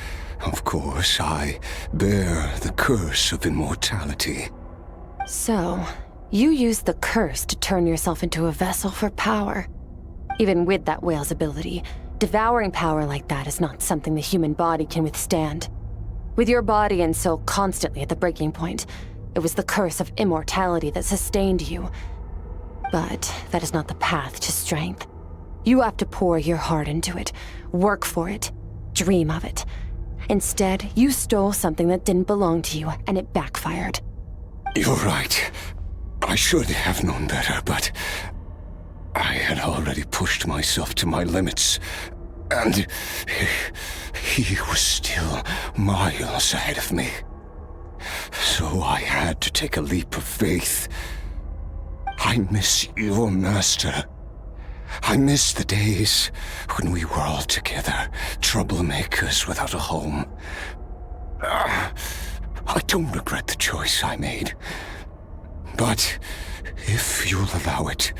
Speaker 7: of course, I bear the curse of immortality.
Speaker 5: So, you used the curse to turn yourself into a vessel for power. Even with that whale's ability, devouring power like that is not something the human body can withstand. With your body and soul constantly at the breaking point, it was the curse of immortality that sustained you. But that is not the path to strength. You have to pour your heart into it, work for it, dream of it. Instead, you stole something that didn't belong to you, and it backfired.
Speaker 7: You're right. I should have known better, but I had already pushed myself to my limits, and he was still miles ahead of me. So I had to take a leap of faith. I miss your master. I miss the days when we were all together, troublemakers without a home. I don't regret the choice I made. But if you'll allow it,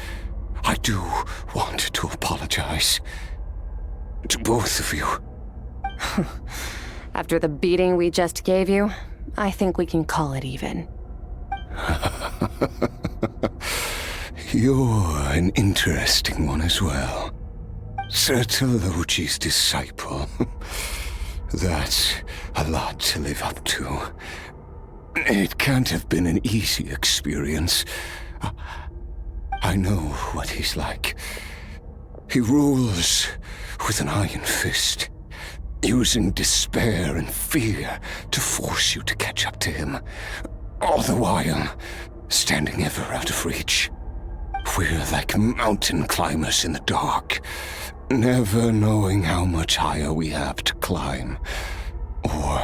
Speaker 7: I do want to apologize. To both of you.
Speaker 5: After the beating we just gave you, I think we can call it even.
Speaker 7: You're an interesting one as well. Sertologi's disciple. That's a lot to live up to. It can't have been an easy experience. I know what he's like. He rules with an iron fist, using despair and fear to force you to catch up to him, all the while standing ever out of reach. We're like mountain climbers in the dark, never knowing how much higher we have to climb, or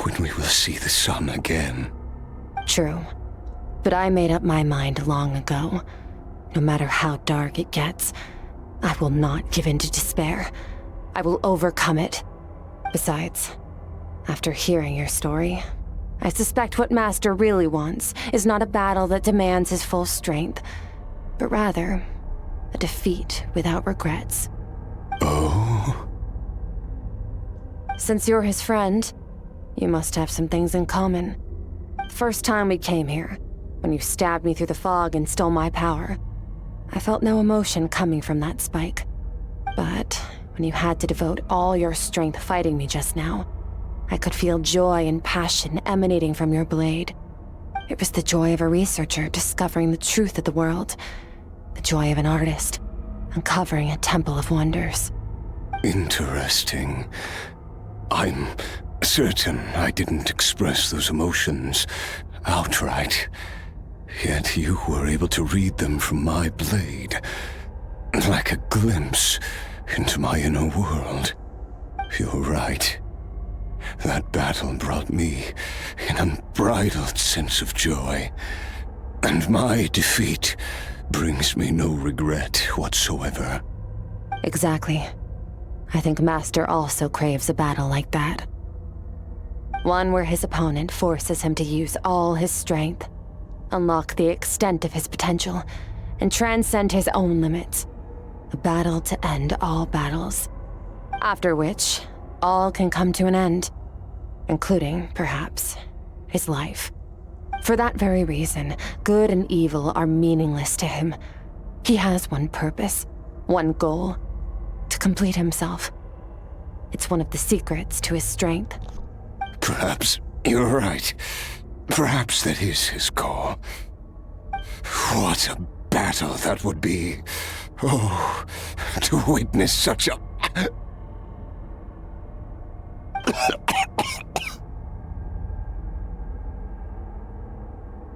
Speaker 7: when we will see the sun again.
Speaker 5: True. But I made up my mind long ago. No matter how dark it gets, I will not give in to despair. I will overcome it. Besides, after hearing your story, I suspect what Master really wants is not a battle that demands his full strength, but rather a defeat without regrets.
Speaker 7: Oh?
Speaker 5: Since you're his friend, you must have some things in common. The first time we came here, when you stabbed me through the fog and stole my power, I felt no emotion coming from that spike. But when you had to devote all your strength fighting me just now, I could feel joy and passion emanating from your blade. It was the joy of a researcher discovering the truth of the world, the joy of an artist uncovering a temple of wonders.
Speaker 7: Interesting. I'm certain I didn't express those emotions outright, yet you were able to read them from my blade, like a glimpse into my inner world. You're right. That battle brought me an unbridled sense of joy, and my defeat brings me no regret whatsoever.
Speaker 5: Exactly. I think Master also craves a battle like that. One where his opponent forces him to use all his strength, unlock the extent of his potential, and transcend his own limits. A battle to end all battles. After which, all can come to an end, including, perhaps, his life. For that very reason, good and evil are meaningless to him. He has one purpose, one goal: to complete himself. It's one of the secrets to his strength.
Speaker 7: Perhaps you're right. Perhaps that is his goal. What a battle that would be. Oh, to witness such a...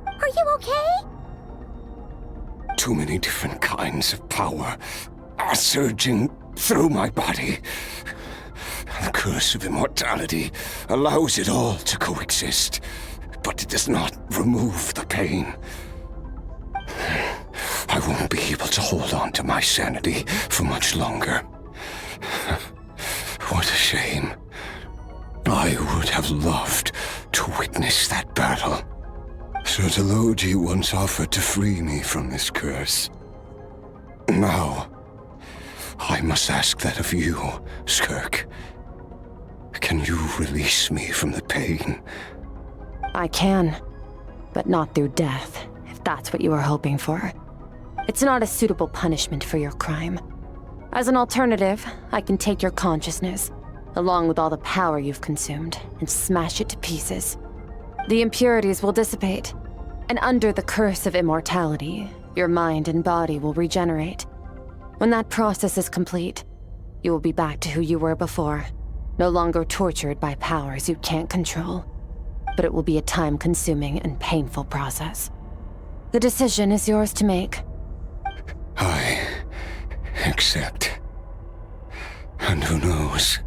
Speaker 1: Are you okay?
Speaker 7: Too many different kinds of power are surging through my body. The curse of immortality allows it all to coexist, but it does not remove the pain. I won't be able to hold on to my sanity for much longer. What a shame. I would have loved to witness that battle. Sertologi once offered to free me from this curse. Now, I must ask that of you, Skirk. Can you release me from the pain?
Speaker 5: I can, but not through death, if that's what you were hoping for. It's not a suitable punishment for your crime. As an alternative, I can take your consciousness, along with all the power you've consumed, and smash it to pieces. The impurities will dissipate, and under the curse of immortality, your mind and body will regenerate. When that process is complete, you will be back to who you were before, no longer tortured by powers you can't control. But it will be a time-consuming and painful process. The decision is yours to make.
Speaker 7: I accept. And who knows?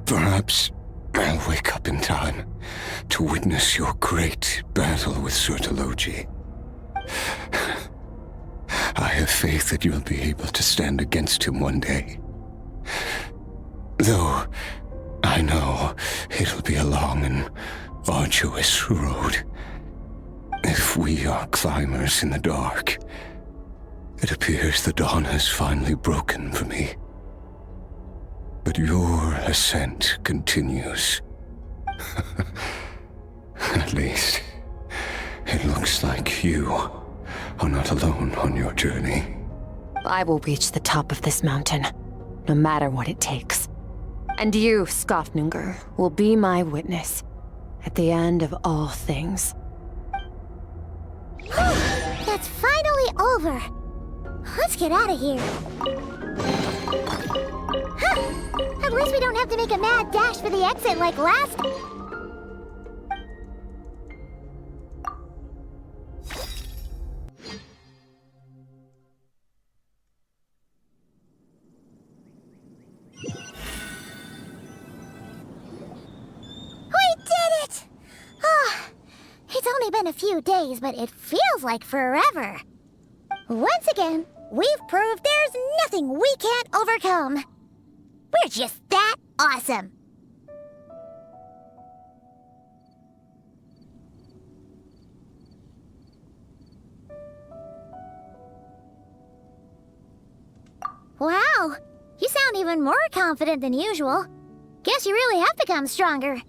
Speaker 7: Perhaps I'll wake up in time to witness your great battle with Sertologi. I have faith that you'll be able to stand against him one day. Though I know it'll be a long and arduous road. If we are climbers in the dark, it appears the dawn has finally broken for me. But your ascent continues. At least, it looks like you are not alone on your journey.
Speaker 5: I will reach the top of this mountain, no matter what it takes. And you, Skofnungur, will be my witness at the end of all things.
Speaker 1: That's finally over. Let's get out of here. Huh. At least we don't have to make a mad dash for the exit like last... It's only been a few days, but it feels like forever. Once again, we've proved there's nothing we can't overcome. We're just that awesome. Wow, you sound even more confident than usual. Guess you really have become stronger.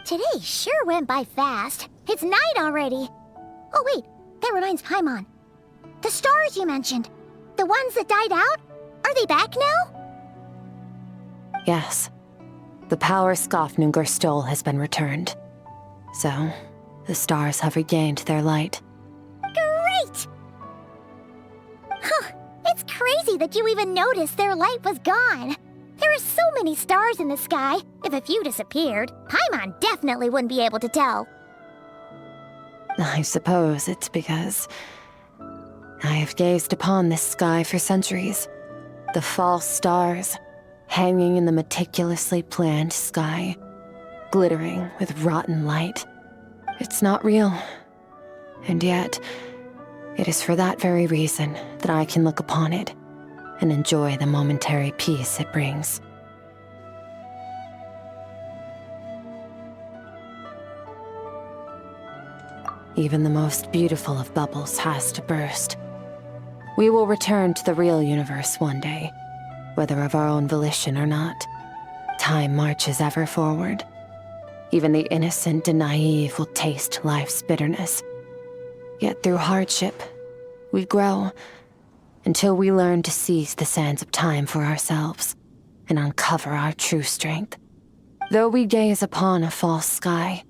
Speaker 1: Today sure went by fast. It's night already. Oh wait, that reminds Paimon. The stars you mentioned, the ones that died out, are they back now?
Speaker 5: Yes. The power Skofnungur stole has been returned. So, the stars have regained their light.
Speaker 1: Great! Huh, it's crazy that you even noticed their light was gone. There are so many stars in the sky. If a few disappeared, Paimon definitely wouldn't be able to tell.
Speaker 5: I suppose it's because I have gazed upon this sky for centuries. The false stars, hanging in the meticulously planned sky, glittering with rotten light. It's not real. And yet, it is for that very reason that I can look upon it and enjoy the momentary peace it brings. Even the most beautiful of bubbles has to burst. We will return to the real universe one day, whether of our own volition or not. Time marches ever forward. Even the innocent and naive will taste life's bitterness. Yet through hardship, we grow until we learn to seize the sands of time for ourselves and uncover our true strength. Though we gaze upon a false sky,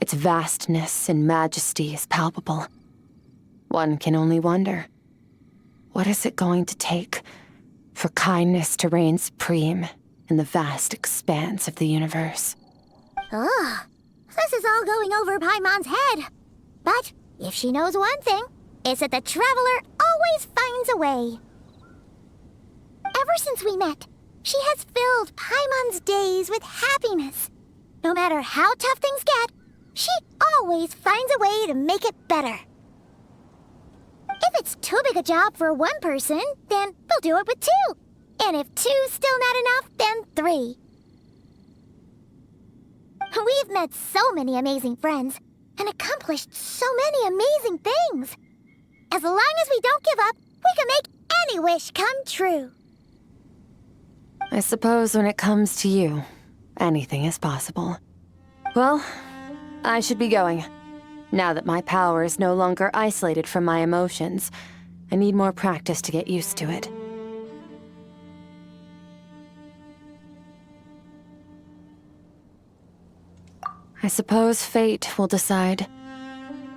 Speaker 5: its vastness and majesty is palpable. One can only wonder, what is it going to take for kindness to reign supreme in the vast expanse of the universe?
Speaker 1: Ugh, this is all going over Paimon's head. But if she knows one thing, it's that the traveler always finds a way. Ever since we met, she has filled Paimon's days with happiness. No matter how tough things get, she always finds a way to make it better. If it's too big a job for one person, then we'll do it with two. And if two's still not enough, then 3. We've met so many amazing friends and accomplished so many amazing things. As long as we don't give up, we can make any wish come true.
Speaker 5: I suppose when it comes to you, anything is possible. Well, I should be going. Now that my power is no longer isolated from my emotions, I need more practice to get used to it. I suppose fate will decide.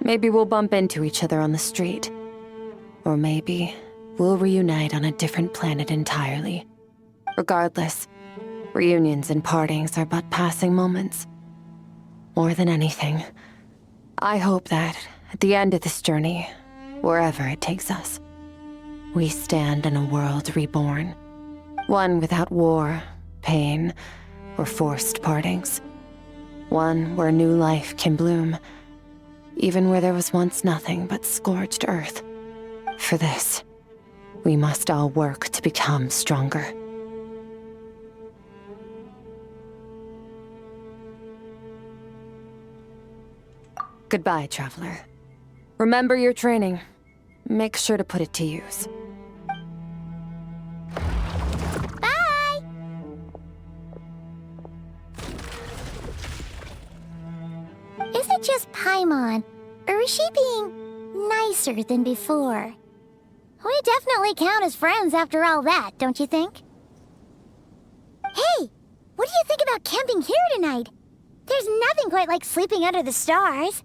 Speaker 5: Maybe we'll bump into each other on the street. Or maybe we'll reunite on a different planet entirely. Regardless, reunions and partings are but passing moments. More than anything, I hope that at the end of this journey, wherever it takes us, we stand in a world reborn. One without war, pain, or forced partings. One where new life can bloom, even where there was once nothing but scorched earth. For this, we must all work to become stronger. Goodbye, traveler. Remember your training. Make sure to put it to use.
Speaker 1: Bye! Is it just Paimon, or is she being nicer than before? We definitely count as friends after all that, don't you think? Hey, what do you think about camping here tonight? There's nothing quite like sleeping under the stars.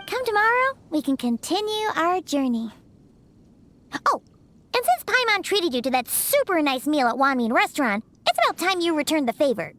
Speaker 1: Come tomorrow, we can continue our journey. Oh, and since Paimon treated you to that super nice meal at Wanmin Restaurant, it's about time you returned the favor.